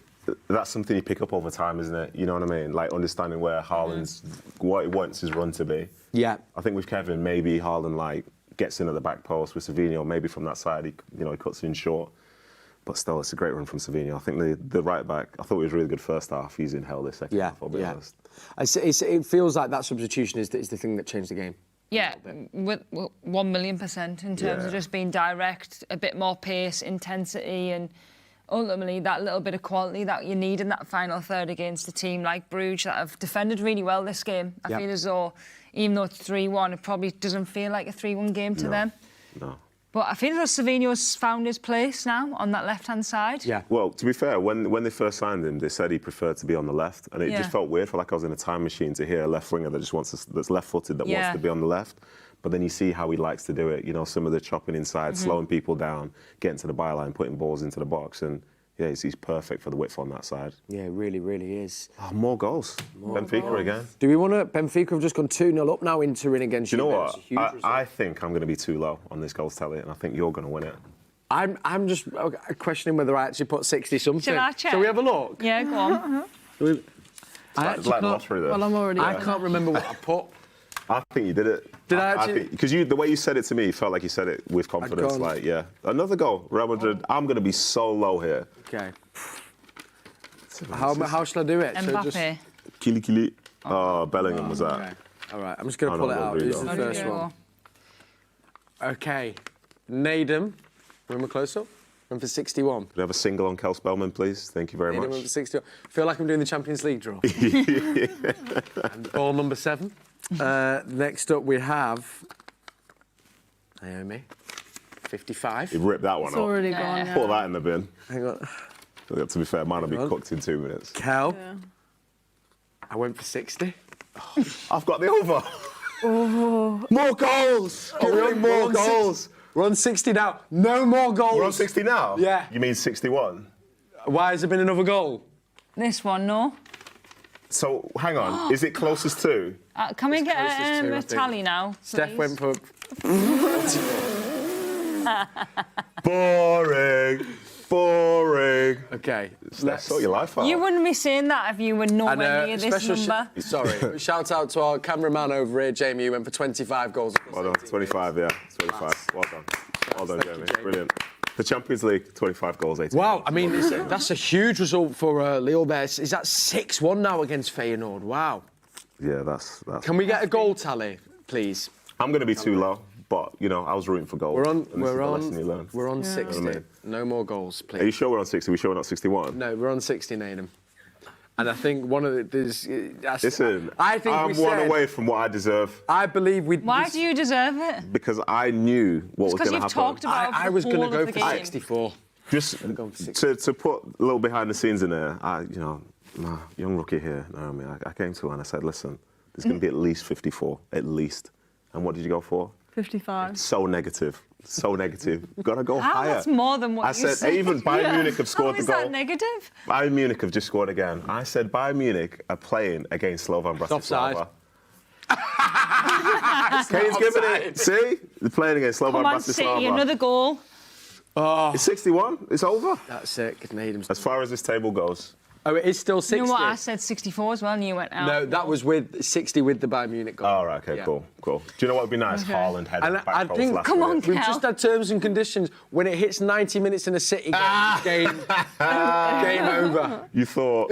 something you pick up over time, isn't it? You know what I mean? Understanding where Haaland's... what he wants his run to be. Yeah. I think with Kevin, maybe Haaland, gets in at the back post. With Savinho, maybe from that side, he cuts in short. But still, it's a great run from Savinho. I think the right back, I thought he was really good first half. He's in hell this second half, I'll be honest. It feels like that substitution is the thing that changed the game. Yeah, with 1,000,000% in terms of just being direct, a bit more pace, intensity, and ultimately that little bit of quality that you need in that final third against a team like Brugge that have defended really well this game. I feel as though, even though it's 3-1, it probably doesn't feel like a 3-1 game to them. No. But I feel that Savinho's found his place now on that left-hand side. Yeah. Well, to be fair, when they first signed him, they said he preferred to be on the left, and it just felt weird. Felt like I was in a time machine to hear a left winger that just that's left-footed that wants to be on the left. But then you see how he likes to do it. You know, some of the chopping inside, slowing people down, getting to the byline, putting balls into the box, and yeah, he's perfect for the width on that side. Yeah, it really, really is. Oh, more goals. Benfica again. Do we want to... Benfica have just gone 2-0 up now, entering against you. Do you know what? I think I'm going to be too low on this goals tally, and I think you're going to win it. I'm just questioning whether I actually put 60-something. Shall I check? Shall we have a look? Yeah, go on. It's like lottery, though. Well, I'm already. I can't remember what I put. I think you did it. Did I actually? Because the way you said it to me felt like you said it with confidence. Like, yeah, another goal. Real Madrid. I'm going to be so low here. Okay. How shall I do it? Mbappe. Kili. Oh, Bellingham was that. Okay. All right, I'm just going to pull it out. This is the first one. Okay. Nedum. When we're close up. Went for 61. Could I have a single on Kel Spellman, please? Thank you very much. Went for 61. Feel like I'm doing the Champions League draw. And ball number 7. Next up we have Naomi. 55. You've ripped that one It's off. already gone. Yeah. Put that in the bin. Hang on. To be fair, mine will be cooked in 2 minutes. Kel. Yeah. I went for 60. I've got the over. Oh. More goals! We're on more goals. We're on 60 now. No more goals. We're on 60 now? Yeah. You mean 61? Why has there been another goal? This one, no. So, hang on. Is it closest to? Can we get closest a to, tally now, Steph please? went for... Boring. Boring. Okay. Let's sort your life out. You wouldn't be saying that if you were nowhere near this number. Sorry. Shout out to our cameraman over here, Jamie, who went for 25 goals. Well done. 25, yeah. 25. Well done. Well done, Jamie. Brilliant. The Champions League, 25 goals, 18. Wow, I mean, that's a huge result for Lille there. Is that 6-1 now against Feyenoord? Wow. Yeah, that's... Can we get a goal tally, please? I'm going to be too low, but, you know, I was rooting for goals. We're on 60. No more goals, please. Are you sure we're on 60? Are we sure we're not 61? No, we're on 60, Nedum. And I think one of the... Listen, I think I'm one away from what I deserve. I believe we... Why do you deserve it? Because I knew what was going to happen. Because you've talked about I was going to go for game. 64. Just to put a little behind the scenes in there, my young rookie here, Naomi, I came to her and I said, listen, there's going to be at least 54, at least. And what did you go for? 55. So negative. So negative. Got to go higher. That's more than what you said. Even Bayern Munich have scored the goal. Is that negative? Bayern Munich have just scored again. I said Bayern Munich are playing against Slovan Bratislava. Kane's giving it. See? They're playing against Slovan Come on, Bratislava. City, another goal. Oh. It's 61. It's over. That's it. Nedum's... As far as this table goes. Oh, it is still 60. You know what? I said 64 as well, and you went out. No, that was with 60 with the Bayern Munich goal. Oh, right, okay, cool. Do you know what would be nice? Okay. Haaland heading back I post think, last come on, minute. We've just had terms and conditions. When it hits 90 minutes in a City game, game over. You thought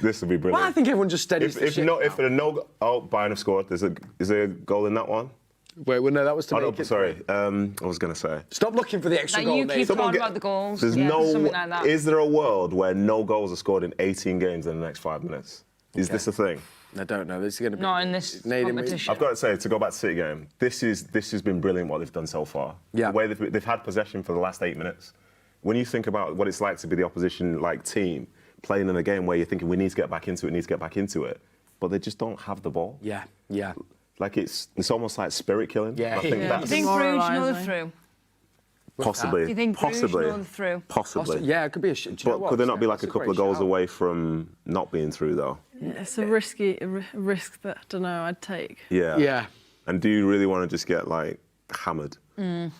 this would be brilliant. Well, I think everyone just steadies the ship if there are no... Oh, Bayern have scored. Is there a goal in that one? Wait, well, no, that was to make it. Sorry. I was going to say. Stop looking for the extra Like goal, you mate. keep talking about the goals. There's something like that. Is there a world where no goals are scored in 18 games in the next 5 minutes? Is this a thing? I don't know. This is going to be... Not in this competition. I've got to say, to go back to City game, this has been brilliant what they've done so far. Yeah. The way they've had possession for the last 8 minutes. When you think about what it's like to be the opposition team playing in a game where you're thinking we need to get back into it, but they just don't have the ball. Yeah, yeah. Like it's almost like spirit killing. Yeah. I think Do you that's think Brugge know the through? possibly. Do you think Brugge know the through? Possibly. Yeah, it could be a... But could there not be like a couple of goals away from not being through though? It's a risk that, I don't know, I'd take. Yeah. Yeah. And do you really want to just get hammered? If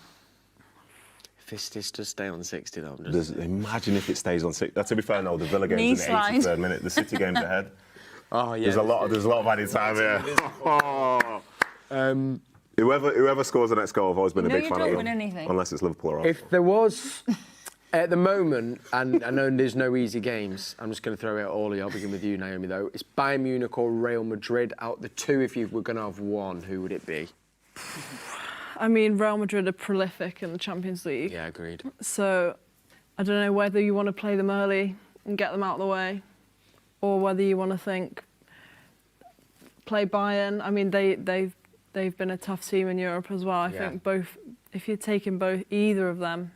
this does stay on 60 though, Imagine if it stays on 60. To be fair, no, the Villa game's in the 83rd minute. The City game's ahead. Oh yeah. There's a lot of added time here. Whoever scores the next goal, I've always been a big fan of them. Unless it's Liverpool or Arsenal. If there was, at the moment, and I know there's no easy games, I'm just going to throw it at all of you. I'll begin with you, Naomi, though. It's Bayern Munich or Real Madrid. Out the two, if you were going to have one, who would it be? I mean, Real Madrid are prolific in the Champions League. Yeah, agreed. So I don't know whether you want to play them early and get them out of the way, or whether you want to play Bayern. I mean, they've been a tough team in Europe as well. I think both if you're taking either of them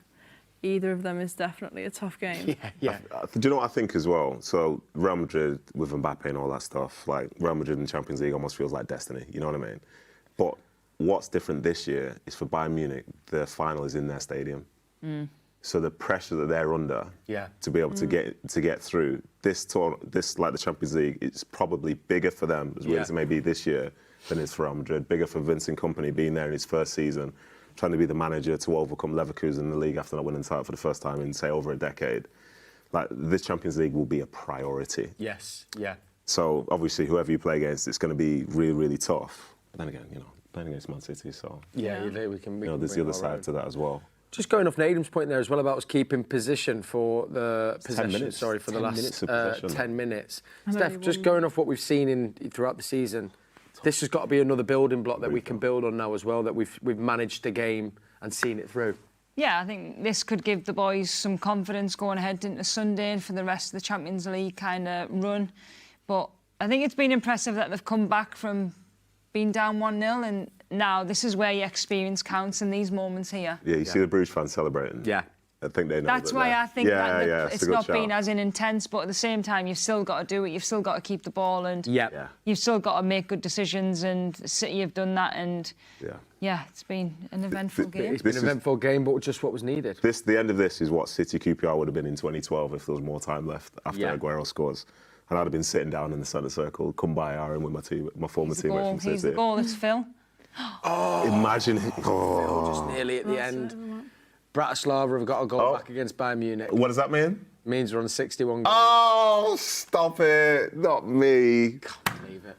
is definitely a tough game. Yeah. Do you know what I think as well? So Real Madrid with Mbappe and all that stuff, like Real Madrid in the Champions League almost feels like destiny. You know what I mean? But what's different this year is for Bayern Munich, the final is in their stadium. So the pressure that they're under to be able to get through this tour, like the Champions League, it's probably bigger for them as well as it may be this year than it's for Real Madrid. Bigger for Vincent Kompany being there in his first season, trying to be the manager to overcome Leverkusen in the league after not winning the title for the first time in, say, over a decade. Like, this Champions League will be a priority. Yes, yeah. So, obviously, whoever you play against, it's going to be really, really tough. But then again, playing against Man City, so... Yeah, we can there's the other side to that as well. Just going off Nedum's point there as well about us keeping position for the possession. 10 minutes. Sorry, for the last 10 minutes. know Steph, you just won. going off what we've seen throughout the season, this has got to be another building block that we can build on now as well. That we've managed the game and seen it through. Yeah, I think this could give the boys some confidence going ahead into Sunday and for the rest of the Champions League kind of run. But I think it's been impressive that they've come back from being down 1-0 and now this is where your experience counts in these moments here. Yeah, you see the Bruges fans celebrating. Yeah. I think they know That's why I think that it's it's not been as intense, but at the same time, you've still got to do it. You've still got to keep the ball, and you've still got to make good decisions. And City have done that, and it's been an eventful game. It's been an eventful game, but just what was needed. The end of this is what City QPR would have been in 2012 if there was more time left after Aguero scores. And I'd have been sitting down in the centre circle, come by Aaron with my former teammate from City. He's the goal, it's Phil. Imagine just nearly at the end. Bratislava have got a goal back against Bayern Munich. What does that mean? Means we're on 61 goals. Oh, stop it. Not me. Can't believe it.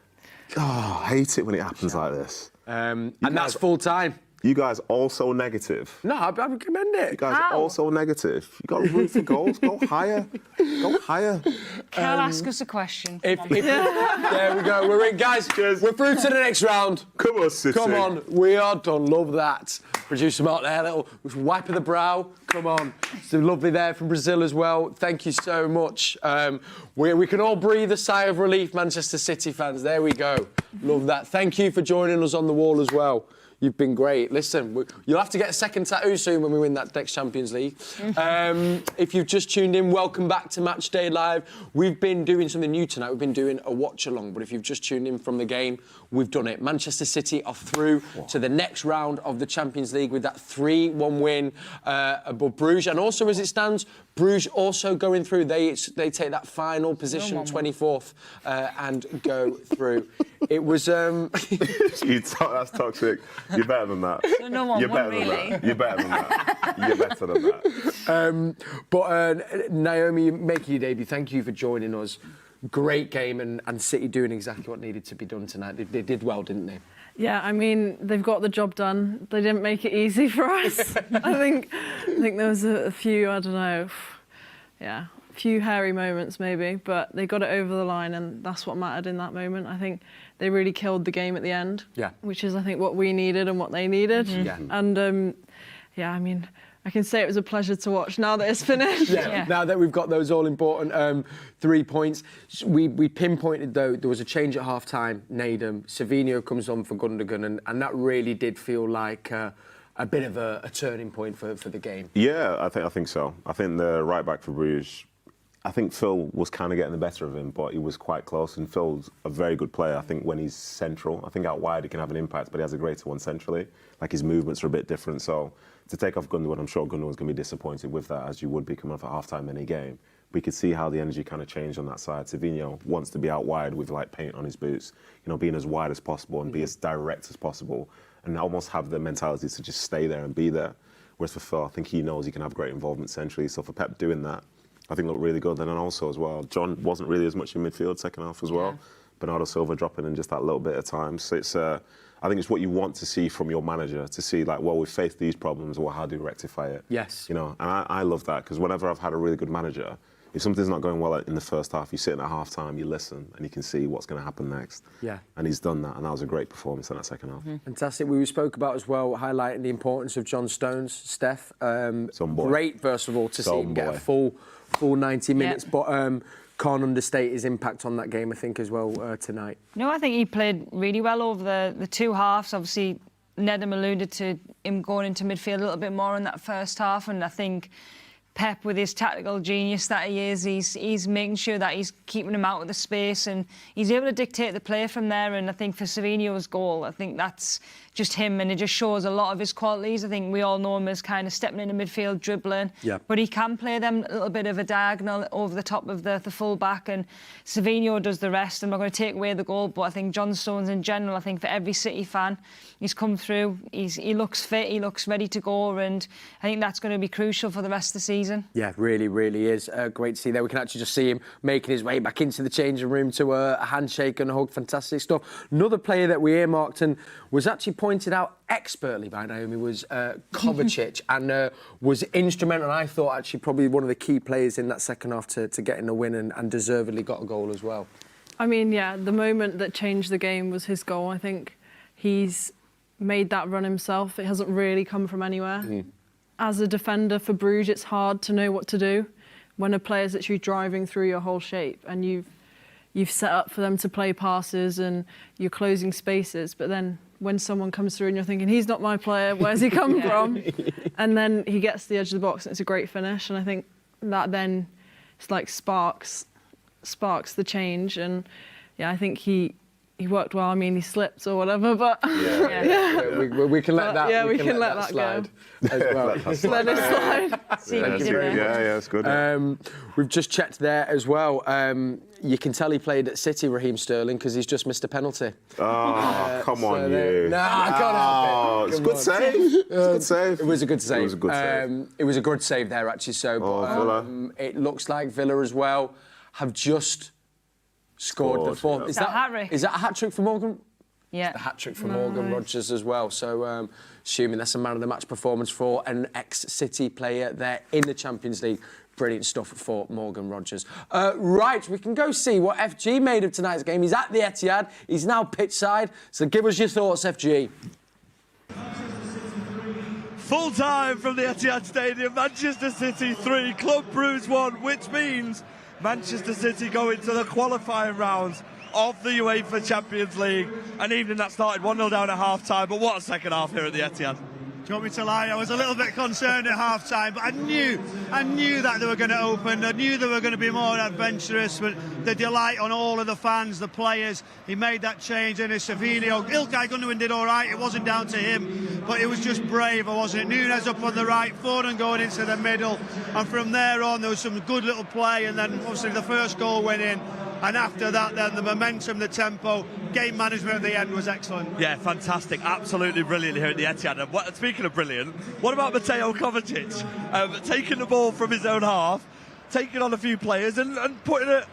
Oh, I hate it when it happens like this. And that's full time. You guys all so negative. No, I recommend it. You guys are all so negative. You got to root for goals. Go higher. Go higher. Can I ask us a question? There we go. We're in, guys. Cheers. We're through to the next round. Come on, City. Come on. We are done. Love that. Producer Mark there, little wipe of the brow. Come on. It's lovely there from Brazil as well. Thank you so much. We can all breathe a sigh of relief, Manchester City fans. There we go. Love that. Thank you for joining us on the wall as well. You've been great. Listen, you'll have to get a second tattoo soon when we win that next Champions League. If you've just tuned in, welcome back to Matchday Live. We've been doing something new tonight. We've been doing a watch-along, but if you've just tuned in from the game, we've done it. Manchester City are through to the next round of the Champions League with that 3-1 win above Brugge. And also, as it stands, Brugge also going through. They take that final position, 24th, and go through. It was... That's toxic. You're better than that. You're better than that. You're better than that. You're better than that. But Naomi, making your debut, thank you for joining us. Great game, and City doing exactly what needed to be done tonight. They did well, didn't they? Yeah, I mean, they've got the job done. They didn't make it easy for us. I think there was a few, I don't know, a few hairy moments maybe, but they got it over the line, and that's what mattered in that moment. I think they really killed the game at the end, which is, I think, what we needed and what they needed. And, I mean, I can say it was a pleasure to watch now that it's finished. Now that we've got those all-important 3 points. We pinpointed, though, there was a change at half-time, Nedum. Savinho comes on for Gundogan, and that really did feel like a bit of a turning point for the game. Yeah, I think so. I think the right-back for Bruges, I think Phil was kind of getting the better of him, but he was quite close, and Phil's a very good player. I think when he's central, I think out wide he can have an impact, but he has a greater one centrally. Like, his movements are a bit different, so to take off Gundogan, I'm sure Gundogan's going to be disappointed with that, as you would be coming off at half-time in any game. We could see how the energy kind of changed on that side. Savinho wants to be out wide with, like, paint on his boots, being as wide as possible and be as direct as possible, and almost have the mentality to just stay there and be there. Whereas for Phil, I think he knows he can have great involvement centrally, so for Pep doing that, I think looked really good. And then also as well, John wasn't really as much in midfield second half as well. Bernardo Silva dropping in just that little bit of time. So it's, I think it's what you want to see from your manager, to see like, well, we've faced these problems, well, how do we rectify it? Yes. And I love that, because whenever I've had a really good manager, if something's not going well in the first half, you sit in at half time, you listen, and you can see what's going to happen next. Yeah. And he's done that, and that was a great performance in that second half. Fantastic. We spoke about as well, highlighting the importance of John Stones, Steph. Great, first of all, to see him get a full 90 minutes, but can't understate his impact on that game, I think, as well, tonight. No, I think he played really well over the two halves. Obviously, Nedum alluded to him going into midfield a little bit more in that first half, and I think Pep, with his tactical genius that he is, he's making sure that he's keeping him out of the space and he's able to dictate the play from there. And I think for Savinho's goal, I think that's just him, and it just shows a lot of his qualities. I think we all know him as kind of stepping into midfield, dribbling, but he can play them a little bit of a diagonal over the top of the full back, and Savinho does the rest. I'm not going to take away the goal, but I think John Stones in general, I think for every City fan, he's come through, he looks fit, he looks ready to go, and I think that's going to be crucial for the rest of the season. Yeah, really, really is. Great to see there. We can actually just see him making his way back into the changing room to a handshake and a hug. Fantastic stuff. Another player that we earmarked and was actually pointed out expertly by Naomi was Kovacic and was instrumental, and I thought actually probably one of the key players in that second half to getting a win and deservedly got a goal as well. I mean, yeah, the moment that changed the game was his goal. I think he's made that run himself. It hasn't really come from anywhere. As a defender for Bruges, it's hard to know what to do when a player's actually driving through your whole shape and you've set up for them to play passes and you're closing spaces, but then when someone comes through and you're thinking, he's not my player, where's he come from? And then he gets to the edge of the box and it's a great finish, and I think that then it's like sparks the change. And yeah, I think he worked well. I mean, he slipped or whatever, but we can let that. Yeah, we can let that slide go as well. Let it slide. Yeah, it's good. We've just checked there as well. You can tell he played at City, Raheem Sterling, because he's just missed a penalty. Oh, come on, you. No, I can't help it. It's a good save. It's a good save. It was a good save. It was a good save. It was a good save there, actually. So, Villa. It looks like Villa as well have just scored the fourth. Is that a hat-trick for Morgan? Yeah. The hat-trick for Morgan Rogers as well. So, assuming that's a man-of-the-match performance for an ex-City player there in the Champions League. Brilliant stuff for Morgan Rogers. Right, we can go see what FG made of tonight's game. He's at the Etihad. He's now pitchside. So give us your thoughts, FG. Full time from the Etihad Stadium. Manchester City 3, Club Brugge 1, which means Manchester City go into the qualifying rounds of the UEFA Champions League. An evening that started 1-0 down at half-time, but what a second half here at the Etihad. Do you want me to lie? I was a little bit concerned at half-time, but I knew that they were going to open. I knew they were going to be more adventurous, but the delight on all of the fans, the players. He made that change in his Savinho. Ilkay Gundogan did all right. It wasn't down to him, but it was just brave, wasn't it? Nunes up on the right, Foden going into the middle, and from there on there was some good little play, and then obviously the first goal went in. And after that, then the momentum, the tempo, game management at the end was excellent. Yeah, fantastic. Absolutely brilliant here at the Etihad. And speaking of brilliant, what about Mateo Kovacic? Taking the ball from his own half, taking on a few players and putting it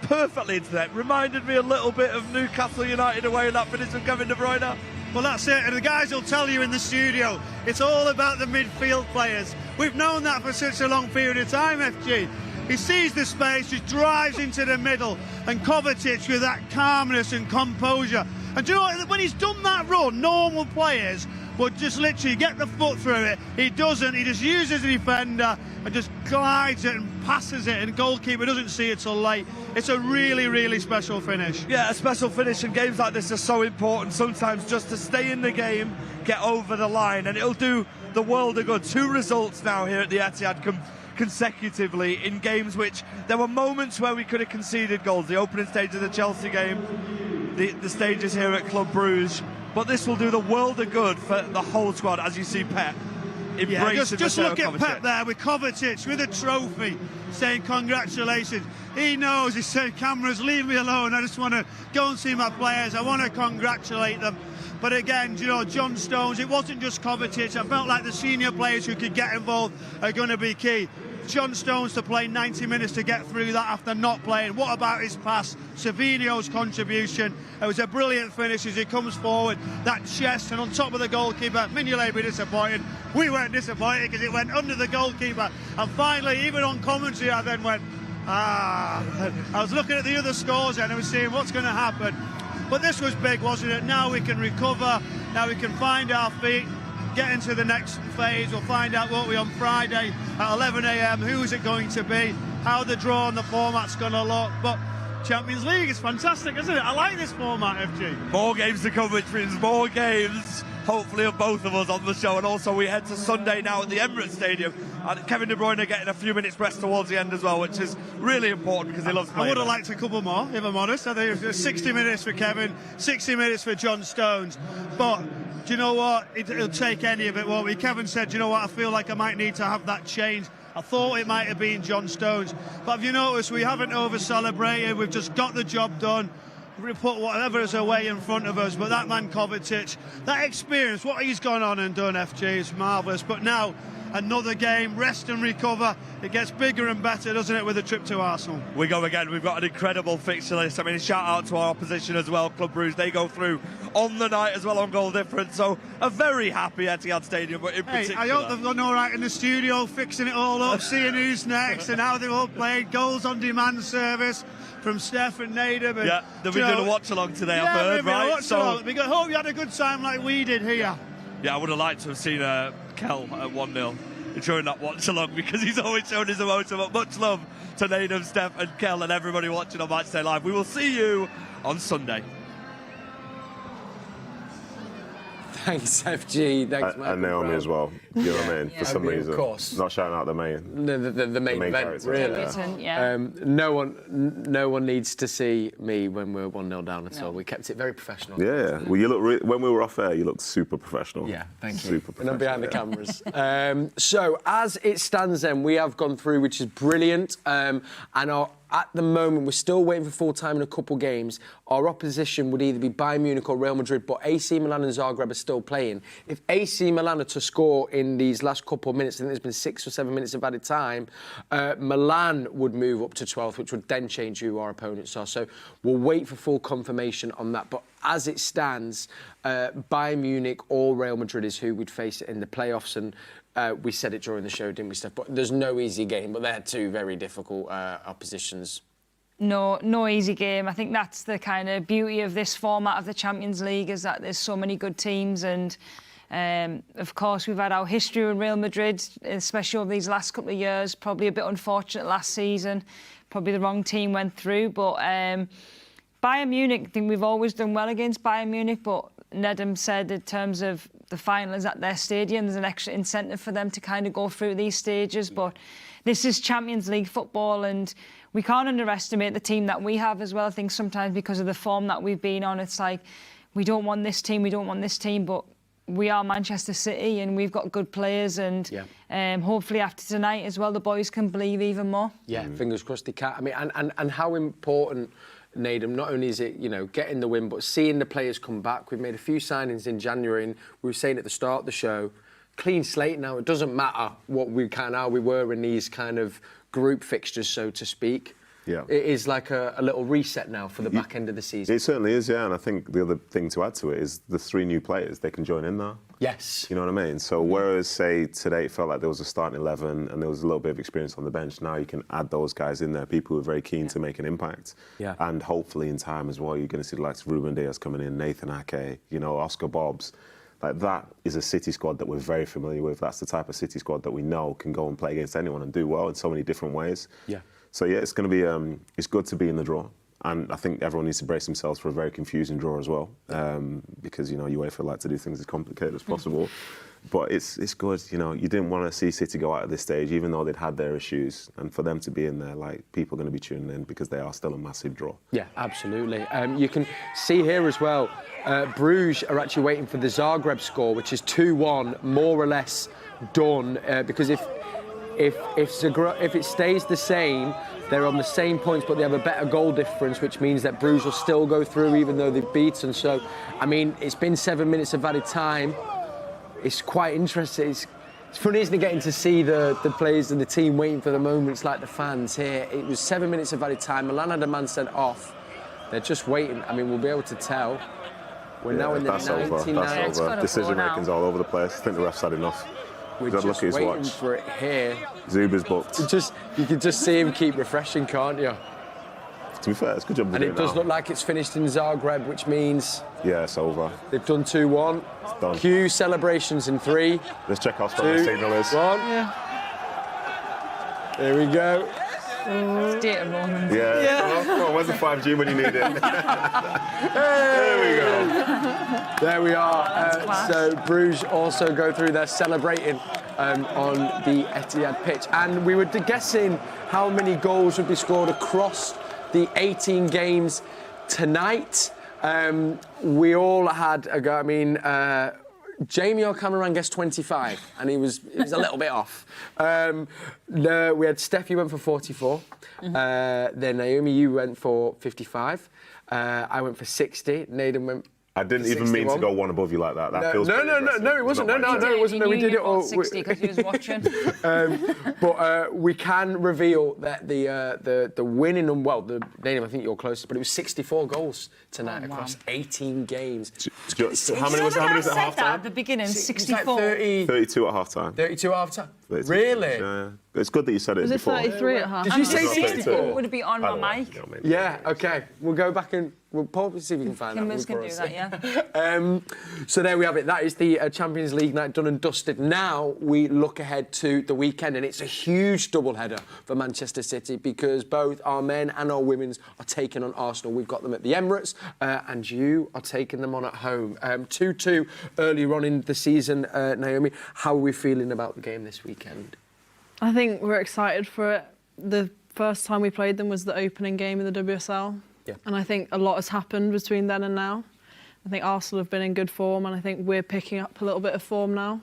perfectly into that. Reminded me a little bit of Newcastle United away in that finish with Kevin De Bruyne. Well, that's it. And the guys will tell you in the studio, it's all about the midfield players. We've known that for such a long period of time, FG. He sees the space, just drives into the middle, and Kovacic with that calmness and composure. And do you know what? When he's done that run, normal players would just literally get the foot through it. He doesn't. He just uses the defender and just glides it and passes it, and the goalkeeper doesn't see it till late. It's a really, really special finish. Yeah, a special finish, and games like this are so important sometimes just to stay in the game, get over the line, and it'll do the world of good. 2 results now here at the Etihad consecutively in games which there were moments where we could have conceded goals. The opening stage of the Chelsea game, the stages here at Club Brugge, but this will do the world of good for the whole squad, as you see Pep embracing. Just look at Pep there with Kovacic with a trophy saying congratulations. He knows, he's saying, cameras, leave me alone, I just want to go and see my players, I want to congratulate them. But again, you know, John Stones, it wasn't just Kovacic. I felt like the senior players who could get involved are going to be key. John Stones to play 90 minutes to get through that after not playing. What about his pass? Savinho's contribution. It was a brilliant finish as he comes forward. That chest and on top of the goalkeeper. Mignolet be disappointed. We weren't disappointed because it went under the goalkeeper. And finally, even on commentary, I then went, I was looking at the other scores and I was seeing what's going to happen. But this was big, wasn't it? Now we can recover. Now we can find our feet. Get into the next phase. We'll find out, won't we, on Friday at 11 a.m. Who is it going to be? How the draw and the format's going to look. But Champions League is fantastic, isn't it? I like this format, FG. More games to come, which means more games hopefully, of both of us on the show. And also, we head to Sunday now at the Emirates Stadium. And Kevin De Bruyne getting a few minutes rest towards the end as well, which is really important because he loves playing. I would have liked a couple more, if I'm honest. I think it was 60 minutes for Kevin, 60 minutes for John Stones. But do you know what? It'll take any of it, won't we? Kevin said, do you know what? I feel like I might need to have that change. I thought it might have been John Stones. But have you noticed we haven't over-celebrated? We've just got the job done. We put whatever is away in front of us. But that man Kovacic, that experience, what he's gone on and done, FG, is marvellous. But now, another game, rest and recover. It gets bigger and better, doesn't it, with a trip to Arsenal? We go again. We've got an incredible fixture list. I mean, shout out to our opposition as well, Club Brugge. They go through on the night as well on goal difference. So a very happy Etihad Stadium, but in particular, I hope they've done all right in the studio, fixing it all up, seeing who's next and how they've all played. Goals on demand service from Steph and Nedum. And, yeah, they'll be doing a watch-along today, I've heard, right? So we hope you had a good time like we did here. Yeah, I would have liked to have seen Kel at 1-0. Enjoying that watch along because he's always shown his emotion. But much love to Nedum, Steph and Kel and everybody watching on MatchDay Live. We will see you on Sunday. Thanks, FG. Thanks, Matt. And Naomi as well. You know what I mean? For some reason. Of course. Not shouting out the main. The main event, really. Yeah. No one needs to see me when we're 1-0 down at all. We kept it very professional. Yeah. Well, you look when we were off air, you looked super professional. Yeah, thank you. Super professional. And I'm behind the cameras. So as it stands, then we have gone through, which is brilliant. And at the moment, we're still waiting for full time in a couple games. Our opposition would either be Bayern Munich or Real Madrid, but AC Milan and Zagreb are still playing. If AC Milan are to score in these last couple of minutes, I think there's been 6 or 7 minutes of added time, Milan would move up to 12th, which would then change who our opponents are. So we'll wait for full confirmation on that. But as it stands, Bayern Munich or Real Madrid is who we'd face in the playoffs. And we said it during the show, didn't we, Steph? But there's no easy game, but they're two very difficult oppositions. No easy game. I think that's the kind of beauty of this format of the Champions League, is that there's so many good teams. And of course, we've had our history with Real Madrid, especially over these last couple of years. Probably a bit unfortunate last season. Probably the wrong team went through. But Bayern Munich, I think we've always done well against Bayern Munich. But Nedum said in terms of the final is at their stadium, there's an extra incentive for them to kind of go through these stages. But this is Champions League football, and we can't underestimate the team that we have as well. I think sometimes because of the form that we've been on, it's like we don't want this team, but we are Manchester City and we've got good players, and hopefully after tonight as well, the boys can believe even more. Yeah, fingers crossed they can. I mean, and how important, Nedum, not only is it, getting the win, but seeing the players come back. We've made a few signings in January, and we were saying at the start of the show, clean slate now. It doesn't matter how we were in these kind of group fixtures, so to speak. Yeah. It is like a little reset now for the back end of the season. It certainly is, yeah. And I think the other thing to add to it is the 3 new players, they can join in there. Yes. You know what I mean? So whereas, say, today it felt like there was a starting 11 and there was a little bit of experience on the bench, now you can add those guys in there, people who are very keen to make an impact. Yeah. And hopefully in time as well, you're going to see the likes of Ruben Diaz coming in, Nathan Ake, Oscar Bobbs. Like, that is a City squad that we're very familiar with. That's the type of City squad that we know can go and play against anyone and do well in so many different ways. Yeah. So, yeah, it's going to be, it's good to be in the draw. And I think everyone needs to brace themselves for a very confusing draw as well, because, UEFA like to do things as complicated as possible. But it's good, you didn't want to see City go out at this stage, even though they'd had their issues. And for them to be in there, people are going to be tuning in because they are still a massive draw. Yeah, absolutely. You can see here as well, Bruges are actually waiting for the Zagreb score, which is 2-1, more or less done, because if it stays the same, they're on the same points, but they have a better goal difference, which means that Bruges will still go through even though they've beaten. So, I mean, it's been 7 minutes of added time. It's quite interesting. It's funny, isn't it, getting to see the players and the team waiting for the moments like the fans here. It was 7 minutes of added time. Milan had a man sent off. They're just waiting. I mean, we'll be able to tell. We're now in the 99th. That's over. Decision-making's all over the place. I think the ref's had enough. We're just waiting for it here. Zuba's booked. You can just see him keep refreshing, can't you? To be fair, it's a good job. And it does look like it's finished in Zagreb, which means... Yeah, it's over. They've done 2-1. It's done. Cue celebrations in 3. Let's check how strong the signal is. 1. There we go. It's data rolling. Yeah. Come on, where's the 5G when you need it? There we go. There we are. So Bruges also go through their celebrating on the Etihad pitch. And we were guessing how many goals would be scored across the 18 games tonight. We all had a go. I mean, Jamie O'Cameron guessed 25, and he was a little bit off. We had Steph, you went for 44. Then Naomi, you went for 55. I went for 60. Nedum went. I didn't even mean to go one above you like that. That feels pretty aggressive. No, it wasn't. No, it wasn't. No, we did it all. 60 because he was watching. But we can reveal that the winning and Nedum, I think you're closest, but it was 64 goals tonight across 18 games. How many was it at half time? At the beginning, 64. 32 at half time. 32 at half time. Really? Yeah. It's good that you said it Was it before. 33 at half? Did you say 64? Would it be on my mic? Yeah, okay. We'll go back and we'll probably see if we can find that. Kimber's can do that, yeah. So there we have it. That is the Champions League night done and dusted. Now we look ahead to the weekend, and it's a huge double-header for Manchester City because both our men and our women's are taking on Arsenal. We've got them at the Emirates, and you are taking them on at home. 2-2 earlier on in the season, Naomi. How are we feeling about the game this weekend? I think we're excited for it. The first time we played them was the opening game in the WSL. Yeah. And I think a lot has happened between then and now. I think Arsenal have been in good form, and I think we're picking up a little bit of form now.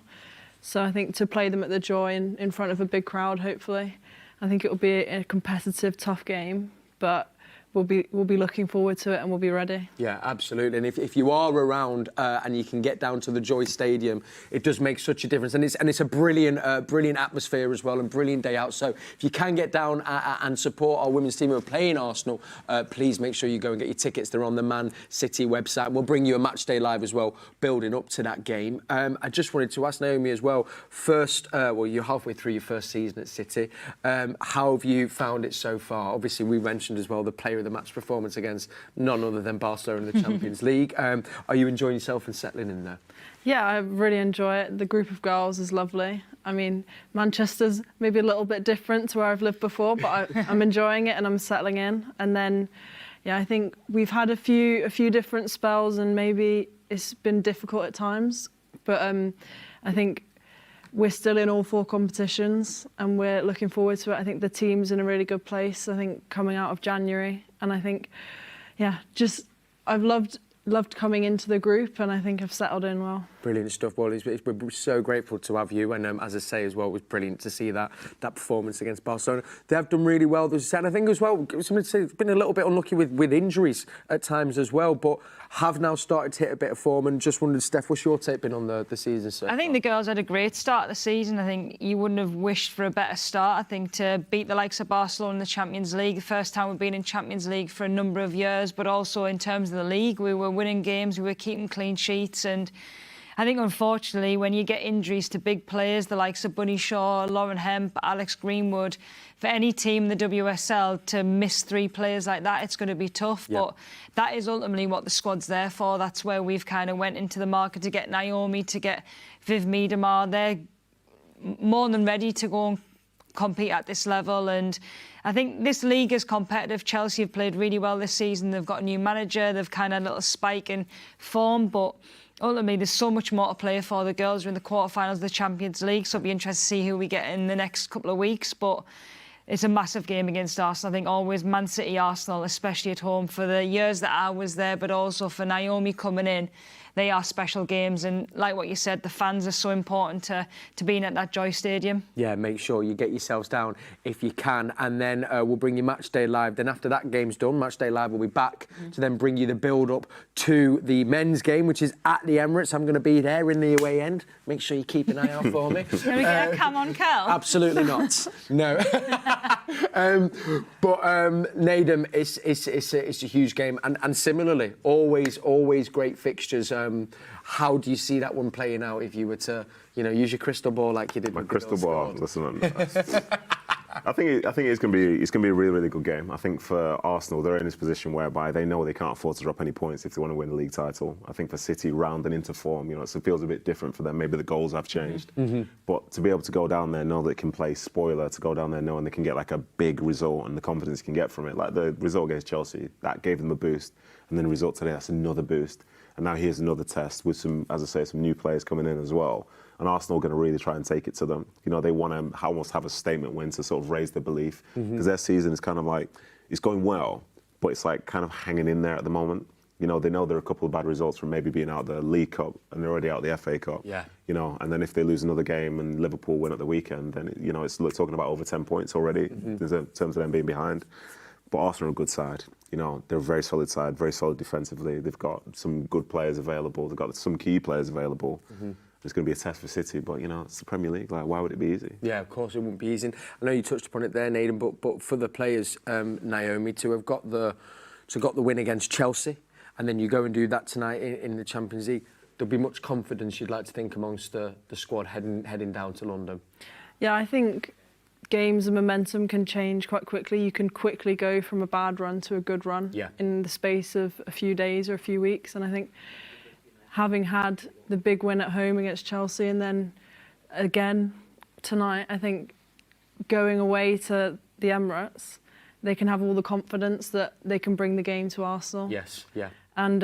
So I think to play them at the Joy in front of a big crowd, hopefully, I think it will be a competitive, tough game, but we'll be looking forward to it and we'll be ready. Yeah, absolutely. And if you are around and you can get down to the Joy Stadium, it does make such a difference. And it's a brilliant atmosphere as well, and brilliant day out. So if you can get down and support our women's team who are playing Arsenal, please make sure you go and get your tickets. They're on the Man City website. We'll bring you a match day live as well, building up to that game. I just wanted to ask Naomi as well. First, you're halfway through your first season at City. How have you found it so far? Obviously, we mentioned as well the player of the match performance against none other than Barcelona in the Champions League. Are you enjoying yourself and settling in there? Yeah, I really enjoy it. The group of girls is lovely. I mean, Manchester's maybe a little bit different to where I've lived before, but I'm enjoying it and I'm settling in. And then, yeah, I think we've had a few different spells and maybe it's been difficult at times. But I think we're still in all 4 competitions and we're looking forward to it. I think the team's in a really good place, I think, coming out of January. And I think, yeah, I've loved coming into the group and I think I've settled in well. Brilliant stuff. Well, we're so grateful to have you. And as I say as well, it was brilliant to see that performance against Barcelona. They have done really well. And I think as well, somebody said it's been a little bit unlucky with injuries at times as well, but have now started to hit a bit of form. And just wondered, Steph, what's your take been on the season so far? I think the girls had a great start of the season. I think you wouldn't have wished for a better start. I think to beat the likes of Barcelona in the Champions League, the first time we've been in Champions League for a number of years, but also in terms of the league, we were winning games, we were keeping clean sheets. And I think, unfortunately, when you get injuries to big players, the likes of Bunny Shaw, Lauren Hemp, Alex Greenwood, for any team in the WSL to miss 3 players like that, it's going to be tough. Yeah. But that is ultimately what the squad's there for. That's where we've kind of went into the market to get Naomi, to get Viv Miedemar. They're more than ready to go and compete at this level. And I think this league is competitive. Chelsea have played really well this season. They've got a new manager. They've kind of had a little spike in form, but ultimately, there's so much more to play for. The girls are in the quarterfinals of the Champions League, so it'll be interesting to see who we get in the next couple of weeks. But it's a massive game against Arsenal. I think always Man City, Arsenal, especially at home, for the years that I was there, but also for Naomi coming in. They are special games, and like what you said, the fans are so important to being at that Joy Stadium. Yeah, make sure you get yourselves down if you can, and then we'll bring you Match Day Live. Then after that game's done, Match Day Live will be back to then bring you the build-up to the men's game, which is at the Emirates. I'm going to be there in the away end. Make sure you keep an eye out for me. Can we get a cam on Kel? Absolutely not. No. But Nedum, it's a huge game, and similarly, always great fixtures. How do you see that one playing out if you were to, use your crystal ball like you did? My crystal ball, listen. I think it's going to be a really, really good game. I think for Arsenal, they're in this position whereby they know they can't afford to drop any points if they want to win the league title. I think for City, rounding into form, it feels a bit different for them. Maybe the goals have changed, but to be able to go down there, know they can play spoiler, to go down there knowing they can get like a big result and the confidence you can get from it. Like the result against Chelsea, that gave them a boost, and then the result today, that's another boost. And now here's another test with some, as I say, some new players coming in as well. And Arsenal are going to really try and take it to them. They want to almost have a statement win to sort of raise their belief. Because their season is kind of like, it's going well, but it's like kind of hanging in there at the moment. They know there are a couple of bad results from maybe being out of the League Cup, and they're already out of the FA Cup. Yeah. And then if they lose another game and Liverpool win at the weekend, then, it's talking about over 10 points already in terms of them being behind. But Arsenal are a good side. They're a very solid side, very solid defensively. They've got some good players available. They've got some key players available. It's going to be a test for City, but it's the Premier League. Like, why would it be easy? Yeah, of course it wouldn't be easy. I know you touched upon it there, Nedum, but for the players, Naomi, to have got the win against Chelsea, and then you go and do that tonight in the Champions League, there'll be much confidence, you'd like to think, amongst the squad heading down to London. Yeah, I think games and momentum can change quite quickly. You can quickly go from a bad run to a good run in the space of a few days or a few weeks. And I think having had the big win at home against Chelsea and then again tonight, I think going away to the Emirates, they can have all the confidence that they can bring the game to Arsenal. Yes, yeah. And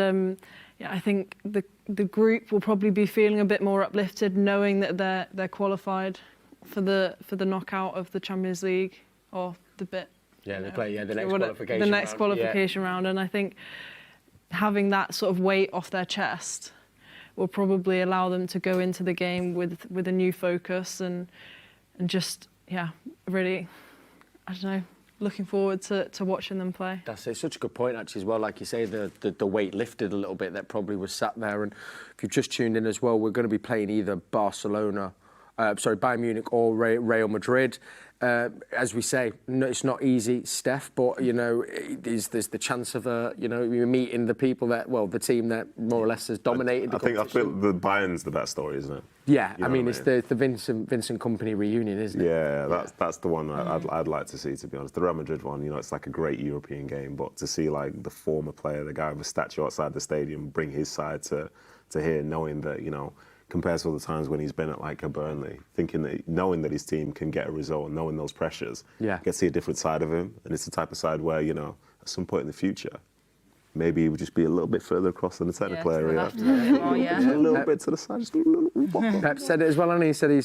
I think the group will probably be feeling a bit more uplifted, knowing that they're qualified for the knockout of the Champions League, or the bit. Yeah, they play the next qualification. The next qualification round, and I think having that sort of weight off their chest will probably allow them to go into the game with a new focus and just really, I don't know, looking forward to watching them play. That's such a good point actually as well. Like you say, the weight lifted a little bit that probably was sat there. And if you've just tuned in as well, we're going to be playing either Bayern Munich or Real Madrid. As we say, it's not easy, Steph, but, there's the chance of, you're meeting the people the team that more or less has dominated the competition. I feel the Bayern's the best story, isn't it? Yeah, I mean, it's the Vincent Kompany reunion, isn't it? Yeah, that's the one I'd like to see, to be honest. The Real Madrid one, it's like a great European game, but to see, like, the former player, the guy with a statue outside the stadium, bring his side to here, knowing that, compared to all the times when he's been at like a Burnley, knowing that his team can get a result, knowing those pressures, get to see a different side of him. And it's the type of side where, at some point in the future, maybe he would just be a little bit further across than the technical area. A little bit to the side, just a little Pep said it as well, and he said he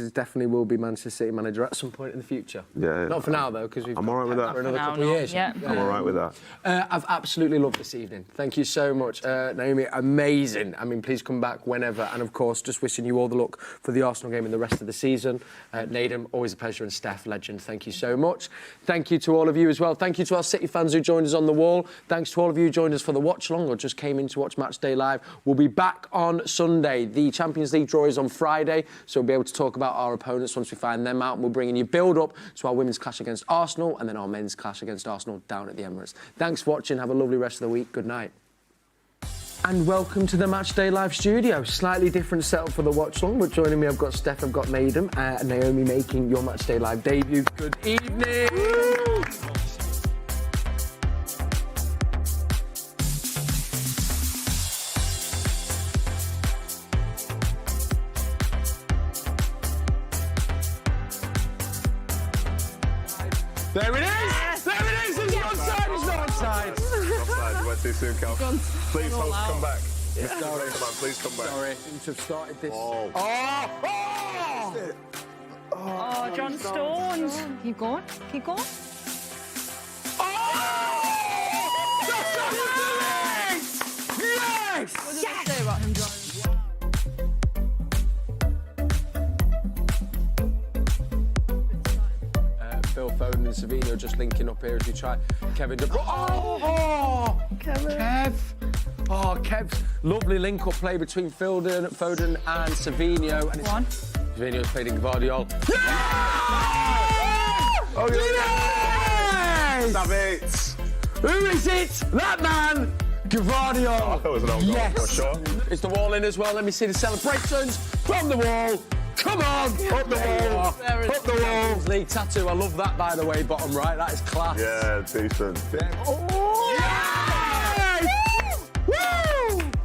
definitely will be Manchester City manager at some point in the future. Yeah. Not for now though, because I'm all right with that for another couple of years. Yeah. I'm all right with that. I've absolutely loved this evening. Thank you so much, Naomi. Amazing. I mean, please come back whenever, and of course, just wishing you all the luck for the Arsenal game and the rest of the season. Nedum, always a pleasure, and Steph, legend. Thank you so much. Thank you to all of you as well. Thank you to our City fans who joined us on the wall. Thanks to all of you who joined us for the watch-along or just came in to watch Matchday live. We'll be back on Sunday. The Champions League draw is on Friday, so we'll be able to talk about our opponents once we find them out. And we're bringing you build-up to our women's clash against Arsenal and then our men's clash against Arsenal down at the Emirates. Thanks for watching. Have a lovely rest of the week. Good night. And welcome to the Matchday Live studio. Slightly different setup for the watch-along, but joining me, I've got Steph, I've got Nedum, and Naomi making your Matchday Live debut. Good evening. Woo! There it is! There it is! It's onside! It's not onside! Offside, you went too soon, Cal. Please, host, come back. Yeah. Sorry. Come on, please come back. Sorry, seems to have started this. Oh. Oh, John Stones. Keep going. Keep going. Yes! What did I say about him driving? Phil Foden and Savinho just linking up here as we try. Kevin De Bruyne. Kev. Oh, Kev's lovely link-up play between Foden and Savinho. And Savinho's played in Guardiola. Yeah! Oh, yes! Savitz. Who is it? That man, Guardiola. I thought it was an own goal, for sure. Is the wall in as well? Let me see the celebrations from the wall. Come on! Up the wall! Up the wall! League tattoo, I love that, by the way, bottom right. That is class. Yeah, decent.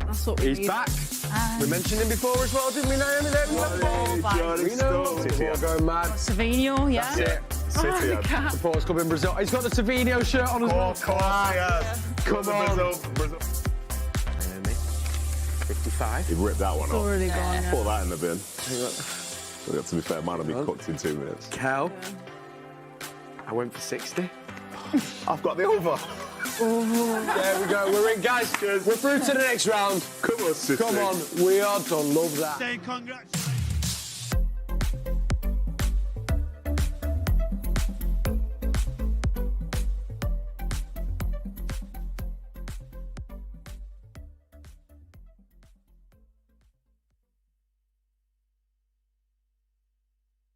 That's what we He's need. back. We mentioned him before as well, didn't we, Naomi? There we go. Johnny Stones. We're going mad. Savinho, yeah. That's it. City had. Supporters Club in Brazil. He's got the Savinho shirt on as well. Of course he has. Come on. Brazil. Naomi, 55. He ripped that one It's off. already gone, yeah. Put that in the bin. Well, to be fair, mine will be cooked in 2 minutes. Kel, I went for 60. I've got the over. There we go. We're in, guys. We're through to the next round. Come on, City. Come on. We are done. Love that. Say congrats.